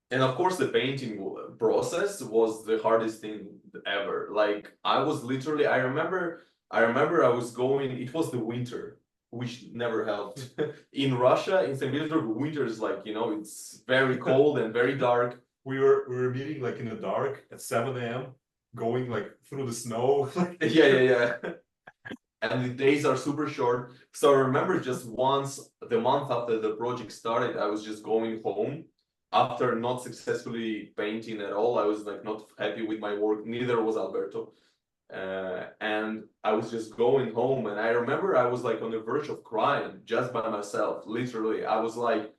Speaker 3: And of course, the painting process was the hardest thing ever. Like I was literally, I remember I was going, it was the winter, which never helped. In Russia, in St. Petersburg, winter is like, you know, it's very cold and very dark.
Speaker 2: We were meeting like in the dark at 7 a.m., going like through the snow.
Speaker 3: Yeah. And the days are super short. So I remember just once, the month after the project started, I was just going home after not successfully painting at all. I was like not happy with my work. Neither was Alberto. And I was just going home, and I remember I was like on the verge of crying just by myself. Literally, I was like,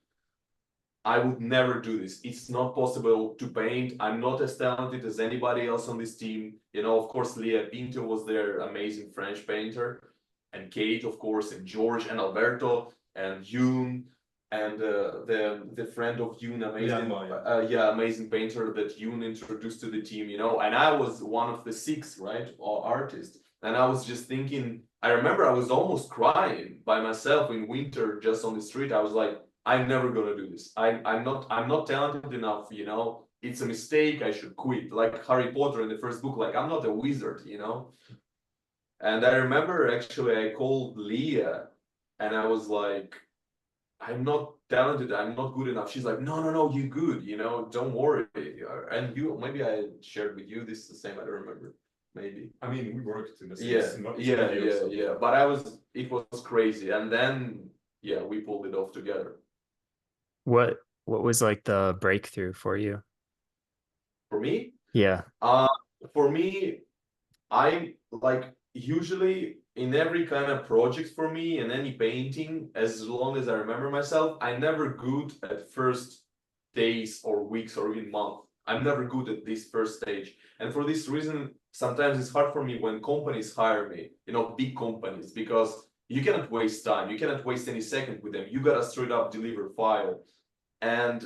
Speaker 3: I would never do this. It's not possible to paint. I'm not as talented as anybody else on this team. You know, of course, Leah Pinto was their amazing French painter, and Kate, of course, and George and Alberto and Yoon, and the friend of Yoon, amazing, amazing painter that Yoon introduced to the team. You know, and I was one of the 6, right, artists, and I was just thinking. I remember I was almost crying by myself in winter, just on the street. I was like, I'm never gonna do this. I'm not talented enough, you know. It's a mistake. I should quit. Like Harry Potter in the first book. Like I'm not a wizard, you know. And I remember actually I called Leah, and I was like, I'm not talented. I'm not good enough. She's like, no, you're good. You know, don't worry. And you, maybe I shared with you this the same. I don't remember. Maybe.
Speaker 2: I mean, we worked in the same
Speaker 3: Yeah. But it was crazy. And then yeah, we pulled it off together.
Speaker 1: What was like the breakthrough for you?
Speaker 3: For me?
Speaker 1: Yeah.
Speaker 3: For me, I like usually in every kind of project for me and any painting, as long as I remember myself, I'm never good at first days or weeks or even month. I'm never good at this first stage. And for this reason, sometimes it's hard for me when companies hire me, you know, big companies, because you cannot waste time. You cannot waste any second with them. You gotta straight up deliver file. And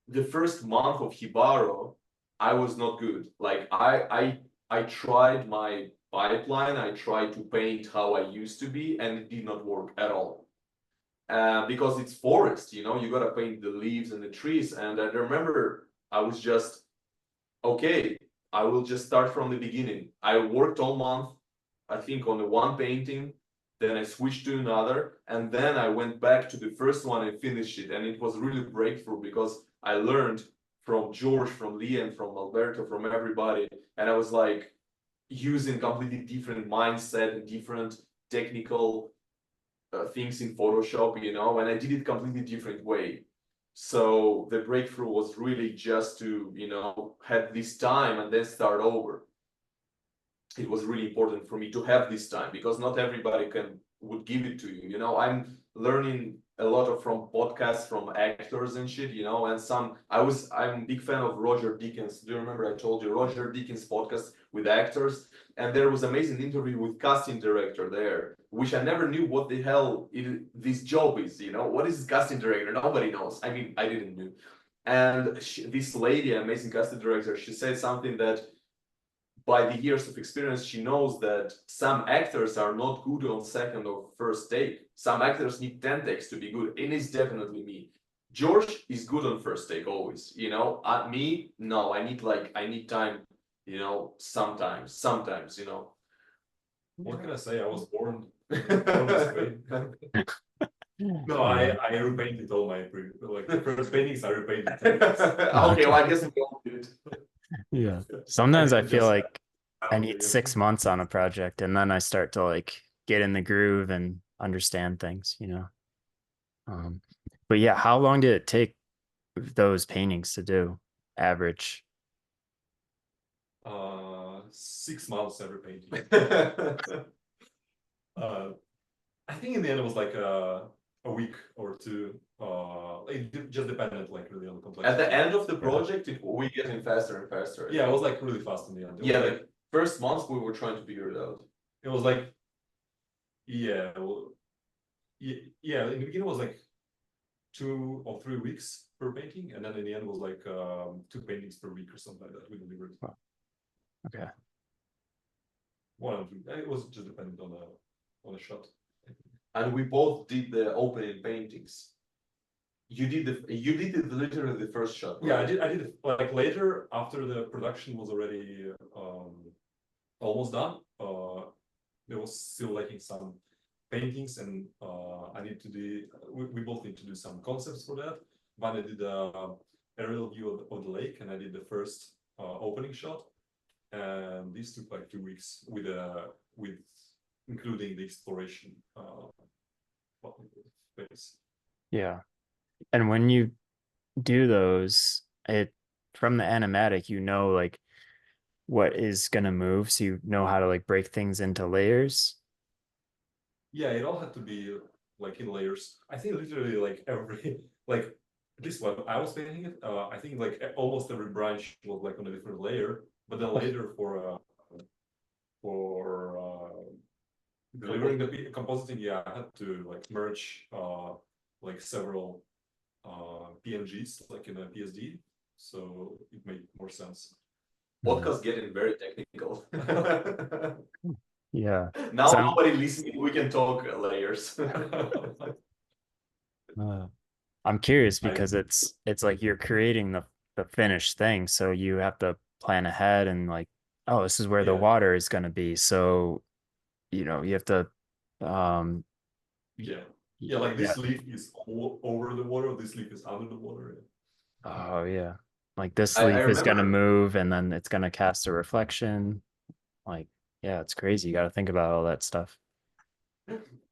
Speaker 3: the first month of Jibaro, I was not good. Like I tried my pipeline, I tried to paint how I used to be, and it did not work at all. Because it's forest, you know, you gotta paint the leaves and the trees. And I remember I was just, okay, I will just start from the beginning. I worked all month, I think, on the one painting, then I switched to another, and then I went back to the first one and finished it. And it was really a breakthrough because I learned from George, from Liam, from Alberto, from everybody. And I was like using completely different mindset and different technical things in Photoshop, you know, and I did it completely different way. So the breakthrough was really just to, you know, have this time and then start over. It was really important for me to have this time because not everybody would give it to you. You know, I'm learning a lot from podcasts from actors and shit, you know, and I'm a big fan of Roger Deakins. Do you remember I told you Roger Deakins podcast with actors? And there was amazing interview with casting director there, which I never knew what the hell this job is, you know, what is casting director? Nobody knows. I mean, I didn't know. And this lady, amazing casting director, she said something that by the years of experience, she knows that some actors are not good on second or first take. Some actors need 10 takes to be good, and it's definitely me. George is good on first take always, you know. Me, no, I need time, you know, sometimes, you know.
Speaker 2: What can I say? I was born this way. No, I repainted all my like the first paintings I repainted.
Speaker 3: Okay, well, I guess we all did.
Speaker 1: Yeah. Sometimes I feel like I need
Speaker 2: Yeah.
Speaker 1: 6 months on a project and then I start to like get in the groove and understand things, you know. But yeah, how long did it take those paintings to do, average?
Speaker 2: 6 months every painting. I think in the end it was like a week or two. It just depended like really on the complexity.
Speaker 3: At the end of the project, we getting faster and faster.
Speaker 2: Yeah, it was like really fast in the end.
Speaker 3: Yeah, like first months we were trying to figure it out.
Speaker 2: It was like, yeah, well, yeah. In the beginning it was like 2 or 3 weeks per painting, and then in the end it was like 2 paintings per week or something like that. We delivered.
Speaker 1: Wow. Okay.
Speaker 2: One or two. It was just dependent on the shot.
Speaker 3: And we both did the opening paintings. You did literally the first shot. Right?
Speaker 2: Yeah, I did it like later after the production was already almost done. There was still lacking some paintings, and I need to do. We both need to do some concepts for that. But I did a aerial view of the lake, and I did the first opening shot. And these took like 2 weeks with including the exploration phase.
Speaker 1: Yeah. And when you do those, from the animatic, you know like what is gonna move, so you know how to like break things into layers.
Speaker 2: Yeah, it all had to be like in layers. I think literally like every like at least when I was painting it, I think like almost every branch was like on a different layer. But then later for delivering the compositing, yeah, I had to like merge like several PNGs like in a PSD, so it made more sense.
Speaker 3: Podcast getting very technical.
Speaker 1: Yeah.
Speaker 3: Now nobody listening, we can talk layers.
Speaker 1: I'm curious because it's like you're creating the finished thing, so you have to plan ahead and like, oh, this is where the water is going to be, so you know you have to
Speaker 2: like this leaf is over the water, this leaf is under the water.
Speaker 1: Oh yeah, like this leaf is going to move and then it's going to cast a reflection. Like, yeah, it's crazy. You got to think about all that stuff.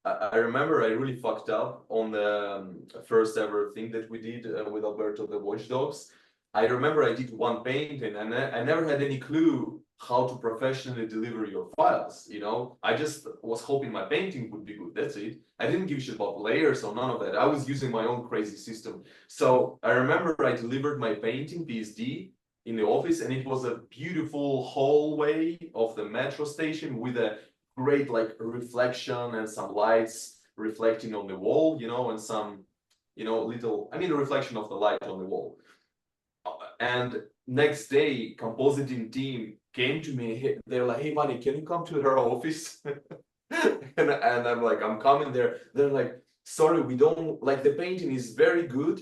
Speaker 3: I remember I really fucked up on the first ever thing that we did with Alberto, the Watchdogs. I remember I did one painting and I never had any clue how to professionally deliver your files, you know? I just was hoping my painting would be good, that's it. I didn't give a shit about layers or none of that. I was using my own crazy system. So I remember I delivered my painting, PSD, in the office, and it was a beautiful hallway of the metro station with a great like reflection and some lights reflecting on the wall, you know, and some, you know, little, I mean, a reflection of the light on the wall. And next day, compositing team came to me. They're like, "Hey, Vanya, can you come to her office?" and I'm like, "I'm coming there." They're like, "Sorry, we don't like the painting is very good,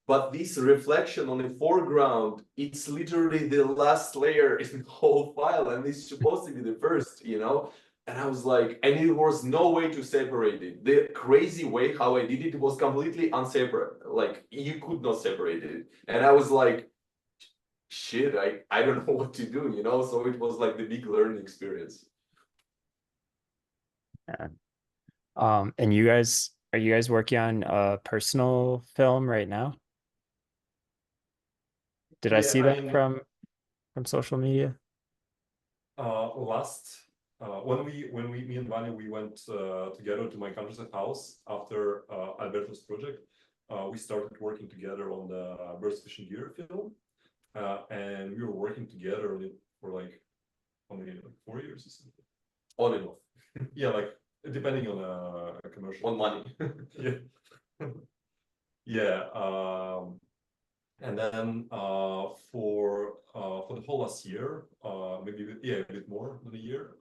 Speaker 3: but this reflection on the foreground, it's literally the last layer in the whole file, and it's supposed to be the first, you know." And I was like, and it was no way to separate it. The crazy way how I did it was completely unseparate. Like you could not separate it. And I was like, shit, I don't know what to do, you know? So it was like the big learning experience.
Speaker 1: Yeah. And are you guys working on a personal film right now? Did I
Speaker 2: Yeah,
Speaker 1: see
Speaker 2: I
Speaker 1: that
Speaker 2: mean,
Speaker 1: from social media?
Speaker 2: last when we me and Vanya we went together to my countryside house after Alberto's project. We started working together on the Birds Fishing Gear film, and we were working together on it for like only like 4 years or something.
Speaker 3: On and off.
Speaker 2: Yeah, like depending on a commercial.
Speaker 3: On money.
Speaker 2: Yeah. Yeah. And then for the whole last year, maybe a bit more than a year,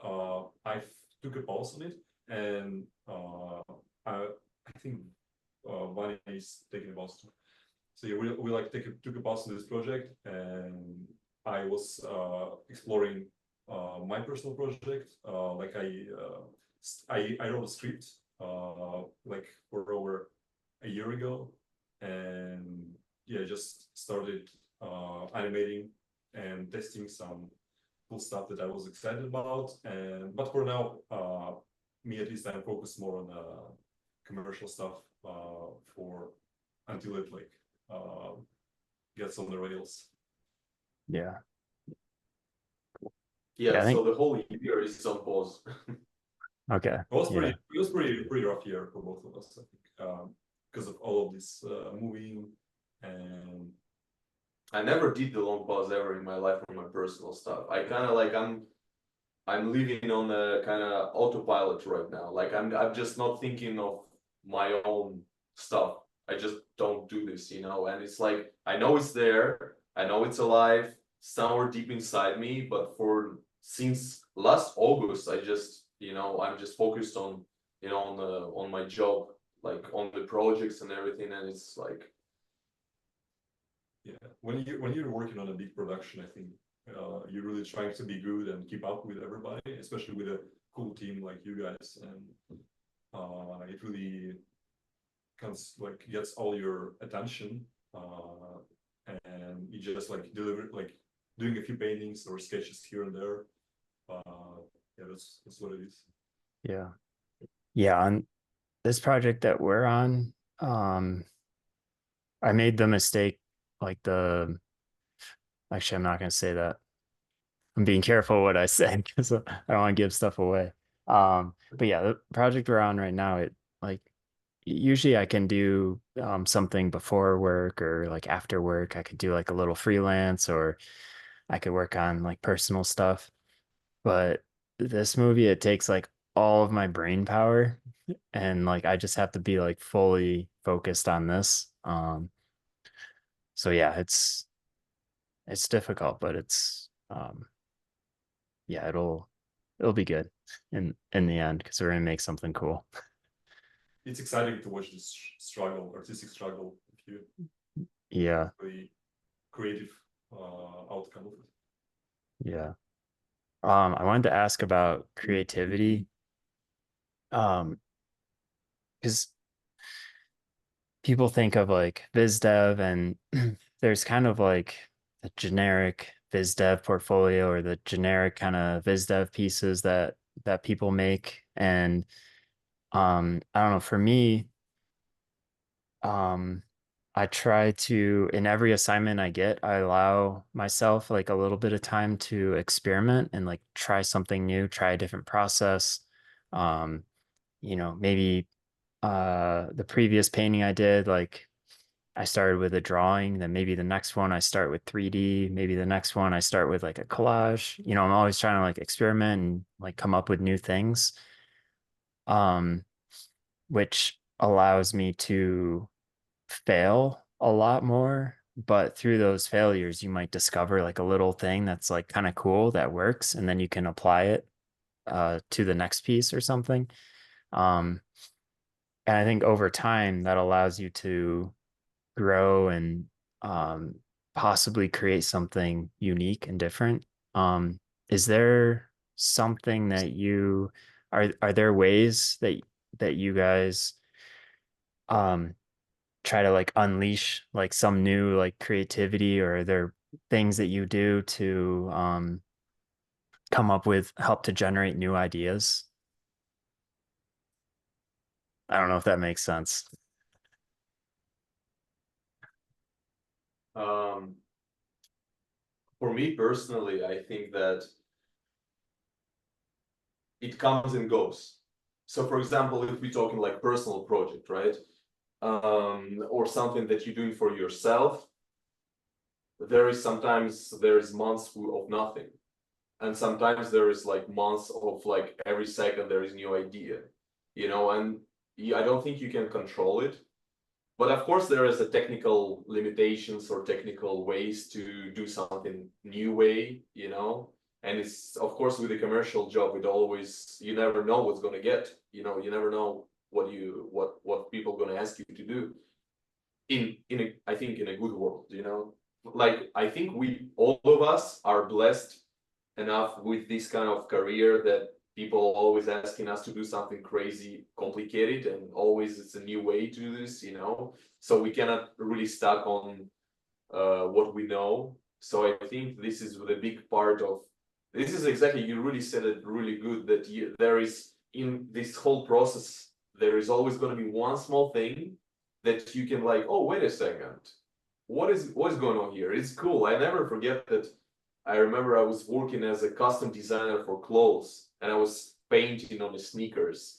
Speaker 2: I took a pause on it, and I think Vanya is taking a pause too. So yeah, we like took a pause on this project, and I was exploring my personal project. Like I wrote a script like for over a year ago, and yeah, just started animating and testing some cool stuff that I was excited about. And but for now, me at least, I'm focused more on commercial stuff for until it like gets on the rails.
Speaker 1: Yeah.
Speaker 3: Yeah,
Speaker 1: Yeah, I
Speaker 3: so
Speaker 1: think
Speaker 3: the whole year is on pause.
Speaker 1: okay. Yeah.
Speaker 2: It was pretty rough year for both of us, I think, because of all of this moving and
Speaker 3: I never did the long pause ever in my life for my personal stuff. I kind of like I'm living on a kind of autopilot right now. Like I'm just not thinking of my own stuff. I just don't do this, you know. And it's like I know it's there. I know it's alive somewhere deep inside me. But for since last August, I just I'm just focused on on my job, like on the projects and everything. And it's like
Speaker 2: yeah, when you're working on a big production, I think you're really trying to be good and keep up with everybody, especially with a cool team like you guys, and it really comes like gets all your attention, and you just like deliver like doing a few paintings or sketches here and there. Yeah, that's what it is.
Speaker 1: Yeah. Yeah, on this project that we're on, I made the mistake like actually I'm not gonna say that. I'm being careful what I say because I don't want to give stuff away. But yeah, the project we're on right now, it like usually I can do something before work or like after work. I could do like a little freelance or I could work on like personal stuff. But this movie, it takes like all of my brain power and like I just have to be like fully focused on this. So yeah, it's difficult, but it's yeah, it'll be good in the end because we're gonna make something cool.
Speaker 2: It's exciting to watch this struggle, artistic struggle, if you
Speaker 1: Yeah,
Speaker 2: the creative outcome of it.
Speaker 1: yeah. I wanted to ask about creativity. Because people think of like biz dev and there's kind of like the generic biz dev portfolio or the generic kind of biz dev pieces that people make. And I don't know, for me, um I try to in every assignment I get, I allow myself like a little bit of time to experiment and like try something new, try a different process. Um, maybe the previous painting I did, like I started with a drawing, then maybe the next one I start with 3D, maybe the next one I start with like a collage. I'm always trying to like experiment and like come up with new things. Um, which allows me to fail a lot more but through those failures, you might discover like a little thing that's like kind of cool that works, and then you can apply it to the next piece or something. Um, and I think over time that allows you to grow and um, possibly create something unique and different. Is there something that you are there ways that you guys um try to like unleash like some new like creativity, or are there things that you do to come up with help to generate new ideas? I don't know if that makes sense.
Speaker 3: Um, for me personally, I think that it comes and goes. So for example, if we're talking like personal project, right? Or something that you're doing for yourself, there is months of nothing. And sometimes there is like months of like every second there is new idea, and I don't think you can control it. But of course, there is a technical limitations or technical ways to do something new way, And it's of course with a commercial job, you never know what's gonna get, you never know what people gonna ask you to do. I think in a good world, Like I think we all of us are blessed enough with this kind of career that people always asking us to do something crazy, complicated, and always it's a new way to do this, So we cannot really stuck on what we know. So I think this is the big part of this is exactly you really said it really good that there is in this whole process there is always going to be one small thing that you can like, oh wait a second, what is going on here? It's cool. I never forget that. I remember I was working as a custom designer for clothes, and I was painting on the sneakers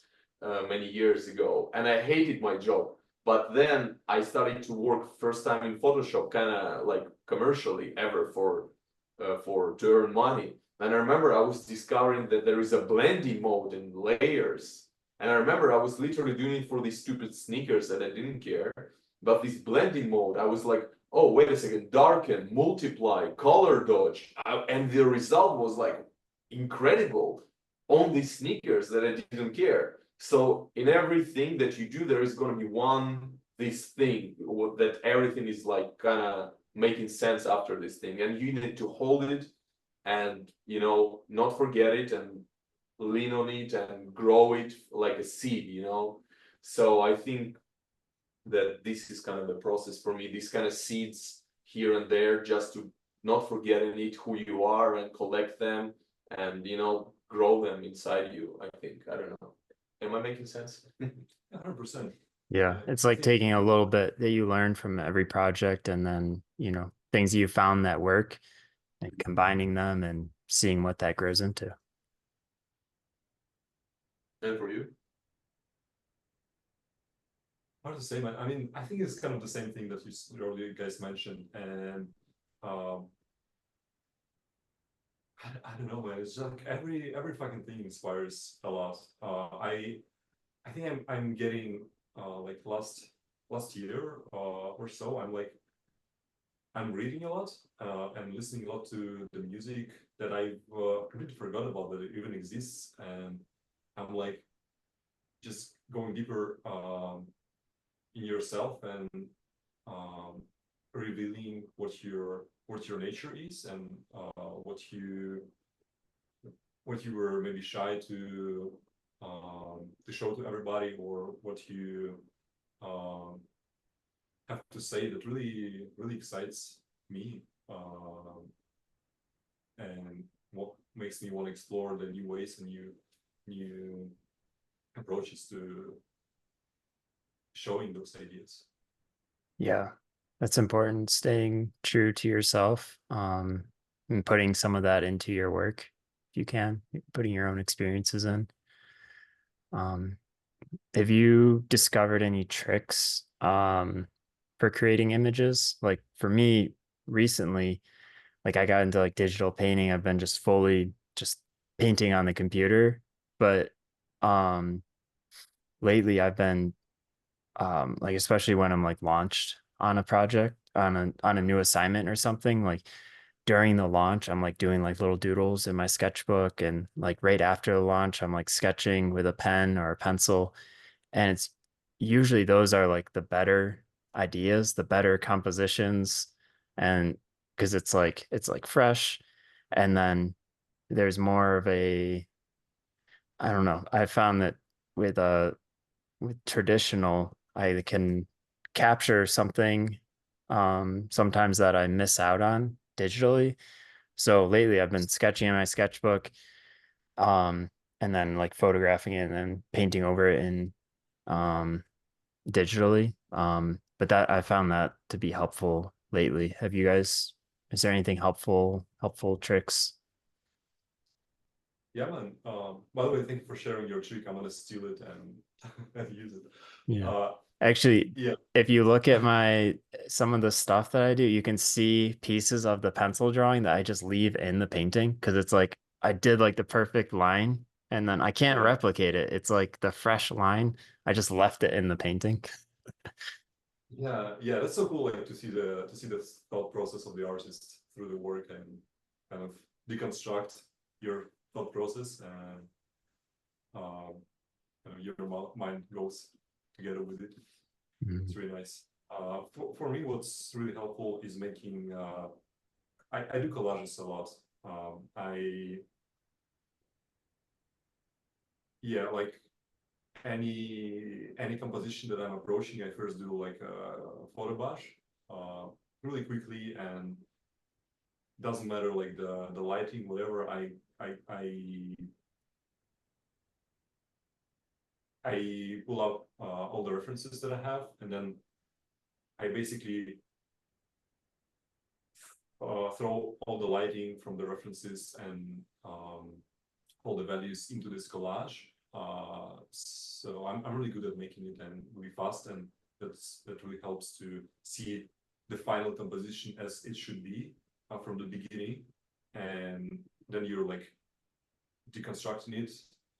Speaker 3: many years ago, and I hated my job. But then I started to work first time in Photoshop, kind of like commercially ever for to earn money. And I remember I was discovering that there is a blending mode and layers. And I remember I was literally doing it for these stupid sneakers that I didn't care. But this blending mode, I was like, oh, wait a second, darken, multiply, color dodge. And the result was like incredible on these sneakers that I didn't care. So in everything that you do, there is going to be this thing that everything is like kind of making sense after this thing. And you need to hold it and, not forget it and lean on it and grow it like a seed, So I think that this is kind of the process for me, these kind of seeds here and there, just to not forgetting it, who you are, and collect them and, grow them inside you, I think. I don't know. Am I making sense?
Speaker 2: 100%.
Speaker 1: Yeah, it's like taking a little bit that you learn from every project, and then, things you found that work, and combining them and seeing what that grows into.
Speaker 3: And for you?
Speaker 2: Hard to say, man. I mean, I think it's kind of the same thing that you guys mentioned, and um, I don't know, man. It's just like every fucking thing inspires a lot. I think I'm getting like last year or so. I'm reading a lot and listening a lot to the music that I've completely forgot about that it even exists, and I'm like just going deeper in yourself and um, revealing what your nature is, and what you were maybe shy to show to everybody, or what you have to say that really excites me, and what makes me want to explore the new ways and new approaches to showing those ideas.
Speaker 1: Yeah, that's important. Staying true to yourself, and putting some of that into your work if you can, putting your own experiences in. Um, have you discovered any tricks for creating images? Like for me, recently, like I got into like digital painting. I've been just fully just painting on the computer, but um lately I've been like especially when I'm like launched on a project, on a new assignment or something, like during the launch, I'm like doing like little doodles in my sketchbook, and like right after the launch, I'm like sketching with a pen or a pencil. And it's usually those are like the better ideas, the better compositions, and because it's like fresh, and then there's more of a, I don't know. I found that with with traditional, I can capture something sometimes that I miss out on digitally. So lately I've been sketching in my sketchbook, um, and then like photographing it and then painting over it in um digitally. But that I found that to be helpful lately. Have you guys, is there anything helpful tricks?
Speaker 2: Yeah, man. By the way, thank you for sharing your trick. I'm gonna steal it and and use it.
Speaker 1: Yeah.
Speaker 2: Uh,
Speaker 1: Actually,
Speaker 2: yeah,
Speaker 1: if you look at my some of the stuff that I do, you can see pieces of the pencil drawing that I just leave in the painting because it's like I did like the perfect line and then I can't
Speaker 2: yeah,
Speaker 1: replicate it. It's like the fresh line. I just left it in the painting.
Speaker 2: yeah. That's so cool. Like to see the thought process of the artist through the work and kind of deconstruct your thought process, and um, kind of your mind goes together with it.
Speaker 1: Mhm.
Speaker 2: It's really nice. For me, what's really helpful is making. I do collages a lot. I Yeah, like any composition that I'm approaching, I first do like a photo bash, really quickly, and doesn't matter like the lighting, whatever. I pull up all the references that I have, and then I basically throw all the lighting from the references and all the values into this collage. So I'm really good at making it and really fast, and that really helps to see the final composition as it should be from the beginning, and then you're like deconstructing it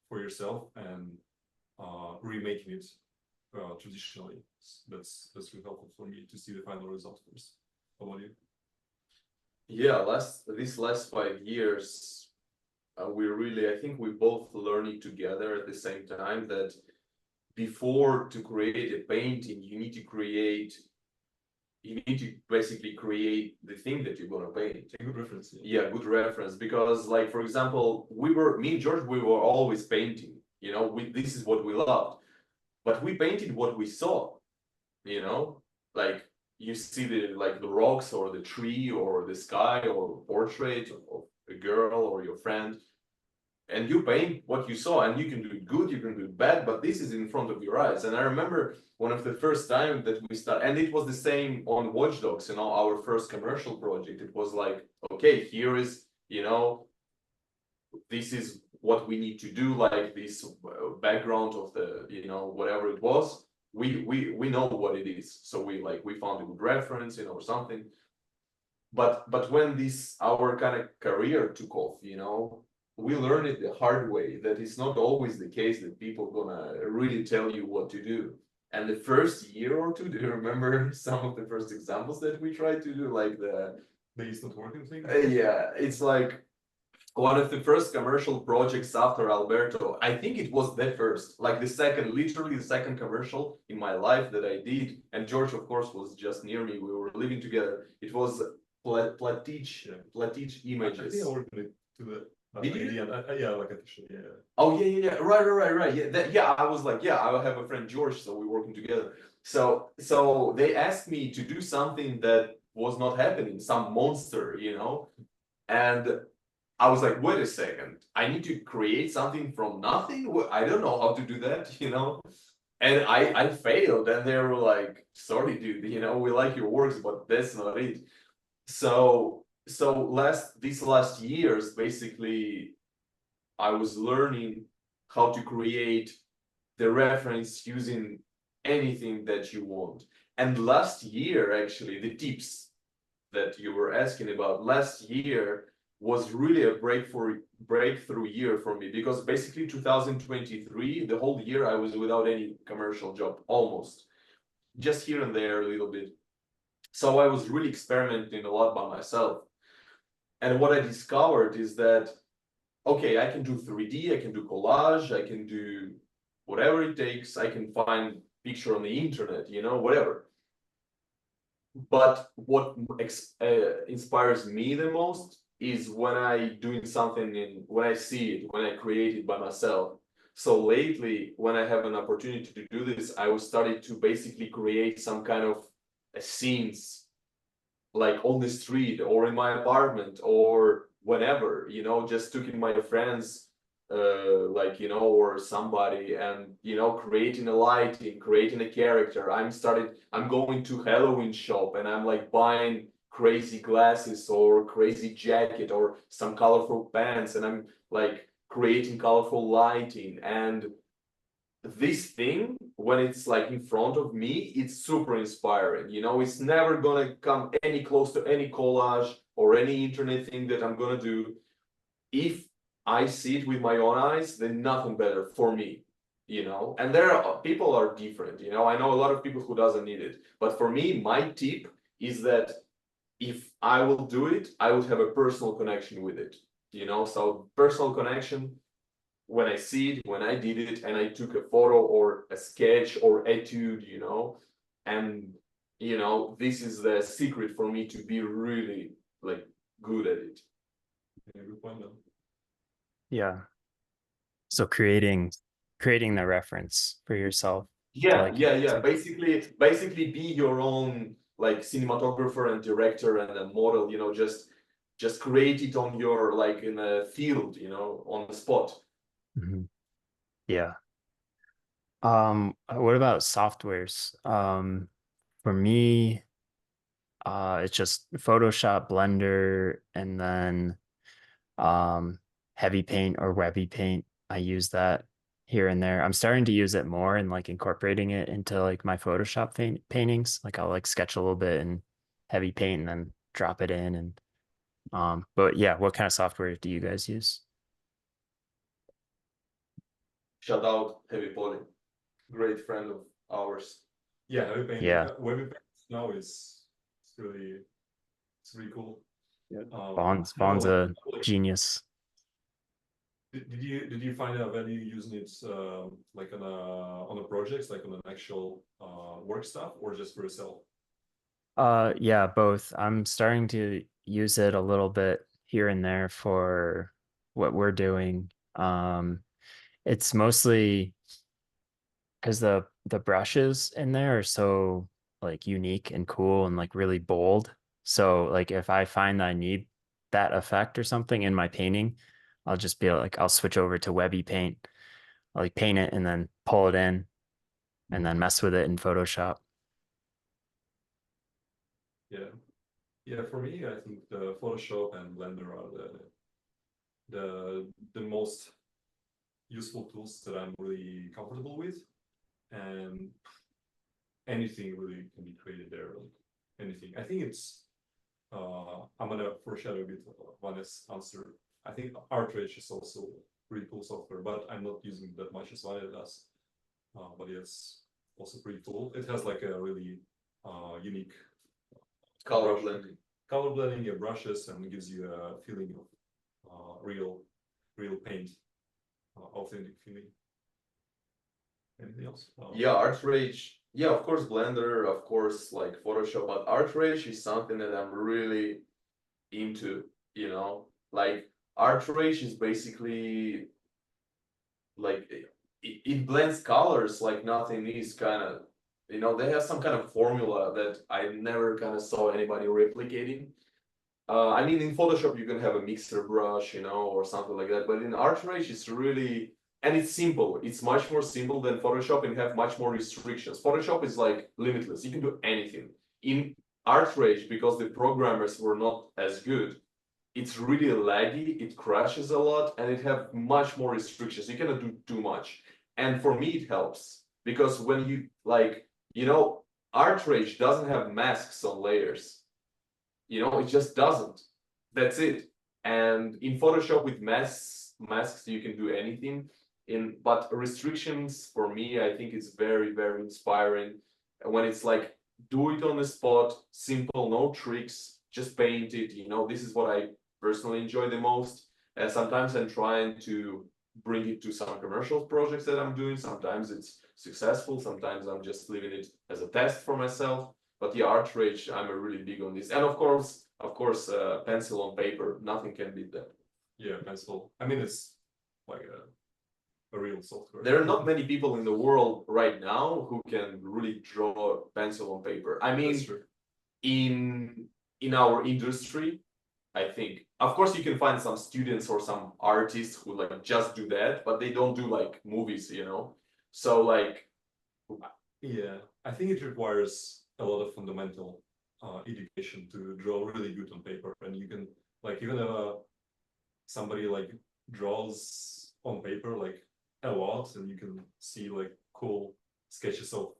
Speaker 2: for yourself and remaking it traditionally. That's really helpful for me to see the final result first. How about you?
Speaker 3: Yeah, these last 5 years, we really, I think we both learning together at the same time that before to create a painting, you need to basically create the thing that you're gonna paint.
Speaker 2: A good reference.
Speaker 3: Yeah, good reference. Because like, for example, me and George, we were always painting, this is what we loved, but we painted what we saw, like you see the rocks or the tree or the sky or portrait of a girl or your friend, and you paint what you saw, and you can do it good, you can do it bad, but this is in front of your eyes. And I remember one of the first time that we start, and it was the same on Watch Dogs, our first commercial project. It was like, okay, here is, this is what we need to do, like this background of the, whatever it was. We know what it is, so we found a good reference, or something. But when this our kind of career took off, we learned it the hard way that it's not always the case that people gonna really tell you what to do. And the first year or two, do you remember some of the first examples that we tried to do, like
Speaker 2: The instant working thing?
Speaker 3: yeah, it's like one of the first commercial projects after Alberto. I think it was the first, like literally the second commercial in my life that I did. And George, of course, was just near me. We were living together. It was Platich
Speaker 2: I think
Speaker 3: Images.
Speaker 2: I worked on it to the
Speaker 3: Did you?
Speaker 2: yeah, like officially, yeah.
Speaker 3: Oh yeah. Right. Yeah, I was like, yeah, I have a friend George, so we're working together. So they asked me to do something that was not happening, some monster, and I was like, wait a second, I need to create something from nothing? I don't know how to do that, And I failed, and they were like, sorry, dude, we like your works, but that's not it. So these last years, basically, I was learning how to create the reference using anything that you want. And last year, actually, the tips that you were asking about, last year was really a breakthrough year for me, because basically 2023, the whole year I was without any commercial job, almost, just here and there a little bit. So I was really experimenting a lot by myself. And what I discovered is that, okay, I can do 3D, I can do collage, I can do whatever it takes, I can find picture on the internet, whatever. But what inspires me the most is when I doing something when I see it, when I create it by myself. So lately, when I have an opportunity to do this, I was starting to basically create some kind of scenes, like on the street or in my apartment or whenever, just taking my friends, or somebody, and creating a lighting, creating a character. I'm going to Halloween shop and I'm like buying crazy glasses or crazy jacket or some colorful pants, and I'm like creating colorful lighting. And this thing, when it's like in front of me, it's super inspiring. It's never gonna come any close to any collage or any internet thing that I'm gonna do. If I see it with my own eyes, then nothing better for me. And people are different. I know a lot of people who doesn't need it, but for me, my tip is that if I will do it, I would have a personal connection with it. So personal connection, when I see it, when I did it, and I took a photo or a sketch or etude, and this is the secret for me to be really like good at it.
Speaker 2: Yeah, good point, man.
Speaker 1: Yeah. So creating the reference for yourself to
Speaker 3: Yeah,
Speaker 1: like
Speaker 3: yeah. Basically be your own like cinematographer and director and a model, just create it on your like in a field, on the spot.
Speaker 1: Mhm. Yeah. What about softwares? For me, it's just Photoshop, Blender, and then Heavy Paint or Webby Paint. I use that here and there. I'm starting to use it more and like incorporating it into like my Photoshop paintings. Like I'll like sketch a little bit in Heavy Paint and then drop it in. And but yeah, what kind of software do you guys use?
Speaker 3: Shout out Heavy Poly, great friend of ours.
Speaker 2: Yeah, heavy painting.
Speaker 1: Yeah,
Speaker 2: Webby paint now is it's really cool.
Speaker 1: yeah.
Speaker 2: I don't know,
Speaker 1: Vaughn's a genius.
Speaker 2: did you find a value using it like on a projects, like on an actual work stuff, or just for yourself?
Speaker 1: Yeah, both. I'm starting to use it a little bit here and there for what we're doing. It's mostly because the brushes in there are so like unique and cool and like really bold. So like if I find that I need that effect or something in my painting, I'll just be like I'll switch over to Webby Paint. I'll like paint it and then pull it in and then mess with it in Photoshop.
Speaker 2: Yeah, yeah. For me, I think the Photoshop and Blender are the most useful tools that I'm really comfortable with, and anything really can be created there. Like anything. I think it's. I'm gonna foreshadow a bit Vanya's answer. I think Artrage is also pretty cool software, but I'm not using it that much as Vanya does. But it's also pretty cool. It has like a really unique
Speaker 3: Color blending.
Speaker 2: color blending, your brushes, and gives you a feeling of real paint, authentic feeling. Anything else?
Speaker 3: Yeah, Artrage. Yeah, of course, Blender, of course, like Photoshop, but Artrage is something that I'm really into, Like Artrage is basically like it blends colors like nothing is kind of, they have some kind of formula that I never kind of saw anybody replicating. I mean, in Photoshop, you can have a mixer brush, or something like that. But in Artrage, it's really, and it's simple. It's much more simple than Photoshop and have much more restrictions. Photoshop is like limitless. You can do anything. In Artrage, because the programmers were not as good, it's really laggy, it crashes a lot, and it have much more restrictions. You cannot do too much. And for me, it helps because when you like, Artrage doesn't have masks on layers. It just doesn't. That's it. And in Photoshop with masks, you can do anything. But restrictions for me, I think it's very, very inspiring when it's like do it on the spot, simple, no tricks, just paint it. You know, this is what I personally enjoy the most. And sometimes I'm trying to bring it to some commercial projects that I'm doing. Sometimes it's successful. Sometimes I'm just leaving it as a test for myself. But the art rage, I'm a really big on this. And of course, pencil on paper, nothing can beat that.
Speaker 2: Yeah, pencil. I mean, it's like a real software.
Speaker 3: There are not many people in the world right now who can really draw pencil on paper. I mean,
Speaker 2: That's true.
Speaker 3: in our industry, I think, of course, you can find some students or some artists who like just do that, but they don't do like movies, you know. So like,
Speaker 2: Yeah, I think it requires a lot of fundamental education to draw really good on paper, and you can like even somebody like draws on paper like a lot, and you can see like cool sketches of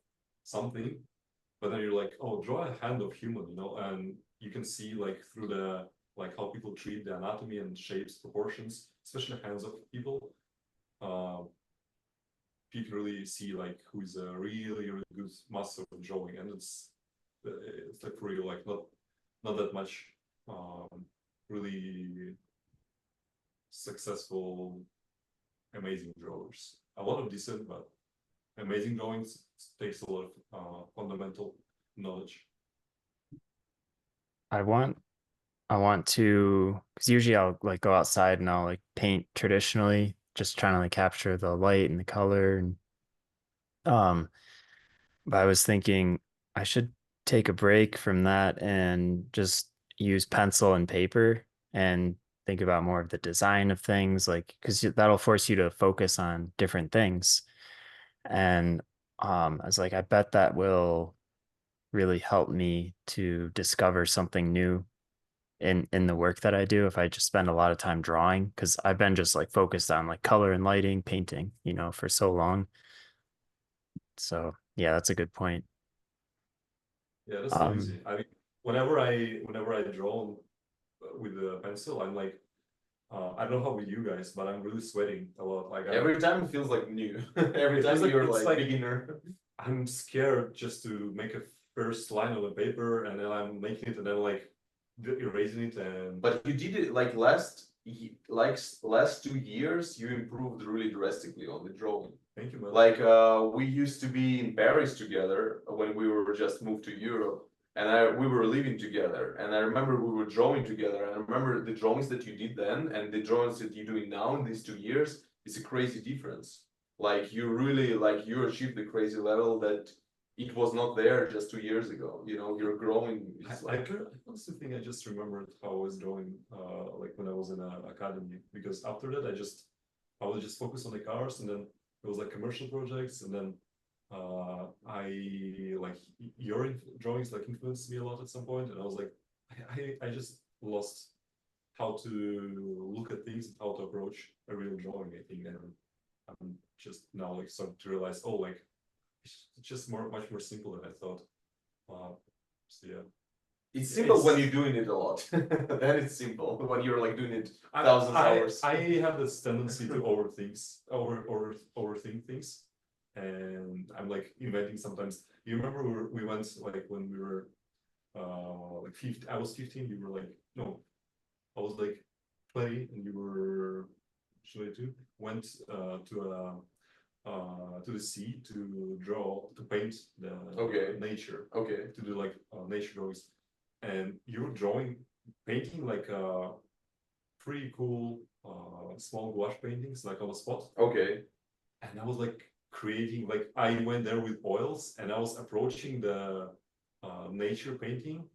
Speaker 2: something, but then you're like, oh, draw a hand of human, you know, and you can see like through the like how people treat the anatomy and shapes, proportions, especially hands of people. You can really see like who's a really good master of drawing, and it's like for real, like not that much really successful amazing drawers. A lot of decent but amazing drawings takes a lot of fundamental knowledge.
Speaker 1: I want to, because usually I'll like go outside and I'll like paint traditionally, just trying to like capture the light and the color. And but I was thinking I should take a break from that and just use pencil and paper and think about more of the design of things, like because that'll force you to focus on different things. And I was like, I bet that will really help me to discover something new in the work that I do if I just spend a lot of time drawing, because I've been just like focused on like color and lighting, painting, for so long. So yeah, that's a good point.
Speaker 2: Yeah, that's not
Speaker 1: Um,
Speaker 2: easy. I mean, whenever I draw with a pencil, I'm like, I don't know how with you guys, but I'm really sweating a lot. Like
Speaker 3: every time it feels like new. Every time
Speaker 2: like,
Speaker 3: you're
Speaker 2: it's
Speaker 3: like beginner.
Speaker 2: I'm scared just to make a first line on the paper, and then I'm making it, and then like erasing it, and
Speaker 3: But you did it like last 2 years, you improved really drastically on the drawing.
Speaker 2: thank you, man.
Speaker 3: Like we used to be in Paris together when we were just moved to Europe, and we were living together. And I remember we were drawing together. I remember the drawings that you did then and the drawings that you're doing now in these 2 years. It's a crazy difference. Like you really like you achieved the crazy level that it was not there just 2 years ago. You know, you're growing. It's
Speaker 2: I
Speaker 3: like
Speaker 2: honestly think I just remembered how I was drawing, like when I was in a academy. Because after that, I was just focused on the cars, and then it was like commercial projects, and then I like your drawings like influenced me a lot at some point, and I was like, I just lost how to look at things and how to approach a real drawing. I think, and I'm just now like starting to realize, oh, like it's just much more simple than I thought. So yeah,
Speaker 3: it's simple when you're doing it a lot. Then it's simple. When you're like doing it thousands of hours.
Speaker 2: I have this tendency to overthink things, and I'm like inventing sometimes. You remember we went like when we were like 15, I was 15, you were like, no, I was like 20 and you were 22, went to the sea to paint the nature,
Speaker 3: Okay.
Speaker 2: to do like nature drawings, and you were painting like pretty cool small gouache paintings like on the spot.
Speaker 3: Okay.
Speaker 2: And I was like creating, like I went there with oils, and I was approaching the nature painting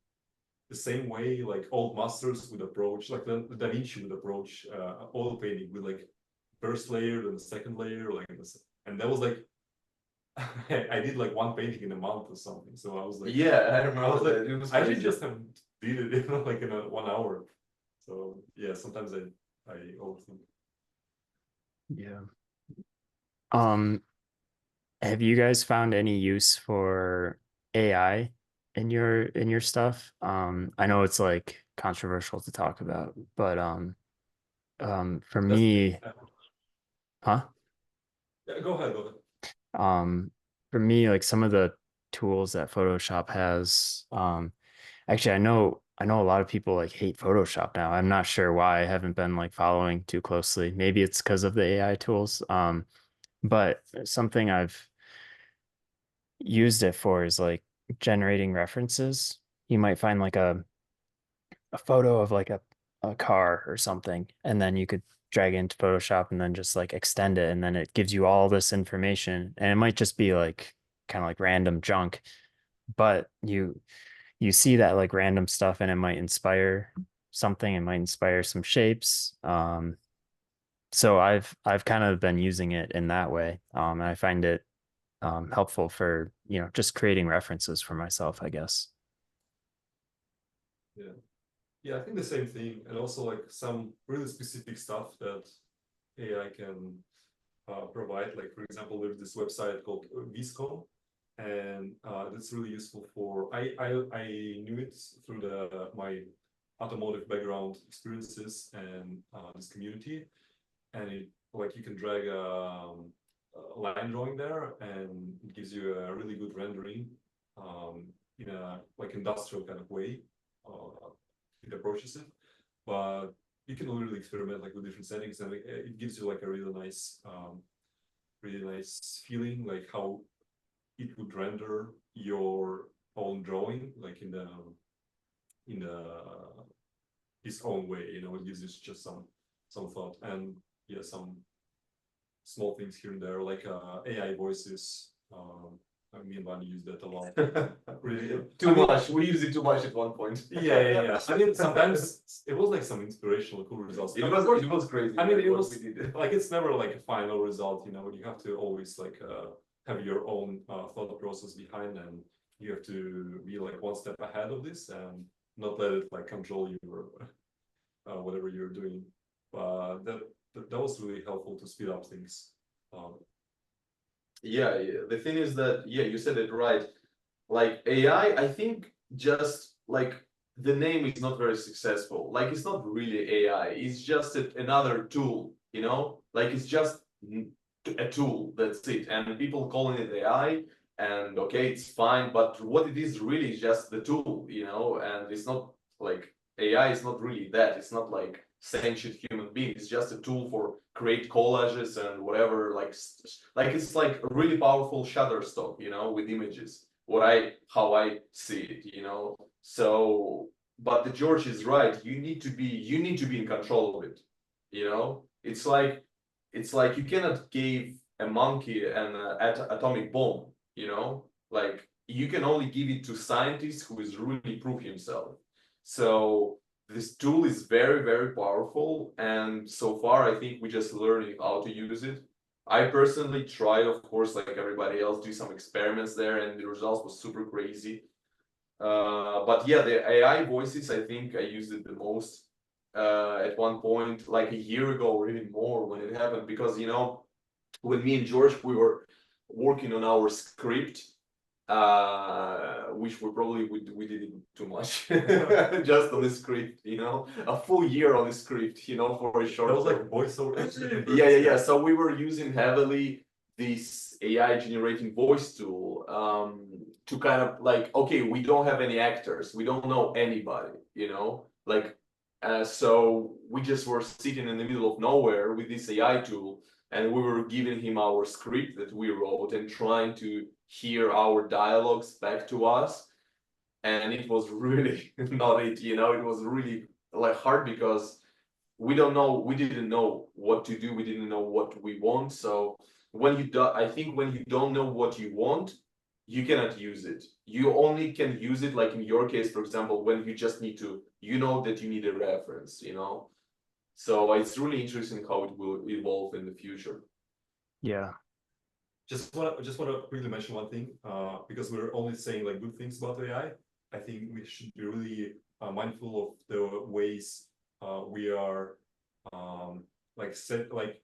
Speaker 2: the same way like old masters would approach, like the Da Vinci would approach oil painting with like first layer and the second layer, like this. And that was like I did like one painting in a month or something. So I was like,
Speaker 3: yeah, I
Speaker 2: I
Speaker 3: remember
Speaker 2: was
Speaker 3: that.
Speaker 2: like,
Speaker 3: It was
Speaker 2: I should
Speaker 3: crazy.
Speaker 2: just have did it in like in 1 hour. So yeah, sometimes I overthink.
Speaker 1: yeah. Have you guys found any use for AI in your stuff? I know it's like controversial to talk about, but for
Speaker 2: That's
Speaker 1: me, huh?
Speaker 2: yeah, go ahead, go ahead.
Speaker 1: Um, for me, like some of the tools that Photoshop has. Actually, I know a lot of people like hate Photoshop now. I'm not sure why. I haven't been like following too closely. Maybe it's because of the AI tools. But something I've used it for is like generating references. You might find like a photo of like a car or something, and then you could drag it into Photoshop and then just like extend it, and then it gives you all this information. And it might just be like kind of like random junk, but you see that like random stuff and it might inspire something, it might inspire some shapes. So I've kind of been using it in that way. And I find it helpful for, just creating references for myself, I guess.
Speaker 2: Yeah. Yeah, I think the same thing, and also like some really specific stuff that AI can provide. Like for example, there's this website called Viscom, and that's really useful for. I knew it through my automotive background experiences and this community, and it like you can drag a line drawing there, and it gives you a really good rendering in a like industrial kind of way. It approaches it, but you can literally experiment like with different settings, and it gives you like a really nice feeling, like how it would render your own drawing, like in the its own way. It gives you just some thought, and yeah, some small things here and there, like AI voices. Me and Vanya use that a lot. Really,
Speaker 3: Too much. We used it too much at one point.
Speaker 2: yeah. I mean, sometimes it was like some inspirational, cool results.
Speaker 3: It was crazy.
Speaker 2: I mean, it was
Speaker 3: we did.
Speaker 2: like it's never like a final result. You have to always like have your own thought process behind, and you have to be like one step ahead of this and not let it like control you or whatever you're doing. But that was really helpful to speed up things.
Speaker 3: Yeah, the thing is that, yeah, you said it right. Like AI, I think just like the name is not very successful. Like it's not really AI. It's just another tool, Like it's just a tool. That's it. And people calling it AI, and okay, it's fine. But what it is really is just the tool, And it's not like AI is not really that. It's not like sentient human being. It's just a tool for create collages and whatever. Like it's like a really powerful Shutterstock, with images. How I see it. So, but the George is right. You need to be in control of it. It's like you cannot give a monkey an atomic bomb. Like you can only give it to scientists who is really proof himself. So this tool is very, very powerful, and so far I think we're just learning how to use it. I personally tried, of course, like everybody else, do some experiments there, and the results was super crazy. But yeah, the AI voices, I think I used it the most at one point, like a year ago or even more when it happened, because when me and George we were working on our script, which we did it too much just on the script, a full year on the script, for a short.
Speaker 2: That was like voiceover.
Speaker 3: Yeah. So we were using heavily this AI generating voice tool to kind of like, okay, we don't have any actors, we don't know anybody, like so we just were sitting in the middle of nowhere with this AI tool, and we were giving him our script that we wrote and trying to hear our dialogues back to us. And it was really not it, it was really like hard because we didn't know what to do, we didn't know what we want. So I think when you don't know what you want, you cannot use it. You only can use it, like in your case, for example, when you just need to, that you need a reference, So it's really interesting how it will evolve in the future.
Speaker 1: Yeah.
Speaker 2: Just want to quickly mention one thing, because we're only saying like good things about AI. I think we should be really mindful of the ways we are like set like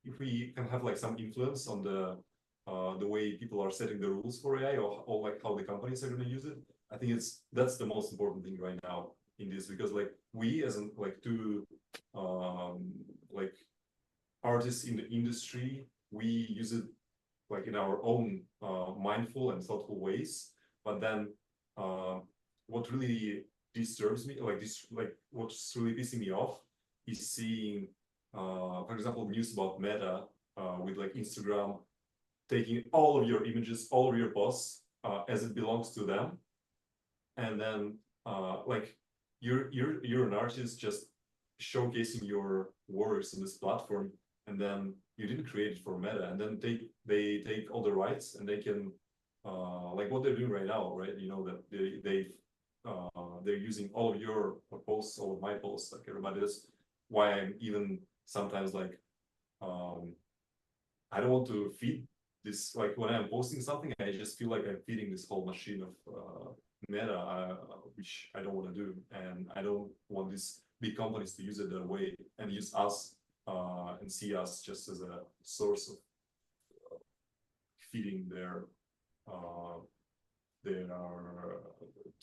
Speaker 2: if we can have like some influence on the way people are setting the rules for AI, or like how the companies are going to use it. I think that's the most important thing right now in this, because like we as like two like artists in the industry, we use it like in our own mindful and thoughtful ways. But then what really disturbs me, like what's really pissing me off is seeing, for example, news about Meta with like Instagram taking all of your images, all of your posts as it belongs to them, and then like you're an artist just showcasing your works on this platform, and then you didn't create it for Meta, and then they take all the rights and they can like what they're doing right now, right? You know that they're using all of your posts, all of my posts, like everybody. That's why I'm even sometimes like I don't want to feed this, like when I'm posting something, I just feel like I'm feeding this whole machine of Meta, which I don't want to do, and I don't want these big companies to use it that way and use us and see us just as a source of feeding their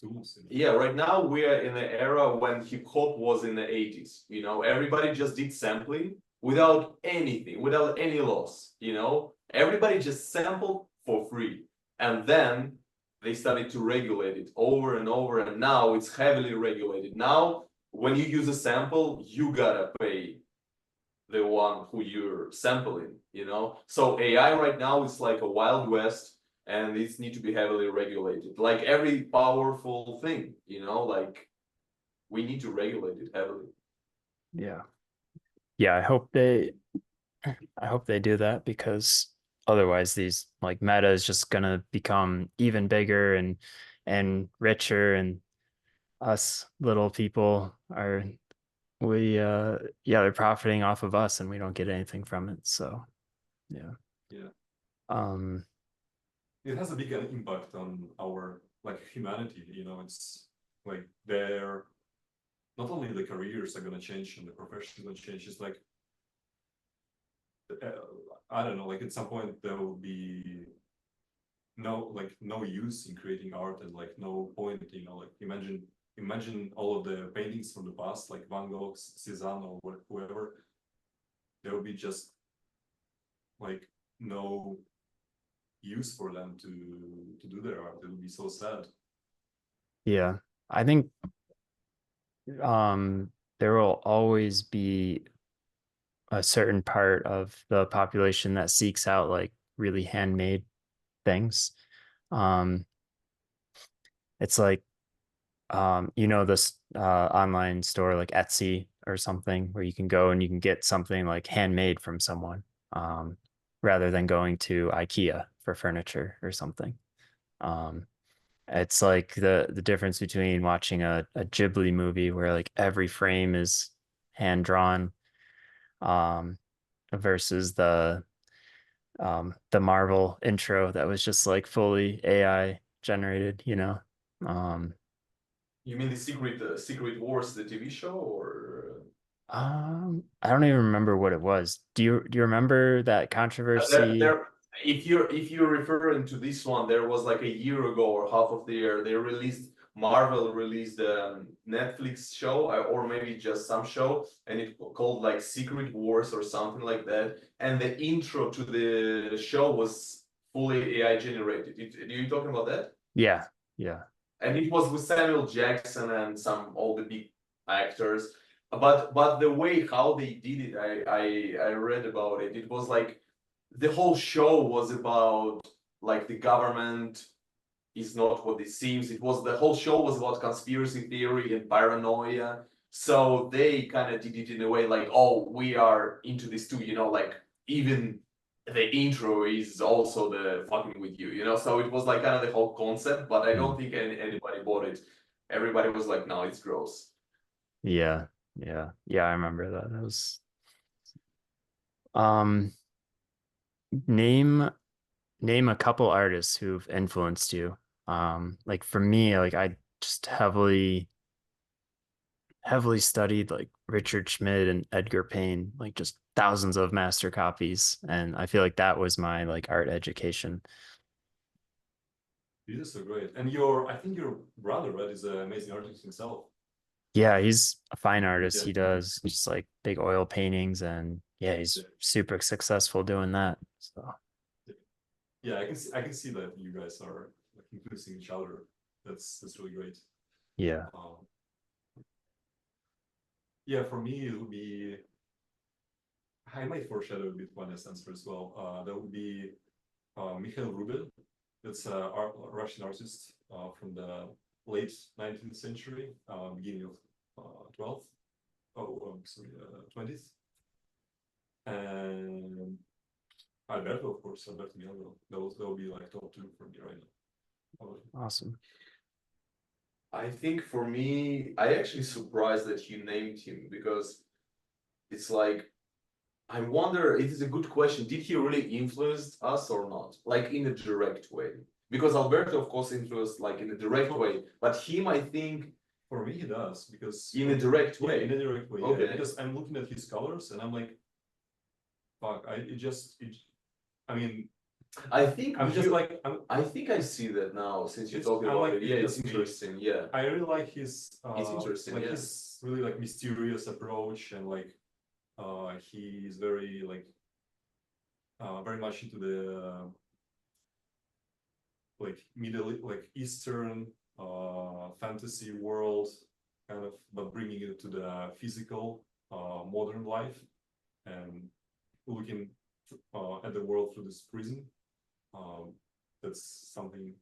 Speaker 2: tools.
Speaker 3: Yeah, right now we are in the era when hip hop was in the 80s. You know, everybody just did sampling without anything, without any loss. You know, everybody just sampled for free, and then they started to regulate it over and over, and now it's heavily regulated. Now, when you use a sample, you gotta pay the one who you're sampling, you know? So AI right now is like a wild west, and it's need to be heavily regulated. Like every powerful thing, you know, like we need to regulate it heavily.
Speaker 1: Yeah. Yeah, I hope they do that, because otherwise these like Meta is just gonna become even bigger and richer, and us little people are they're profiting off of us and we don't get anything from it. So yeah.
Speaker 2: Yeah.
Speaker 1: Um
Speaker 2: It has a big impact on our like humanity, you know. It's like they're not only the careers are gonna change and the professions gonna change, it's like I don't know, like at some point there will be no use in creating art, and like no point, you know, like imagine all of the paintings from the past, like Van Gogh's, Cézanne, or whoever. There will be just like no use for them to do their art. It would be so sad.
Speaker 1: yeah. I think there will always be a certain part of the population that seeks out like really handmade things. Um it's like this online store like Etsy or something, where you can go and you can get something like handmade from someone, rather than going to IKEA for furniture or something. Um, it's like the difference between watching a Ghibli movie where like every frame is hand drawn, um, versus the Marvel intro that was just like fully AI generated, you know. Um,
Speaker 3: You mean the Secret Wars, the TV show, or
Speaker 1: I don't even remember what it was. Do you remember that controversy?
Speaker 3: there? If you're referring to this one, there was like a year ago or half of the year, Marvel released a Netflix show, or maybe just some show, and it called like Secret Wars or something like that. And the intro to the show was fully AI generated. Are you talking about that?
Speaker 1: Yeah, yeah,
Speaker 3: And it was with Samuel Jackson and all the big actors. But the way how they did it, I read about it. It was like the whole show was about like the government is not what it seems. The whole show was about conspiracy theory and paranoia. So they kind of did it in a way like, oh, we are into this too, you know, like even the intro is also the fucking with you, you know. So it was like kind of the whole concept, but I don't think anybody bought it. Everybody was like, no, it's gross.
Speaker 1: yeah, yeah. I remember that. That was um name name a couple artists who've influenced you. Like for me, like I just heavily studied like Richard Schmid and Edgar Payne, like just thousands of master copies, and I feel like that was my like art education.
Speaker 2: This is so great. And I think your brother, right, is an amazing artist himself.
Speaker 1: Yeah, he's a fine artist.
Speaker 2: Yeah.
Speaker 1: He does just like big oil paintings, and yeah, he's super successful doing that. So
Speaker 2: Yeah, I can see that you guys are like influencing each other. That's really great.
Speaker 1: Yeah.
Speaker 2: Yeah, for me it would be. I might foreshadow a bit Vanya's answer as well. That would be Mikhail Rubin. That's a Russian artist from the late 19th century, beginning of 12th. Oh, sorry, 20th. And Alberto, of course, Alberto Mielgo. That will be like top 2 for me right now.
Speaker 1: Awesome.
Speaker 3: I think for me, I actually surprised that you named him because it's like, I wonder, it is a good question. Did he really influence us or not? Like in a direct way? Because Alberto, of course, influenced like in a direct way, but him, I think.
Speaker 2: For me, he does, because
Speaker 3: In a direct way.
Speaker 2: Yeah, in a direct way.
Speaker 3: Okay.
Speaker 2: Yeah, because I'm looking at his colors and I'm like, fuck, I mean,
Speaker 3: I think
Speaker 2: I'm just like,
Speaker 3: I think I see that now since you're
Speaker 2: It's-
Speaker 3: talking
Speaker 2: I
Speaker 3: about
Speaker 2: like
Speaker 3: it.
Speaker 2: it
Speaker 3: Yeah, it's
Speaker 2: just me.
Speaker 3: interesting. Yeah.
Speaker 2: I really like his
Speaker 3: It's interesting,
Speaker 2: like
Speaker 3: yeah.
Speaker 2: his really like mysterious approach, and like he is very like very much into the like like Eastern fantasy world, kind of, but bringing it to the physical modern life, and looking at the world through this prism. That's something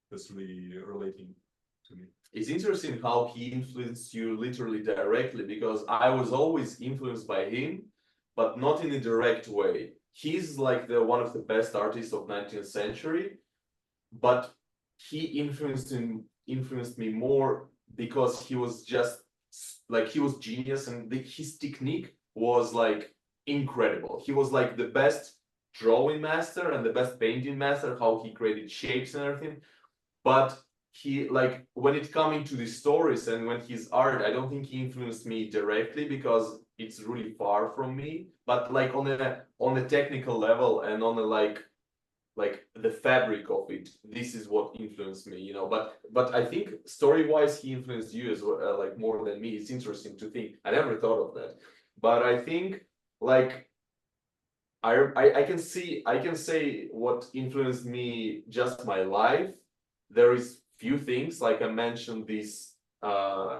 Speaker 2: that's really relating to me.
Speaker 3: It's interesting how he influenced you literally directly, because I was always influenced by him, but not in a direct way. He's like the one of the best artists of 19th century, but he influenced me more because he was just like, he was genius, and his technique was like incredible. He was like the best drawing master and the best painting master, how he created shapes and everything. But he, like, when it coming to the stories and when his art, I don't think he influenced me directly because it's really far from me. But like on a technical level and on a like the fabric of it, this is what influenced me, you know. But I think story-wise he influenced you as well, like more than me. It's interesting to think. I never thought of that. But I think like I can say what influenced me, just my life. There is few things, like I mentioned this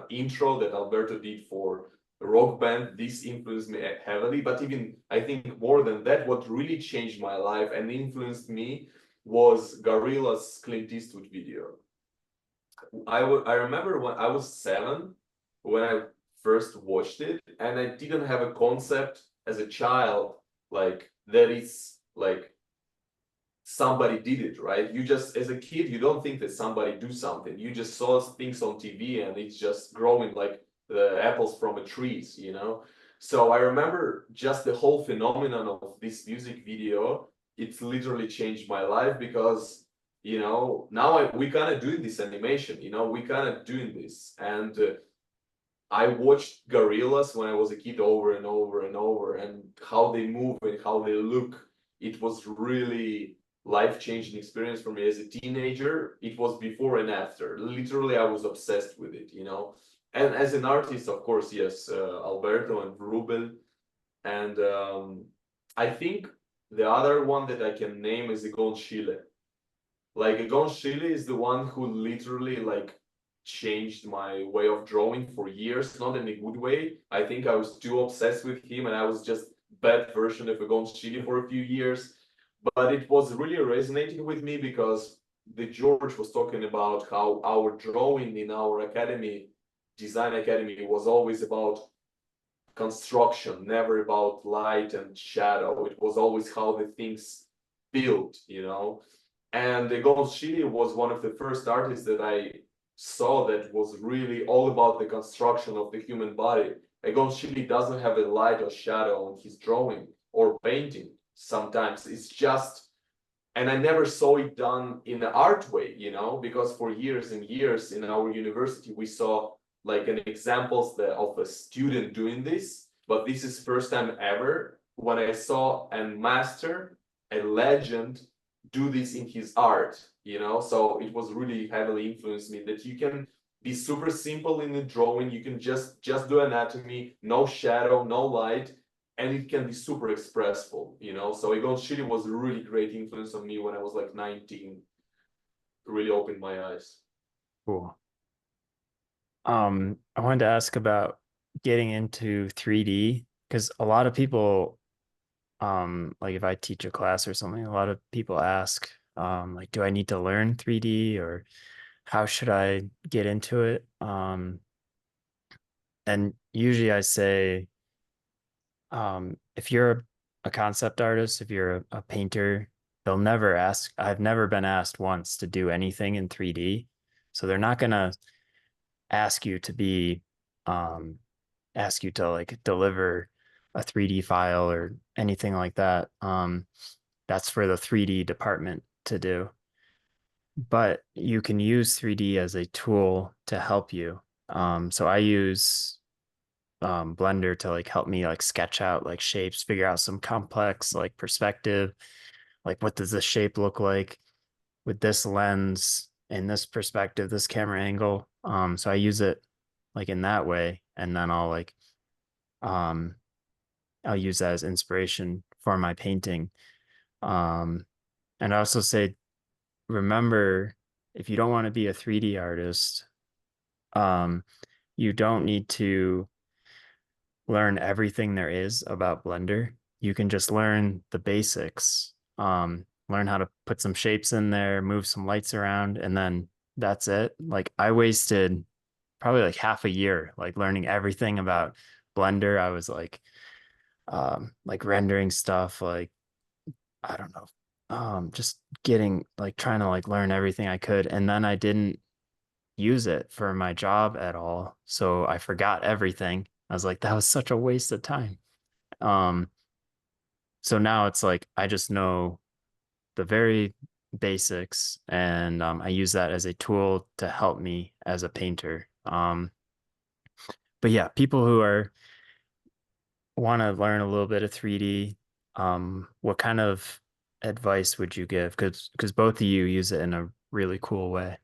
Speaker 3: intro that Alberto did for Rock Band. This influenced me heavily, but even I think more than that, what really changed my life and influenced me was Gorillaz' Clint Eastwood video. I remember when I was 7 when I first watched it, and I didn't have a concept as a child like that is like somebody did it, right? You just, as a kid, you don't think that somebody do something. You just saw things on TV and it's just growing like the apples from a trees, you know? So I remember just the whole phenomenon of this music video. It's literally changed my life because, you know, now we kind of doing this animation, you know, we kind of doing this. And I watched Gorillaz when I was a kid over and over and over, and how they move and how they look. It was really life-changing experience for me as a teenager. It was before and after. Literally, I was obsessed with it, you know. And as an artist, of course, yes, Alberto and Ruben. And I think the other one that I can name is Egon Schiele. Like Egon Schiele is the one who literally like changed my way of drawing for years, not in a good way. I think I was too obsessed with him and I was just bad version of Egon Schiele for a few years. But it was really resonating with me because the George was talking about how our drawing in our academy, design academy, was always about construction, never about light and shadow. It was always how the things built, you know. And Egon Schiele was one of the first artists that I saw that was really all about the construction of the human body. Egon Schiele doesn't have a light or shadow on his drawing or painting. Sometimes it's just, and I never saw it done in an art way, you know, because for years and years in our university, we saw like an examples of a student doing this, but this is first time ever when I saw a master, a legend, do this in his art, you know. So it was really heavily influenced me that you can be super simple in the drawing. You can just do anatomy, no shadow, no light, and it can be super expressful, you know. So Egon Schiele was a really great influence on me when I was like 19. Really opened my eyes.
Speaker 1: Cool. I wanted to ask about getting into 3D because a lot of people, like if I teach a class or something, a lot of people ask, like, do I need to learn 3D or how should I get into it? And usually I say, if you're a concept artist, if you're a painter, they'll never ask. I've never been asked once to do anything in 3D. So they're not gonna ask you to be, ask you to like deliver a 3D file or anything like that. That's for the 3D department to do. But you can use 3D as a tool to help you. So I use Blender to like help me like sketch out like shapes, figure out some complex like perspective, like what does this shape look like with this lens in this perspective, this camera angle. So I use it like in that way, and then um I'll use that as inspiration for my painting. Um, and I also say, remember, if you don't want to be a 3D artist, um, you don't need to learn everything there is about Blender. You can just learn the basics, learn how to put some shapes in there, move some lights around, and then that's it. Like I wasted probably like half a year like learning everything about Blender. I was like rendering stuff, like I don't know, just getting like trying to like learn everything I could, and then I didn't use it for my job at all. So I forgot everything. I was like, that was such a waste of time. Um, so now it's like I just know the very basics, and I use that as a tool to help me as a painter. But yeah, people who are want to learn a little bit of 3D, what kind of advice would you give? Because both of you use it in a really cool way.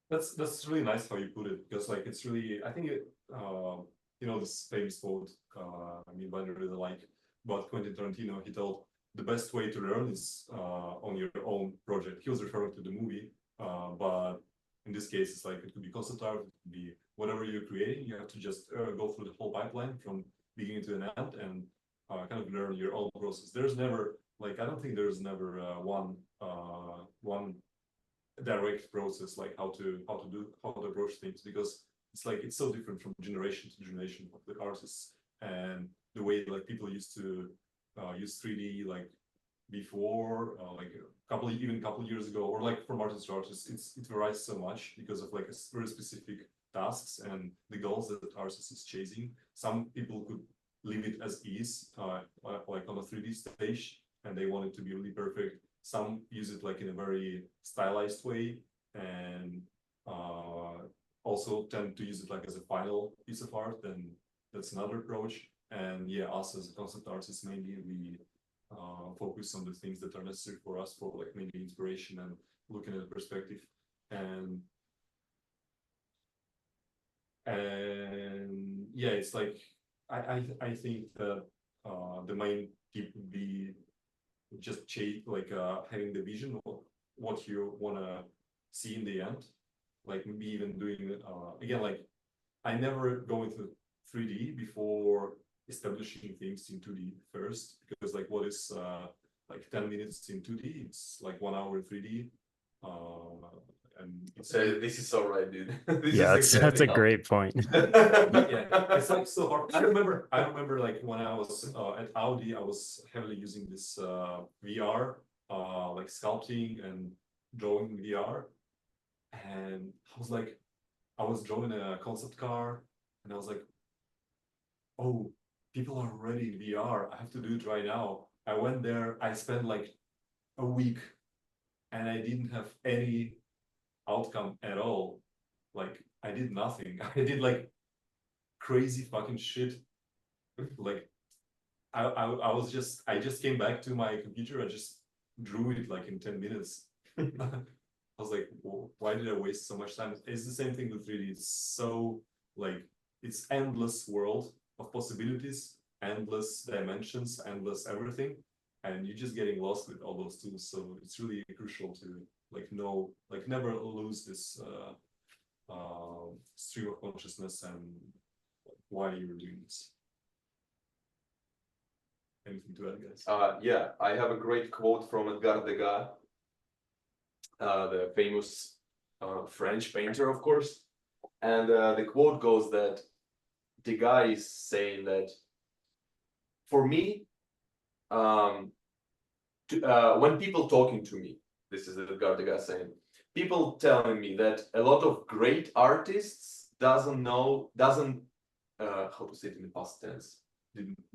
Speaker 2: That's really nice how you put it, because like it's really, I think it you know, this famous quote, I mean Blender really like about Quentin Tarantino. He told the best way to learn is on your own project. He was referring to the movie, but in this case it's like it could be concept art, it could be whatever you're creating. You have to just go through the whole pipeline from beginning to an end and kind of learn your own process. There's never like, I don't think there's never one direct process, like how to approach things, because it's like it's so different from generation to generation of the artists, and the way like people used to use 3D like before, like a couple years ago, or like from artist to artist, it varies so much because of like a very specific tasks and the goals that the artist is chasing. Some people could leave it as is, like on a 3D stage, and they want it to be really perfect. Some use it like in a very stylized way, and also tend to use it like as a final piece of art. Then that's another approach. And yeah, us as a concept artists, mainly we focus on the things that are necessary for us for like maybe inspiration and looking at the perspective. And yeah, it's like I think that the main tip would be just like having the vision of what you want to see in the end, like maybe even doing again, like I never go into 3D before establishing things in 2D first, because like what is like 10 minutes in 2D, it's like 1 hour in 3D, and it's
Speaker 3: This is all right, dude. This
Speaker 1: Yeah,
Speaker 3: is
Speaker 1: that's
Speaker 3: exactly
Speaker 1: a
Speaker 3: how.
Speaker 1: great point.
Speaker 2: yeah, it's like so hard. I remember like when I was at Audi, I was heavily using this VR, like sculpting and drawing VR, and I was like, I was drawing a concept car, and I was like, oh, people are already in VR. I have to do it right now. I went there. I spent like a week, and I didn't have any outcome at all. Like I did nothing. I did like crazy fucking shit. Like I was just, I just came back to my computer. I just drew it like in 10 minutes. I was like, well, why did I waste so much time? It's the same thing with 3D. It's so like it's endless world of possibilities, endless dimensions, endless everything, and you're just getting lost with all those tools. So it's really crucial to like know, like never lose this stream of consciousness and why you're doing this. Anything to add, guys?
Speaker 3: Yeah, I have a great quote from Edgar Degas, the famous French painter, of course. And the quote goes that Degas is saying that for me, when people talking to me, this is Edgar Degas saying, people telling me that a lot of great artists doesn't how to say it in the past tense,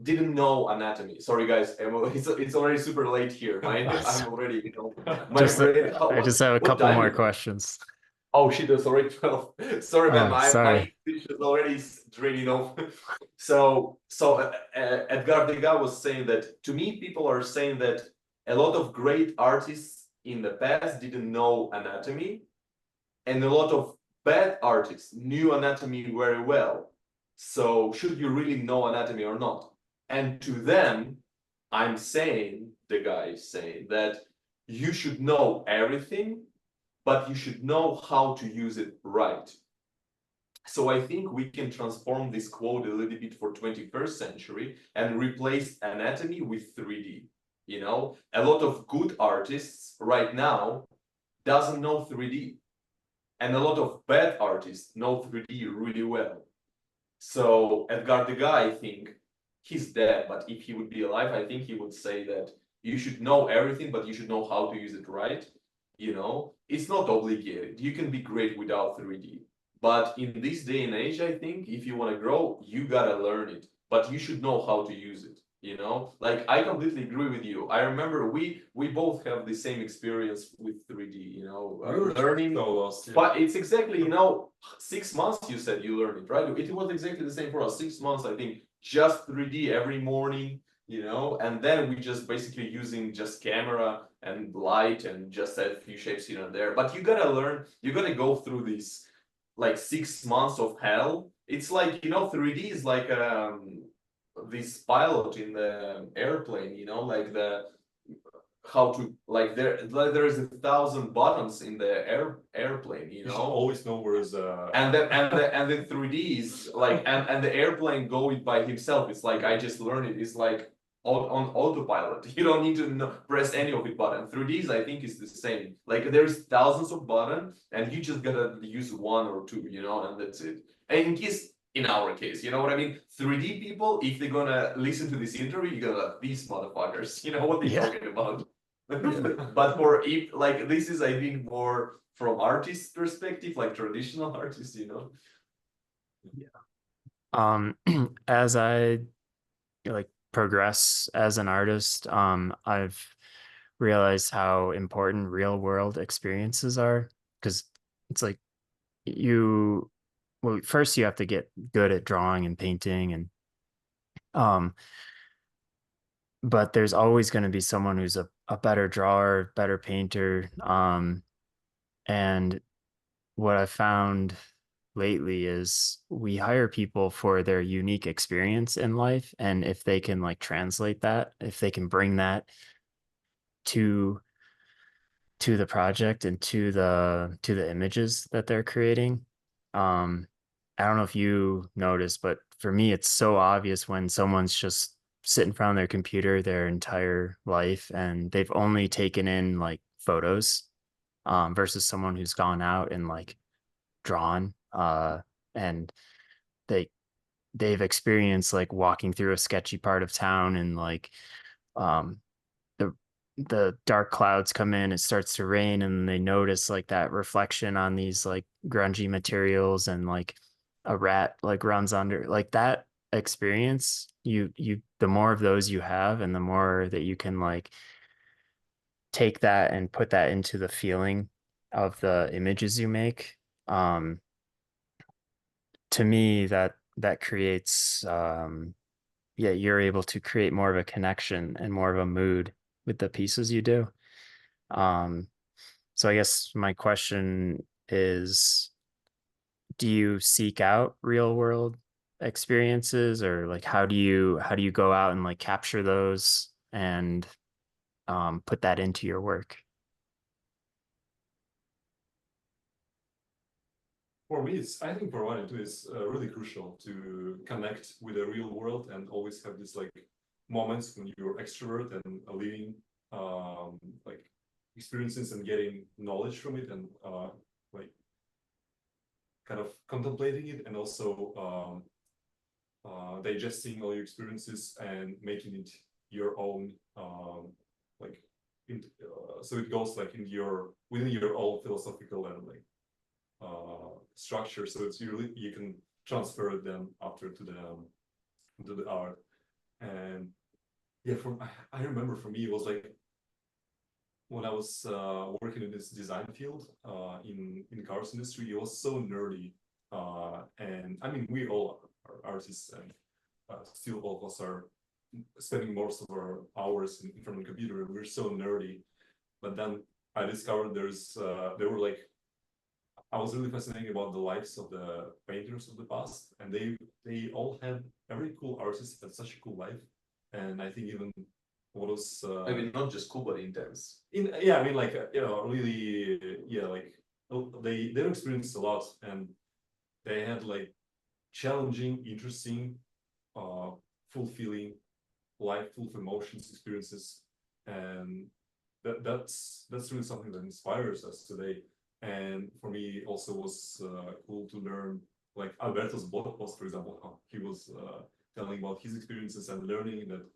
Speaker 3: didn't know anatomy. Sorry guys, it's already super late here. I'm already, you know, my brain.
Speaker 1: I just have a
Speaker 3: What
Speaker 1: couple
Speaker 3: time
Speaker 1: more
Speaker 3: is it?
Speaker 1: questions.
Speaker 3: Oh shit, it's already 12. Sorry, man,
Speaker 1: Oh,
Speaker 3: my
Speaker 1: sorry.
Speaker 3: English is already draining off. So Edgar Degas was saying that to me, people are saying that a lot of great artists in the past didn't know anatomy, and a lot of bad artists knew anatomy very well. So should you really know anatomy or not? And to them, I'm saying, the guy is saying that you should know everything, but you should know how to use it right. So I think we can transform this quote a little bit for 21st century and replace anatomy with 3D. You know, a lot of good artists right now doesn't know 3D. And a lot of bad artists know 3D really well. So Edgar Degas, I think, he's dead, but if he would be alive, I think he would say that you should know everything, but you should know how to use it right. You know, it's not obligated. You can be great without 3D. But in this day and age, I think if you want to grow, you gotta learn it. But you should know how to use it. You know, like I completely agree with you. I remember we both have the same experience with 3D. You know, learning.
Speaker 2: So lost, yeah.
Speaker 3: But it's exactly, you know, 6 months you said you learned it, right? It was exactly the same for us. 6 months, I think, just 3D every morning, you know, and then we just basically using just camera and light and just a few shapes here and there. But you gotta learn, you gotta go through this like 6 months of hell. It's like, you know, 3D is like this pilot in the airplane, you know, like the how to like there is 1,000 buttons in the airplane, you
Speaker 2: You should
Speaker 3: know.
Speaker 2: always know where is
Speaker 3: And the 3D is like and the airplane going by himself. It's like I just learned it. It's like on autopilot. You don't need to press any of the button. 3Ds I think is the same. Like there's thousands of buttons and you just gotta use one or two, you know, and that's it. And in case in our case, you know what I mean? 3D people, if they're gonna listen to this interview, you're gonna these motherfuckers, you know what they're talking about. But for if like this is I think more from artist perspective, like traditional artists, you know.
Speaker 1: As I like progress as an artist, I've realized how important real world experiences are, because it's like well, first you have to get good at drawing and painting, and but there's always going to be someone who's a better drawer, better painter. And what I found lately is we hire people for their unique experience in life. And if they can like translate that, if they can bring that to the project and to the images that they're creating. I don't know if you notice, but for me, it's so obvious when someone's just sitting in front of their computer their entire life and they've only taken in like photos, versus someone who's gone out and like drawn, and they they've experienced like walking through a sketchy part of town and like um the dark clouds come in, it starts to rain, and they notice like that reflection on these like grungy materials, and like a rat like runs under like that experience. The more of those you have, and the more that you can like take that and put that into the feeling of the images you make, um to me that creates, yeah, you're able to create more of a connection and more of a mood with the pieces you do. Um, so I guess my question is, do you seek out real world experiences, or like how do you go out and like capture those and put that into your work?
Speaker 2: For me, I think for one, it is really crucial to connect with the real world and always have this like moments when you're extrovert and living like experiences and getting knowledge from it, and like kind of contemplating it, and also digesting all your experiences and making it your own, like so it goes like in your within your own philosophical and like structure, so it's really you can transfer them after to the art. And yeah, I remember for me it was like when I was working in this design field in cars industry, it was so nerdy, and I mean we all are artists, and still all of us are spending most of our hours in front of the computer, and we're so nerdy. But then I discovered there were like I was really fascinated about the lives of the painters of the past, and they all had every cool artist had such a cool life, and I think even what was
Speaker 3: I mean, not just cool, but intense.
Speaker 2: yeah, I mean like really yeah, like they experienced a lot, and they had like challenging, interesting, fulfilling life, full of emotions, experiences, and that's really something that inspires us today. And for me, also was cool to learn like Alberto's blog post, for example, how he was telling about his experiences and learning that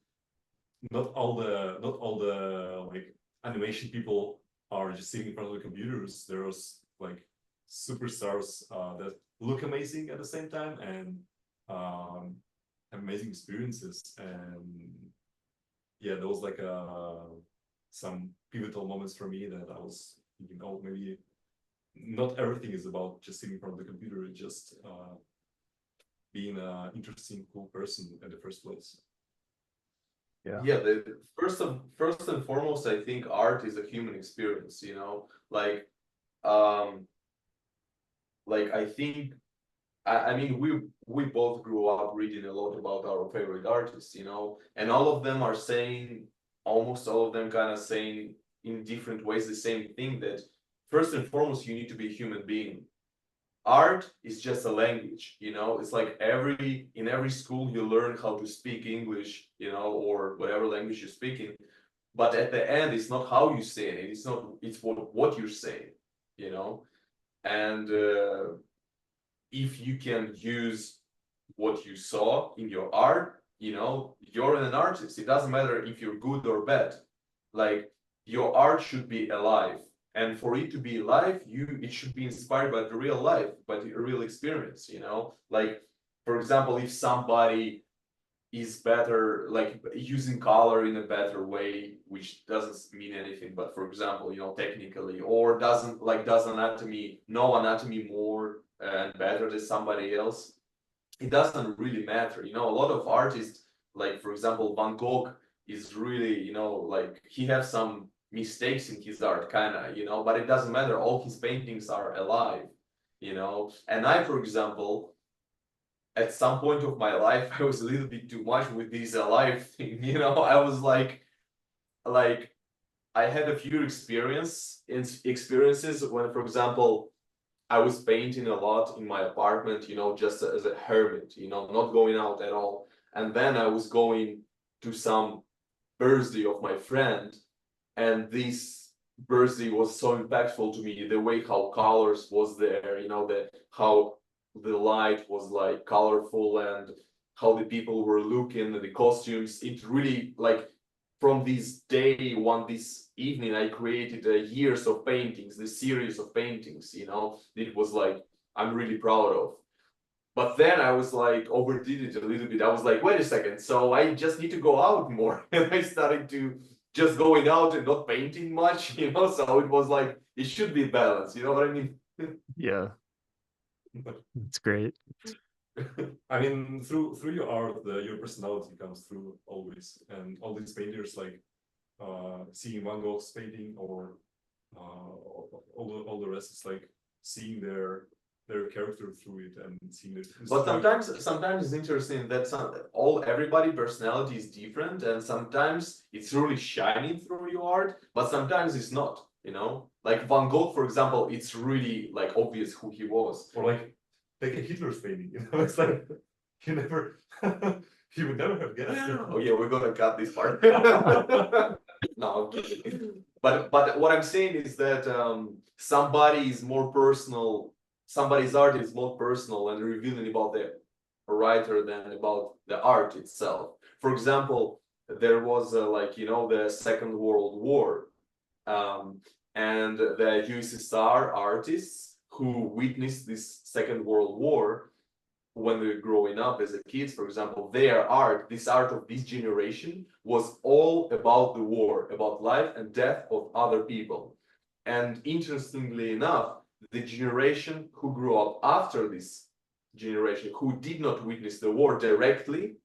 Speaker 2: not all the like animation people are just sitting in front of the computers. There's like superstars that look amazing at the same time and have amazing experiences. And yeah, there was like some pivotal moments for me that I was thinking, oh, maybe not everything is about just sitting in front of the computer. It's just being an interesting, cool person in the first place.
Speaker 3: Yeah, the first and foremost, I think art is a human experience, you know, um like I think I mean we both grew up reading a lot about our favorite artists, you know, and all of them are saying, almost all of them kind of saying in different ways the same thing, that first and foremost you need to be a human being. Art is just a language, you know. It's like in every school you learn how to speak English, you know, or whatever language you're speaking, but at the end it's not how you say it, it's what you're saying, you know. And if you can use what you saw in your art, you know, you're an artist. It doesn't matter if you're good or bad. Like your art should be alive. And for it to be alive, it should be inspired by the real life, by the real experience, you know? Like, for example, if somebody is better, like using color in a better way, which doesn't mean anything, but for example, you know, technically, or does anatomy, know anatomy more and better than somebody else, it doesn't really matter. You know, a lot of artists, like for example, Van Gogh is really, you know, like he has some mistakes in his art, kind of, you know, but it doesn't matter. All his paintings are alive, you know. And I, for example, at some point of my life, I was a little bit too much with this alive thing, you know. I was like I had a few experiences when, for example, I was painting a lot in my apartment, you know, just as a hermit, you know, not going out at all. And then I was going to some birthday of my friend, and this birthday was so impactful to me, the way how colors was there, you know, how the light was like colorful, and how the people were looking, the costumes. It really, like, from this evening, I created years of paintings, the series of paintings, you know. It was like, I'm really proud of. But then I was like, overdid it a little bit. I was like, wait a second, so I just need to go out more. And I started to just going out and not painting much, you know. So it was like, it should be balanced, you know what I mean?
Speaker 1: Yeah, that's great.
Speaker 2: I mean, through your art, your personality comes through always, and all these painters, like seeing Van Gogh's painting or all the rest, is like seeing their their character through it and seeing it.
Speaker 3: But sometimes it's interesting that everybody personality is different, and sometimes it's really shining through your art, but sometimes it's not. Like Van Gogh, for example, it's really like obvious who he was.
Speaker 2: Or like take a Hitler's painting, it's like you never you would never have guessed.
Speaker 3: Oh yeah, we're gonna cut this part. No, I'm kidding. But what I'm saying is that somebody's art is more personal and revealing about the writer than about the art itself. For example, there was the Second World War, and the USSR artists who witnessed this Second World War when they were growing up as a kids, for example, this art of this generation was all about the war, about life and death of other people. And interestingly enough, the generation who grew up after this generation, who did not witness the war directly,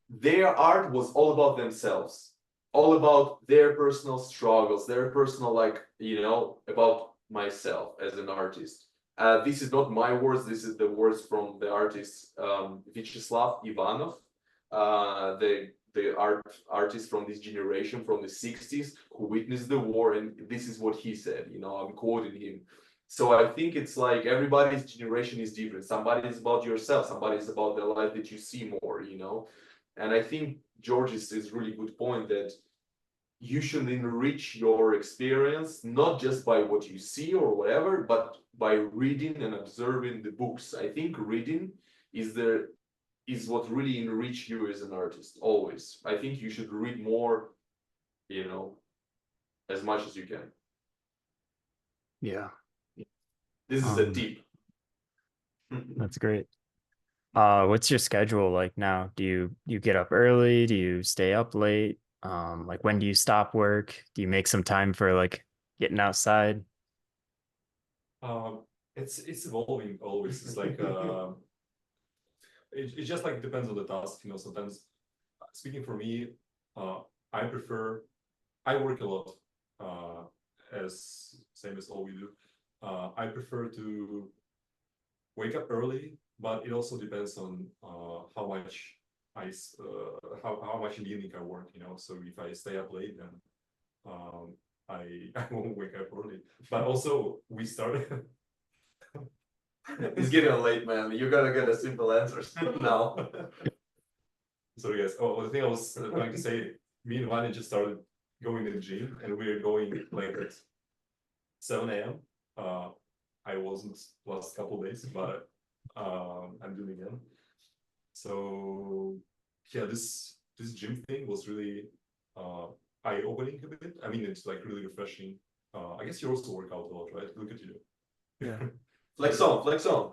Speaker 3: their art was all about themselves, all about their personal struggles, their personal, about myself as an artist. This is not my words, this is the words from the artist Vyacheslav Ivanov, the artist from this generation, from the 60s, who witnessed the war, and this is what he said, I'm quoting him. So I think it's like everybody's generation is different. Somebody is about yourself, somebody is about the life that you see more, And I think George's is really good point that you should enrich your experience, not just by what you see or whatever, but by reading and observing the books. I think reading is what really enrich you as an artist, always. I think you should read more, as much as you can.
Speaker 1: Yeah.
Speaker 3: This is a tip.
Speaker 1: That's great. What's your schedule like now? Do you get up early? Do you stay up late? Like when do you stop work? Do you make some time for like getting outside?
Speaker 2: It's evolving always. It's like it just like depends on the task, sometimes speaking for me, I work a lot, as same as all we do. I prefer to wake up early, but it also depends on how much how much in the evening I work, So if I stay up late, then I won't wake up early. But also we started.
Speaker 3: It's getting late, man. You gotta get a simple answers now.
Speaker 2: Sorry, guys. Oh, the thing I was trying to say, me and Vanya just started going to the gym, and we are going like at 7 a.m. I wasn't last couple days, but I'm doing it again. So yeah, this gym thing was really eye-opening a bit. I mean, it's like really refreshing. I guess you also work out a lot, right? Look at you.
Speaker 1: Yeah.
Speaker 3: Flex on.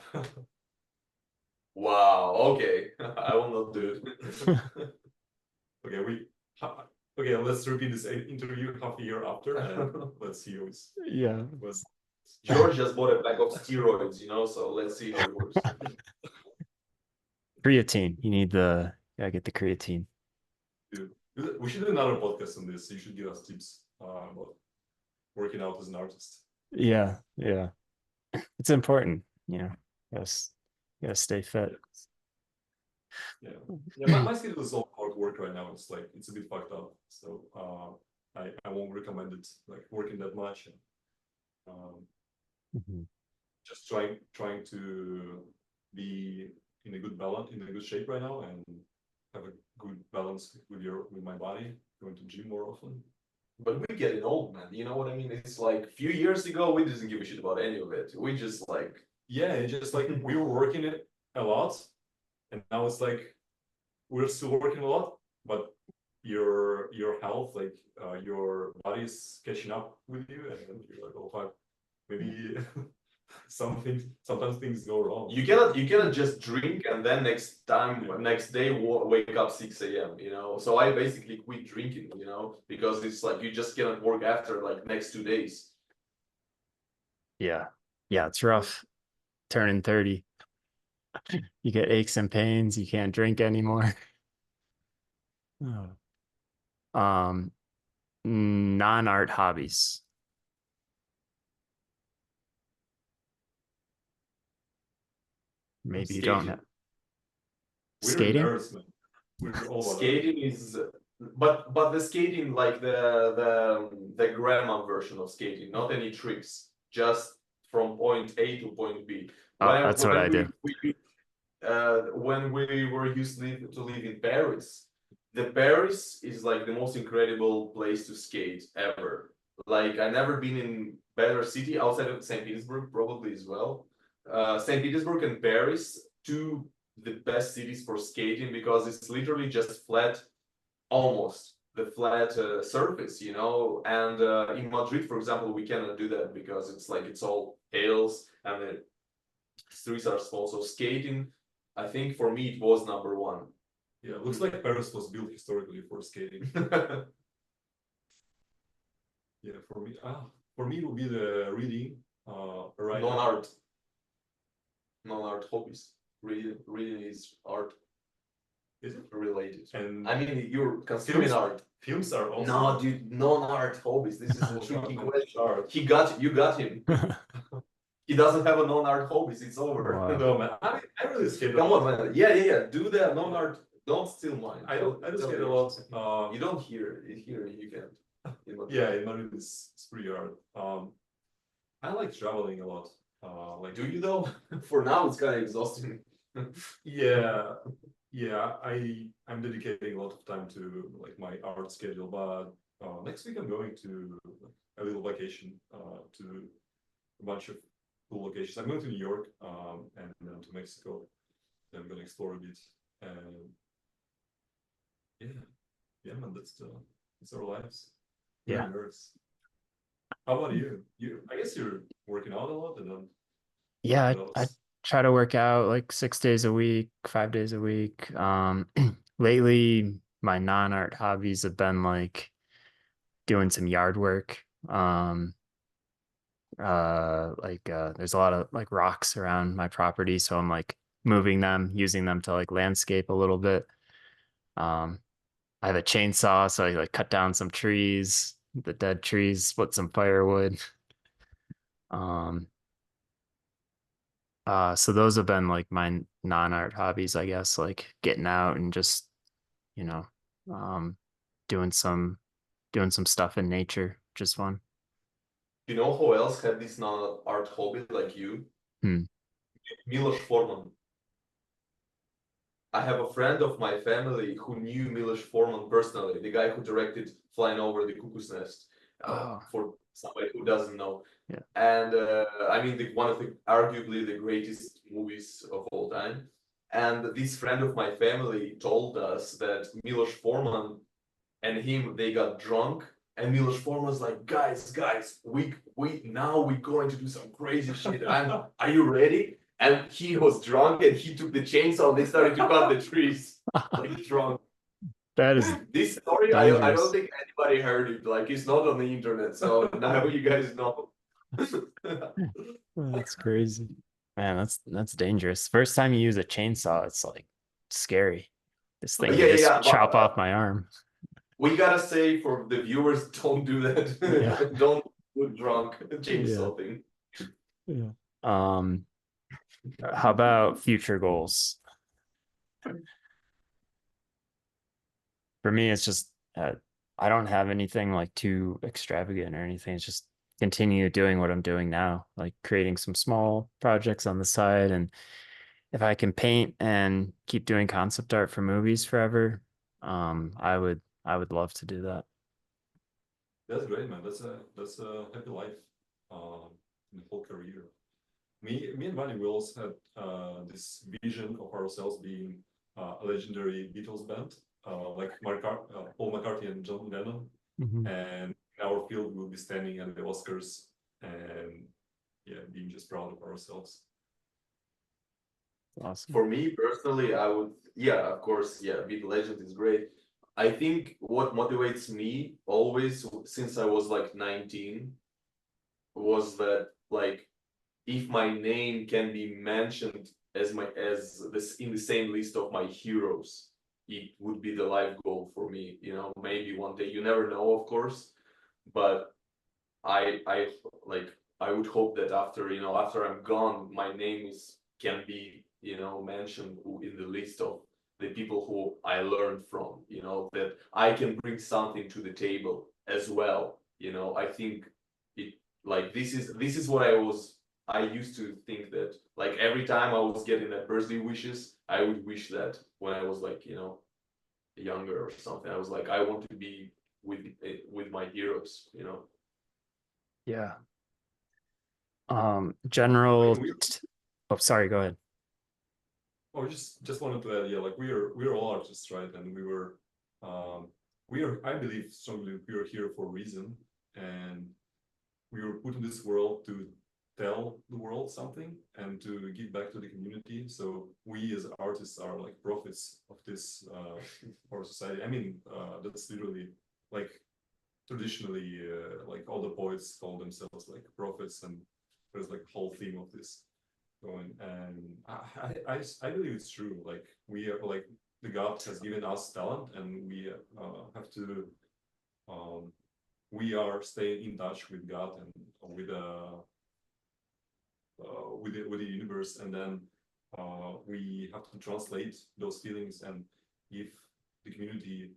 Speaker 3: Wow, okay. I will not do it.
Speaker 2: Okay, let's repeat this interview half a year after, and let's see how it's.
Speaker 1: Yeah.
Speaker 3: George just bought a bag of steroids, so let's see how it works.
Speaker 1: Creatine. You gotta get the creatine.
Speaker 2: Dude, we should do another podcast on this. You should give us tips about working out as an artist.
Speaker 1: Yeah. It's important, gotta stay fit.
Speaker 2: Yeah, my schedule is all hard work right now. It's like it's a bit fucked up. So I won't recommend it, like working that much. Just trying to be in a good balance, in a good shape right now, and have a good balance with my body. Going to gym more often.
Speaker 3: But we're getting old, man. You know what I mean? It's like a few years ago, we didn't give a shit about any of it. We just like
Speaker 2: it's just like we were working it a lot, and now it's like we're still working a lot, but your health, like your body is catching up with you, and you're like, oh fuck, maybe sometimes things go wrong.
Speaker 3: You cannot just drink and then next day wake up 6 a.m. So I basically quit drinking, because it's like you just cannot work after like next 2 days.
Speaker 1: Yeah, it's rough. Turning 30, you get aches and pains. You can't drink anymore. Non-art hobbies. maybe you don't
Speaker 3: Skating.
Speaker 1: know.
Speaker 2: We're
Speaker 1: Skating?
Speaker 2: nerds, man. We're all about that.
Speaker 3: Skating is, but the skating like the grandma version of skating, not any tricks, just from point A to point B.
Speaker 1: Oh, that's what I do.
Speaker 3: When we were used to live in Paris, the Paris is like the most incredible place to skate ever. Like I never been in better city outside of St. Petersburg, probably as well. St. Petersburg and Paris, two the best cities for skating because it's literally just flat, almost the flat surface, you know. And in Madrid, for example, we cannot do that because it's like it's all hills and the streets are small. So skating, I think for me it was number one.
Speaker 2: Yeah, looks like Paris was built historically for skating. Yeah, for me it would be the reading, right?
Speaker 3: Non-art, non-art hobbies. Reading is art
Speaker 2: Is it?
Speaker 3: related.
Speaker 2: And
Speaker 3: I mean, you're consuming art.
Speaker 2: films are also
Speaker 3: No, dude, non-art hobbies. This is a tricky question.
Speaker 2: art.
Speaker 3: You got him. He doesn't have a non-art hobbies. It's over.
Speaker 1: Wow.
Speaker 2: No, man, I really skate a
Speaker 3: Come
Speaker 2: lot.
Speaker 3: on, man. Yeah. Do that non-art. Don't steal mine.
Speaker 2: I don't skate a lot.
Speaker 3: You don't hear it. Here you can.
Speaker 2: Yeah, in Madrid it's pretty hard. I like traveling a lot. Like,
Speaker 3: Do you though? For now, it's kind of exhausting.
Speaker 2: yeah, I'm dedicating a lot of time to like my art schedule, but next week I'm going to a little vacation to a bunch of cool locations. I'm going to New York and then to Mexico. I'm gonna explore a bit. And yeah, man, that's our lives. We're
Speaker 1: Yeah.
Speaker 2: nerds. How about you? I guess you're working out a lot, and then
Speaker 1: Yeah,
Speaker 2: what
Speaker 1: I
Speaker 2: else?
Speaker 1: try to work out like 6 days a week, 5 days a week. Lately my non-art hobbies have been like doing some yard work. There's a lot of like rocks around my property, so I'm like moving them, using them to like landscape a little bit. Um, I have a chainsaw, so I like cut down some trees, the dead trees, split some firewood. Um, so those have been like my non-art hobbies, I guess, like getting out and just, you know, um, doing some stuff in nature, just fun.
Speaker 3: You know who else had this non-art hobby like you?
Speaker 1: Hmm.
Speaker 3: Milos Forman. I have a friend of my family who knew Milos Forman personally, the guy who directed Flying Over the Cuckoo's Nest,
Speaker 1: Oh,
Speaker 3: for somebody who doesn't know.
Speaker 1: yeah.
Speaker 3: And I mean, one of the arguably the greatest movies of all time. And this friend of my family told us that Milos Forman and him, they got drunk. And Milos Forman was like, guys, we now we're going to do some crazy shit. Are you ready? And he was drunk and he took the chainsaw and they started to cut the trees like drunk.
Speaker 1: That is
Speaker 3: This story, I
Speaker 1: dangerous.
Speaker 3: don't think anybody heard it. Like it's not on the internet, so now you guys know.
Speaker 1: That's crazy. Man, that's dangerous. First time you use a chainsaw, it's like scary. This thing could just
Speaker 3: Yeah.
Speaker 1: chop off my arm.
Speaker 3: We gotta say for the viewers, don't do that.
Speaker 1: Yeah.
Speaker 3: Don't do drunk chainsaw thing.
Speaker 1: Yeah. How about future goals? For me, it's just I don't have anything like too extravagant or anything. It's just continue doing what I'm doing now, like creating some small projects on the side. And if I can paint and keep doing concept art for movies forever, I would love to do that.
Speaker 2: That's great, man. That's a happy life, in the whole career. Me and Vanya, we also had this vision of ourselves being a legendary Beatles band, like Paul McCartney and John Lennon, and in our field we'll be standing at the Oscars and being just proud of ourselves.
Speaker 1: Awesome.
Speaker 3: For me personally, I would, of course, be the legend is great. I think what motivates me always since I was like 19 was that like if my name can be mentioned as this in the same list of my heroes, it would be the life goal for me. You know, maybe one day, you never know, of course, but I would hope that after I'm gone, my name can be mention in the list of the people who I learned from, that I can bring something to the table as well. I think it like this is what I used to think that like every time I was getting that birthday wishes, I would wish that when I was like, younger or something. I was like, I want to be with my heroes.
Speaker 1: Yeah.
Speaker 2: I
Speaker 1: General.
Speaker 2: mean,
Speaker 1: Oh, sorry. Go ahead.
Speaker 2: oh, just wanted to add, yeah, like we're all artists, right? And I believe strongly we are here for a reason, and we were put in this world to tell the world something and to give back to the community. So we as artists are like prophets of this our society. I mean, that's literally like traditionally like all the poets call themselves like prophets, and there's like whole theme of this going. And I believe it's true. Like we are like the God has given us talent, and we have to we are staying in touch with God and with the universe, and then we have to translate those feelings and give the community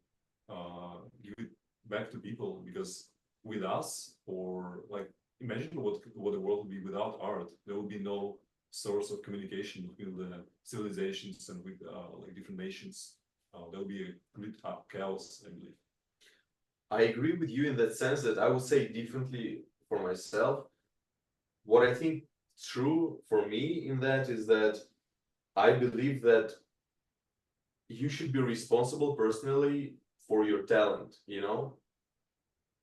Speaker 2: give it back to people, because with us, or like imagine what the world would be without art. There would be no source of communication between the civilizations and with like different nations. There would be a complete chaos, I believe.
Speaker 3: I agree with you in that sense that I would say differently for myself. What I think true for me in that is that I believe that you should be responsible personally for your talent,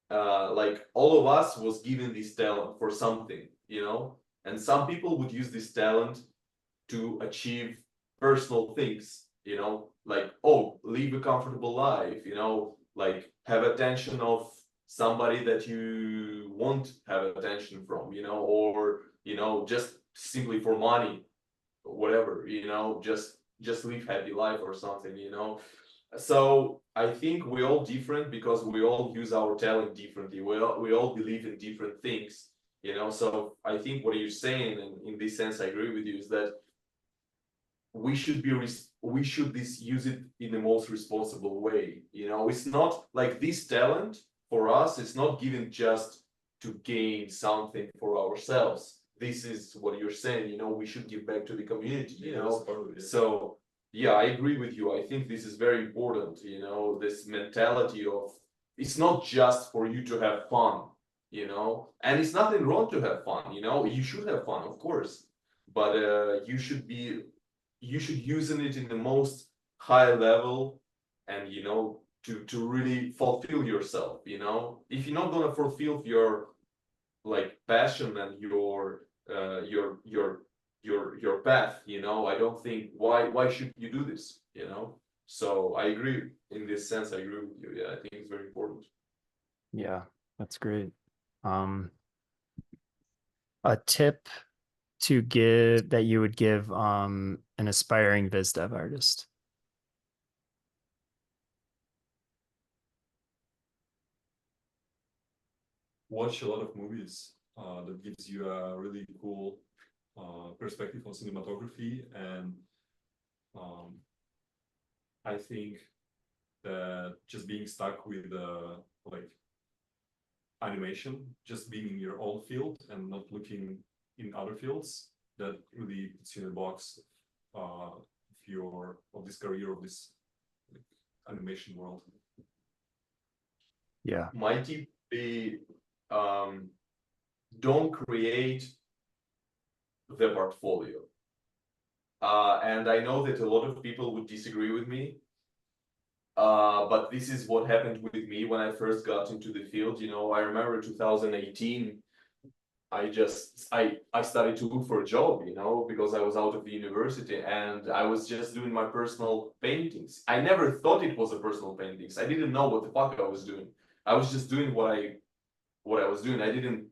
Speaker 3: like all of us was given this talent for something, and some people would use this talent to achieve personal things, like, oh, live a comfortable life, like have attention of somebody that you won't have attention from, or, just simply for money, whatever, just live happy life or something, So I think we're all different because we all use our talent differently. We all believe in different things, So I think what you're saying, and in this sense, I agree with you, is that we should use it in the most responsible way. It's not like this talent for us. It's not given just to gain something for ourselves. This is what you're saying. We should give back to the community.
Speaker 2: That's part of it.
Speaker 3: So yeah, I agree with you. I think this is very important. This mentality of it's not just for you to have fun. And it's nothing wrong to have fun. You should have fun, of course, but you should using it in the most high level, and to really fulfill yourself. If you're not gonna fulfill your like passion and your path, I don't think why should you do this. So I agree in this sense. I agree with you. Yeah, I think it's very important.
Speaker 1: Yeah, that's great. A tip to give that you would give an aspiring biz dev artist?
Speaker 2: Watch a lot of movies. That gives you a really cool perspective on cinematography, and I think that just being stuck with like animation, just being in your own field and not looking in other fields, that really puts you in a box of this career, of this like, animation world.
Speaker 1: Yeah.
Speaker 3: My tip be don't create the portfolio. And I know that a lot of people would disagree with me, but this is what happened with me when I first got into the field. I remember 2018, I started to look for a job, because I was out of the university, and I was just doing my personal paintings. I never thought it was a personal paintings. I didn't know what the fuck I was doing. I was just doing what I was doing. I didn't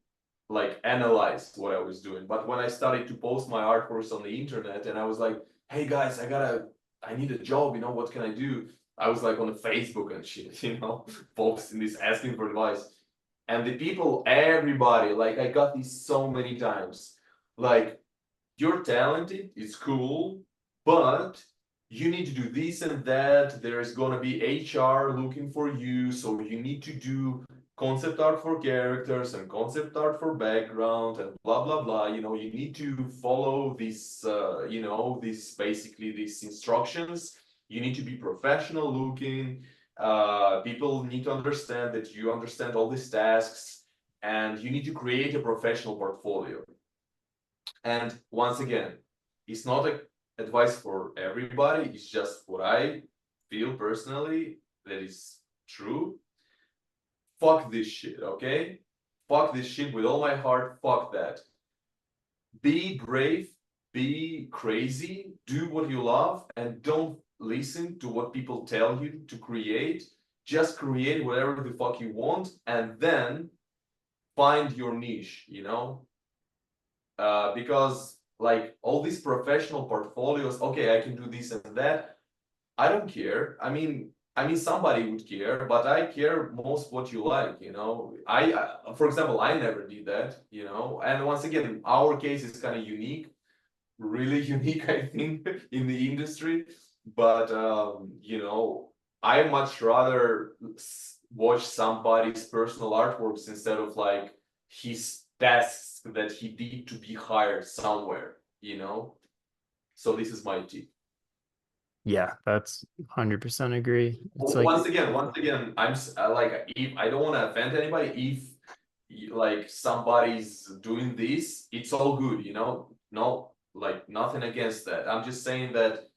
Speaker 3: like analyze what I was doing. But when I started to post my artworks on the internet, and I was like, hey guys, I need a job, what can I do? I was like on Facebook and shit, posting this, asking for advice. And the people, everybody, like I got this so many times, like, you're talented, it's cool, but you need to do this and that. There's gonna be HR looking for you, so you need to do concept art for characters and concept art for background and blah blah blah. You need to follow this basically these instructions. You need to be professional looking. People need to understand that you understand all these tasks, and you need to create a professional portfolio. And once again, it's not a advice for everybody, it's just what I feel personally that is true. Fuck this shit, okay? Fuck this shit with all my heart, fuck that. Be brave, be crazy, do what you love, and don't listen to what people tell you to create. Just create whatever the fuck you want, and then find your niche, because like all these professional portfolios, okay, I can do this and that. I don't care. I mean, somebody would care, but I care most what you like. For example, I never did that. And once again, our case is kind of unique, really unique, I think, in the industry. But I much rather watch somebody's personal artworks instead of like his tasks that he did to be hired somewhere. So this is my tip.
Speaker 1: Yeah, that's 100% agree. It's like,
Speaker 3: Once again, like, if I don't want to offend anybody, if like somebody's doing this, it's all good, no, like nothing against that. I'm just saying that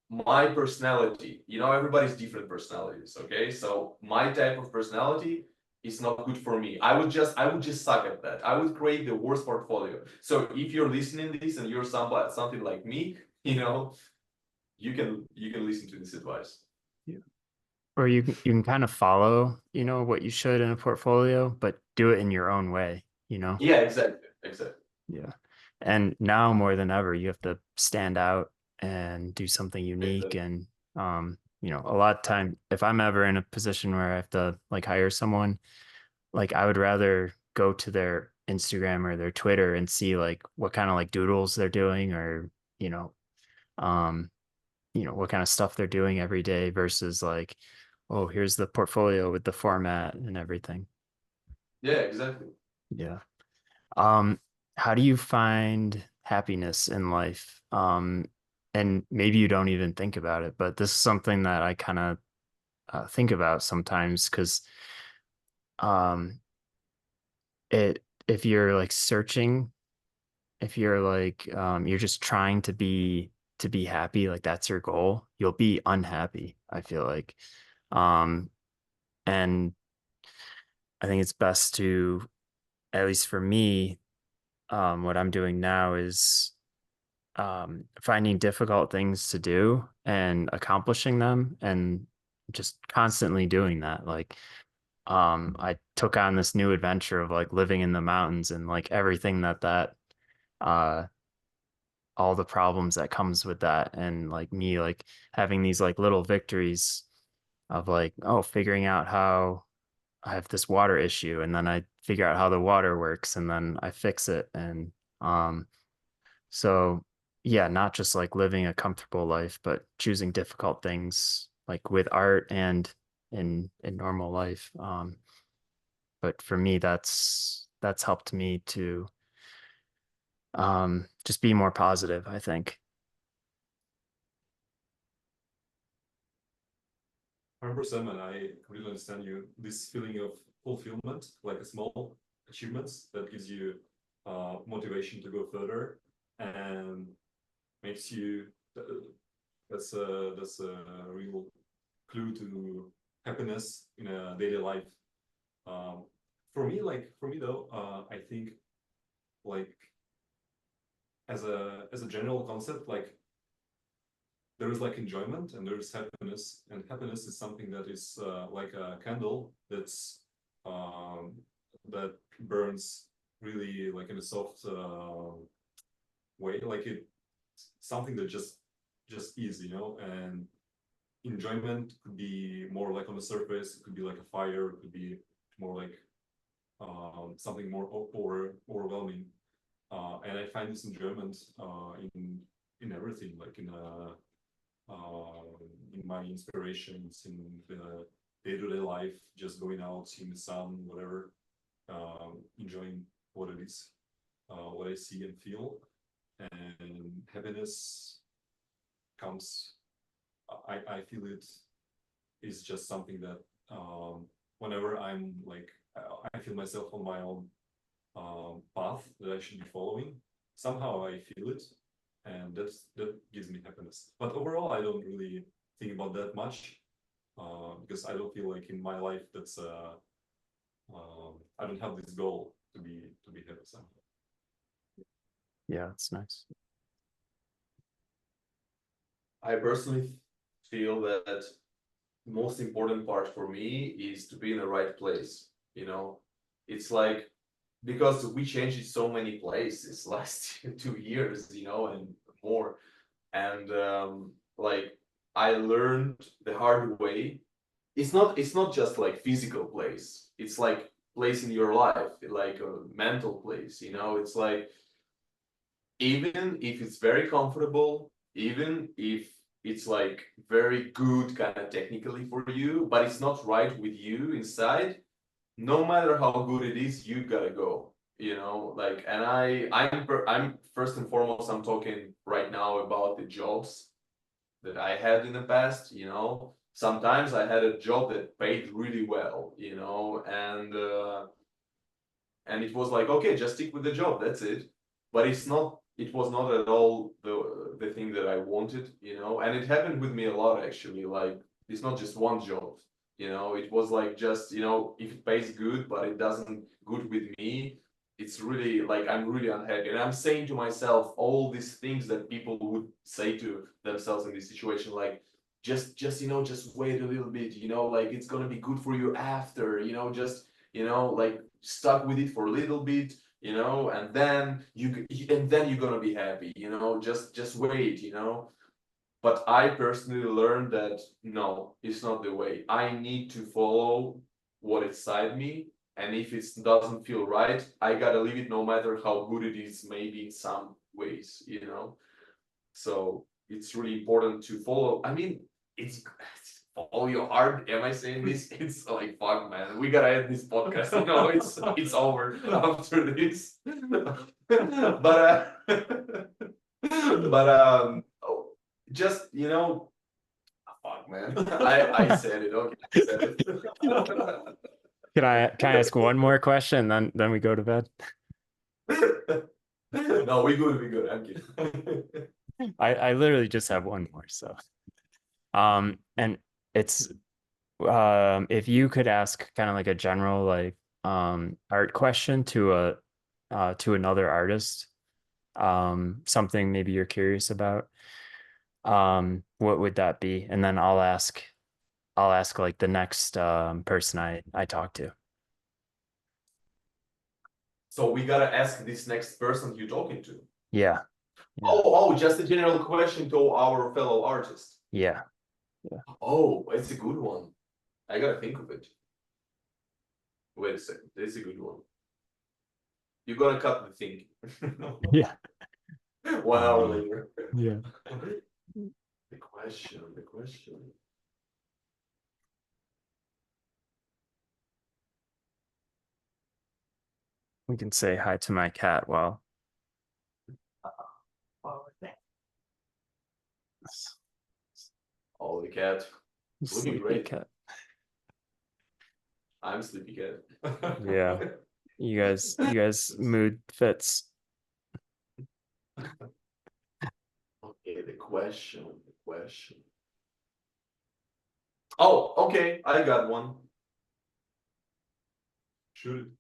Speaker 3: my personality, everybody's different personalities, okay? So my type of personality is not good for me. I would just suck at that. I would create the worst portfolio. So if you're listening to this and you're something like me, you can listen to this advice.
Speaker 1: yeah. Or you can kind of follow, what you should in a portfolio, but do it in your own way.
Speaker 3: Yeah, exactly.
Speaker 1: Yeah. And now more than ever, you have to stand out and do something unique.
Speaker 3: Exactly.
Speaker 1: And, a lot of time, if I'm ever in a position where I have to like hire someone, like I would rather go to their Instagram or their Twitter and see like what kind of like doodles they're doing, or, you know, um, what kind of stuff they're doing every day versus like, oh, here's the portfolio with the format and everything.
Speaker 3: Yeah, exactly.
Speaker 1: Yeah. Um, how do you find happiness in life? And maybe you don't even think about it, but this is something that I kind of think about sometimes because um, if you're like searching, if you're like you're just trying to be happy, like that's your goal, you'll be unhappy, I feel like. Um, and I think it's best to, at least for me, what I'm doing now is finding difficult things to do and accomplishing them and just constantly doing that. Like, I took on this new adventure of like living in the mountains and like everything uh, all the problems that comes with that. And like me, like having these like little victories of like, oh, figuring out how I have this water issue, and then I figure out how the water works and then I fix it. And, um, so yeah, not just like living a comfortable life, but choosing difficult things like with art and in normal life. But for me, that's helped me to just be more positive, I think.
Speaker 2: 100%, and I really understand you. This feeling of fulfillment, like a small achievements, that gives you motivation to go further and makes you. That's a real clue to happiness in a daily life. Um, for me though, I think like as a general concept, like there is like enjoyment and there is happiness, and happiness is something that is like a candle um, that burns really like in a soft way, like it something that just is, and enjoyment could be more like on the surface, it could be like a fire, it could be more like something more overwhelming. And I find this enjoyment in everything, like in my inspirations, in the day-to-day life, just going out, seeing the sun, whatever, enjoying what it is, what I see and feel, and happiness comes. I feel it is just something that whenever I'm like, I feel myself on my own path that I should be following. Somehow I feel it, and that gives me happiness. But overall, I don't really think about that much because I don't feel like in my life that's I don't have this goal to be happy somehow.
Speaker 1: Yeah, it's nice.
Speaker 3: I personally feel that the most important part for me is to be in the right place. You know, it's like, because we changed so many places last 2 years, you know, and more. And like, I learned the hard way. It's not just like physical place. It's like place in your life, like a mental place, you know. It's like, even if it's very comfortable, even if it's like very good kind of technically for you, but it's not right with you inside, no matter how good it is, you gotta go, you know. Like, and I'm first and foremost, I'm talking right now about the jobs that I had in the past, you know. Sometimes I had a job that paid really well, you know, and it was like, okay, just stick with the job, that's it. But it was not at all the thing that I wanted, you know. And it happened with me a lot, actually. Like, it's not just one job, you know. It was like, just, you know, if it pays good but it doesn't good with me, it's really like, I'm really unhappy. And I'm saying to myself all these things that people would say to themselves in this situation, like, just you know, just wait a little bit, you know, like, it's gonna be good for you after, you know, just, you know, like, stuck with it for a little bit, you know, and then you're gonna be happy, you know, just wait, you know. But I personally learned that no, it's not the way. I need to follow what inside me, and if it doesn't feel right, I gotta leave it, no matter how good it is, maybe in some ways, you know. So it's really important to follow. I mean, it's follow your heart. Am I saying this? It's like, fuck, man. We gotta end this podcast. You know, it's over after this. But but oh, just, you know, fuck, man. I said it. Okay, I said it.
Speaker 1: Can I ask one more question, then we go to bed?
Speaker 3: No, we good. We good. I'm kidding.
Speaker 1: I literally just have one more. So, and it's if you could ask kind of like a general like art question to another artist, something maybe you're curious about, what would that be? And then I'll ask like the next person I talk to.
Speaker 3: So we gotta ask this next person you're talking to.
Speaker 1: Yeah. Yeah.
Speaker 3: Oh, just a general question to our fellow artists.
Speaker 1: Yeah.
Speaker 3: Oh, it's a good one. I gotta think of it. Wait a second, this is a good one. You're gonna cut the thing.
Speaker 1: Yeah.
Speaker 3: 1 hour later.
Speaker 1: Yeah.
Speaker 3: The question.
Speaker 1: We can say hi to my cat while.
Speaker 3: Oh, the cat. Looking great.
Speaker 1: Cat.
Speaker 3: I'm sleepy cat.
Speaker 1: Yeah. You guys mood fits.
Speaker 3: Okay, the question. Oh, okay, I got one.
Speaker 2: Should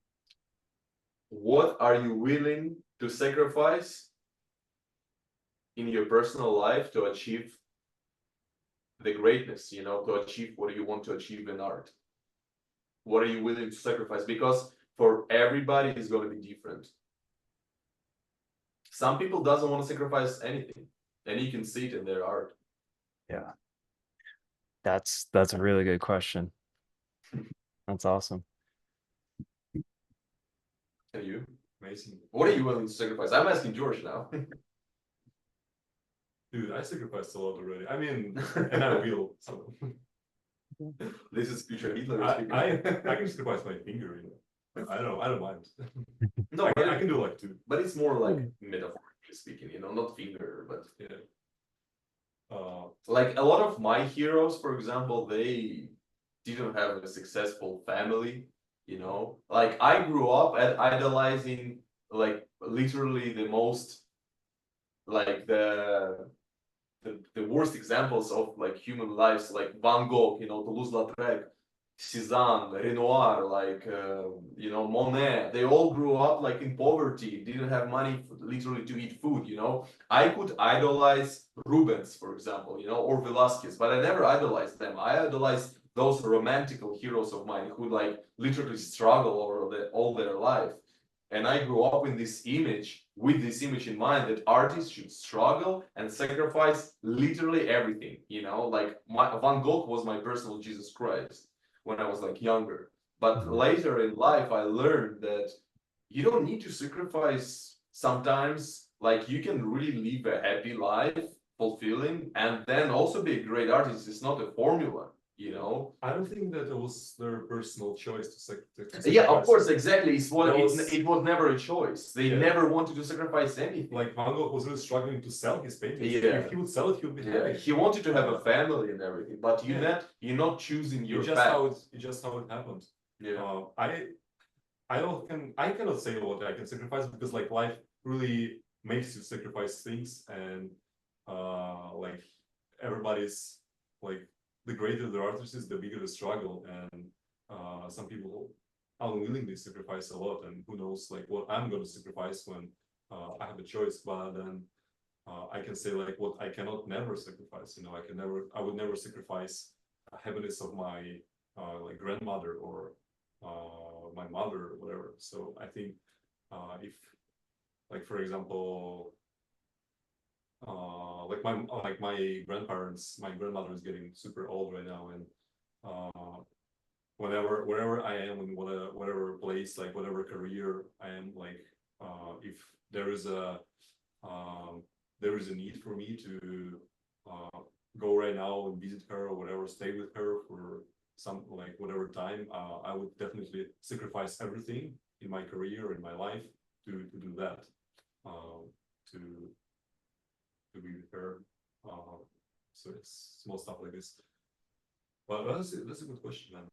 Speaker 3: What are you willing to sacrifice in your personal life to achieve the greatness, you know, to achieve what you want to achieve in art? What are you willing to sacrifice? Because for everybody, it's going to be different. Some people doesn't want to sacrifice anything, and you can see it in their art.
Speaker 1: Yeah. That's a really good question. That's awesome.
Speaker 3: And you?
Speaker 2: amazing.
Speaker 3: What are you willing to sacrifice? I'm asking George now.
Speaker 2: Dude, I sacrificed a lot already. I mean, and I will. So
Speaker 3: This is future Hitler
Speaker 2: I
Speaker 3: speaking.
Speaker 2: I can sacrifice my finger. You know, I don't mind.
Speaker 3: No,
Speaker 2: I can do like two.
Speaker 3: but it's more like metaphorically speaking, you know, not finger, but
Speaker 2: Yeah.
Speaker 3: like a lot of my heroes, for example, they didn't have a successful family, you know. Like I grew up at idolizing like literally the most like the worst examples of like human lives, like Van Gogh, you know, Toulouse-Lautrec, Cézanne, Renoir, like you know, Monet. They all grew up like in poverty, didn't have money literally to eat food. You know, I could idolize Rubens, for example, you know, or Velasquez, but I never idolized them. I idolized those romantical heroes of mine who like literally struggle all their life. And I grew up in this image, with this image in mind, that artists should struggle and sacrifice literally everything. You know, like Van Gogh was my personal Jesus Christ when I was like younger. But later in life, I learned that you don't need to sacrifice sometimes. Like you can really live a happy life, fulfilling, and then also be a great artist. It's not a formula, you know.
Speaker 2: I don't think that it was their personal choice to sacrifice.
Speaker 3: Yeah, of course, exactly.
Speaker 2: Was,
Speaker 3: it was never a choice. They never wanted to sacrifice anything.
Speaker 2: Like Van Gogh was really struggling to sell his paintings.
Speaker 3: Yeah.
Speaker 2: If he would sell it, he would be happy.
Speaker 3: He wanted to have a family and everything, but you're not choosing your path.
Speaker 2: It's just how it happened.
Speaker 3: Yeah.
Speaker 2: I cannot say what I can sacrifice because like life really makes you sacrifice things, and like everybody's like the greater the artist is, the bigger the struggle, and some people unwillingly sacrifice a lot, and who knows like what I'm going to sacrifice when I have a choice. But then I can say like what I cannot never sacrifice. You know, I would never sacrifice happiness of my like grandmother or my mother or whatever. So I think if like for example like my grandparents, my grandmother is getting super old right now, and wherever I am in whatever place, like whatever career I am, like if there is a need for me to go right now and visit her or whatever, stay with her for some like whatever time, I would definitely sacrifice everything in my career, in my life, to do that, to be with her. So it's small stuff like this. But that's a good question, man.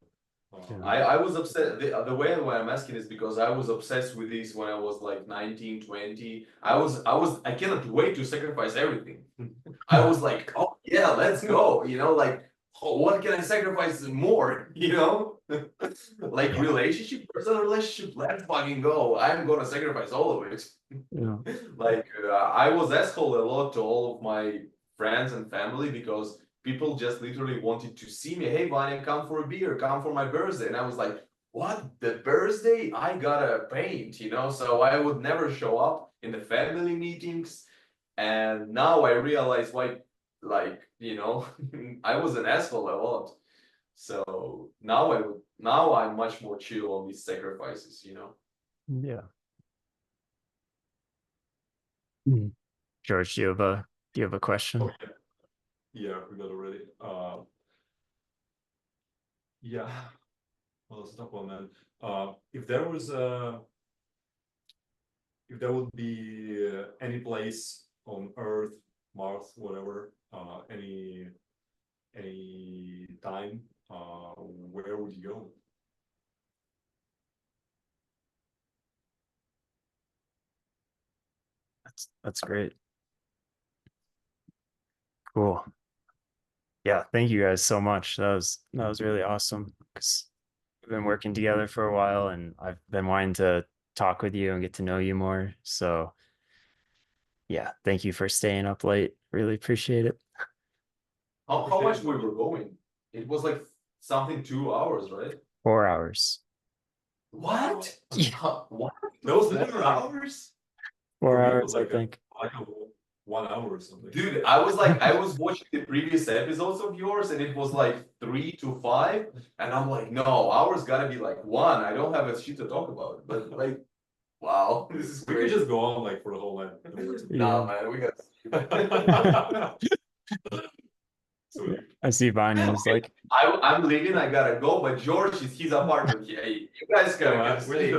Speaker 3: I was upset. The way why I'm asking is because I was obsessed with this when I was like 19, 20. I cannot wait to sacrifice everything. I was like, oh yeah, let's go. You know, like, oh, what can I sacrifice more? You know, like relationship, personal relationship, let's fucking go. I'm gonna sacrifice all of it.
Speaker 1: Yeah.
Speaker 3: Like I was asshole a lot to all of my friends and family because people just literally wanted to see me. Hey, Vanya, come for a beer, come for my birthday. And I was like, what? The birthday? I gotta paint, you know? So I would never show up in the family meetings. And now I realize why, like, you know, I was an asshole a lot. So now I'm much more chill on these sacrifices, you know?
Speaker 1: Yeah. George, do you have a question?
Speaker 2: Oh, yeah, I forgot already. Yeah, well, it's a tough one, man. If there would be any place on Earth, Mars, whatever, any time, where would you go?
Speaker 1: That's great. Cool. Yeah, thank you guys so much. That was really awesome because we've been working together for a while, and I've been wanting to talk with you and get to know you more. So yeah, thank you for staying up late. Really appreciate it.
Speaker 3: How much we were going? It was like something 2 hours, right?
Speaker 1: 4 hours.
Speaker 3: What?
Speaker 1: Yeah.
Speaker 3: What?
Speaker 2: Those
Speaker 3: 4 hours?
Speaker 1: 4 hours, I think.
Speaker 2: Like 1 hour or something.
Speaker 3: Dude, I was watching the previous episodes of yours and it was like 3 to 5. And I'm like, no, ours gotta be like 1. I don't have a shit to talk about. But like, wow, this is
Speaker 2: We
Speaker 3: great.
Speaker 2: could just go on like for the whole night.
Speaker 3: Nah, man, we got
Speaker 2: Sweet.
Speaker 1: I see Vanya is
Speaker 3: Okay,
Speaker 1: like,
Speaker 3: I'm leaving. I gotta go. But George is his apartment. Hey, you guys
Speaker 2: Yeah,
Speaker 3: can
Speaker 2: we need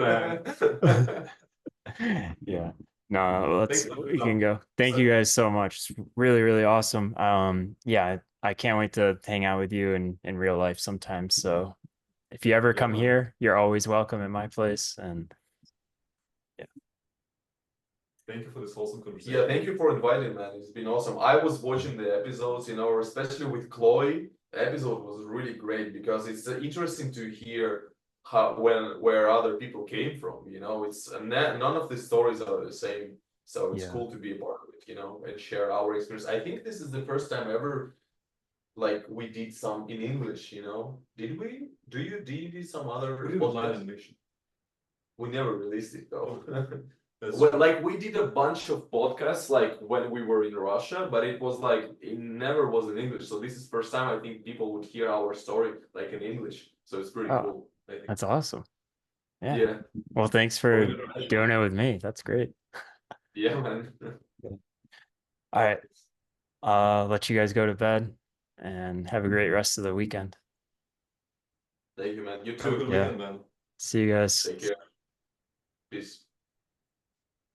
Speaker 3: stay.
Speaker 1: yeah. No,
Speaker 2: Thanks
Speaker 1: let's
Speaker 2: for
Speaker 1: we
Speaker 2: the
Speaker 1: can go. Thank you guys so much. It's really, really awesome. Yeah, I can't wait to hang out with you in real life sometime. So if you ever
Speaker 2: Yeah,
Speaker 1: come
Speaker 2: man.
Speaker 1: here, you're always welcome at my place. And yeah,
Speaker 2: Thank you for this wholesome
Speaker 3: Yeah,
Speaker 2: conversation.
Speaker 3: thank you for inviting, man. It's been awesome. I was watching the episodes, you know, especially with Chloe. The episode was really great because it's interesting to hear how where other people came from. You know, it's none of the stories are the same, so it's
Speaker 1: yeah.
Speaker 3: cool to be a part of it. You know, and share our experience. I think this is the first time ever, like we did some in English. You know, did we? Did you do some other
Speaker 2: We did online
Speaker 3: podcast?
Speaker 2: animation.
Speaker 3: We never released it though.
Speaker 2: That's
Speaker 3: Well,
Speaker 2: true.
Speaker 3: like we did a bunch of podcasts like when we were in Russia, but it was like it never was in English. So this is first time I think people would hear our story like in English. So it's pretty
Speaker 1: Oh,
Speaker 3: cool, I think.
Speaker 1: that's awesome. Yeah.
Speaker 3: Yeah.
Speaker 1: Well, thanks
Speaker 2: Going
Speaker 1: for
Speaker 2: international.
Speaker 1: doing it with me. That's great.
Speaker 3: Yeah, man.
Speaker 1: All right. Let you guys go to bed and have a great rest of the weekend.
Speaker 3: Thank you, man. You
Speaker 2: Have a
Speaker 3: too.
Speaker 2: good
Speaker 1: Yeah.
Speaker 2: weekend, man.
Speaker 1: See you guys.
Speaker 3: Take care. Peace.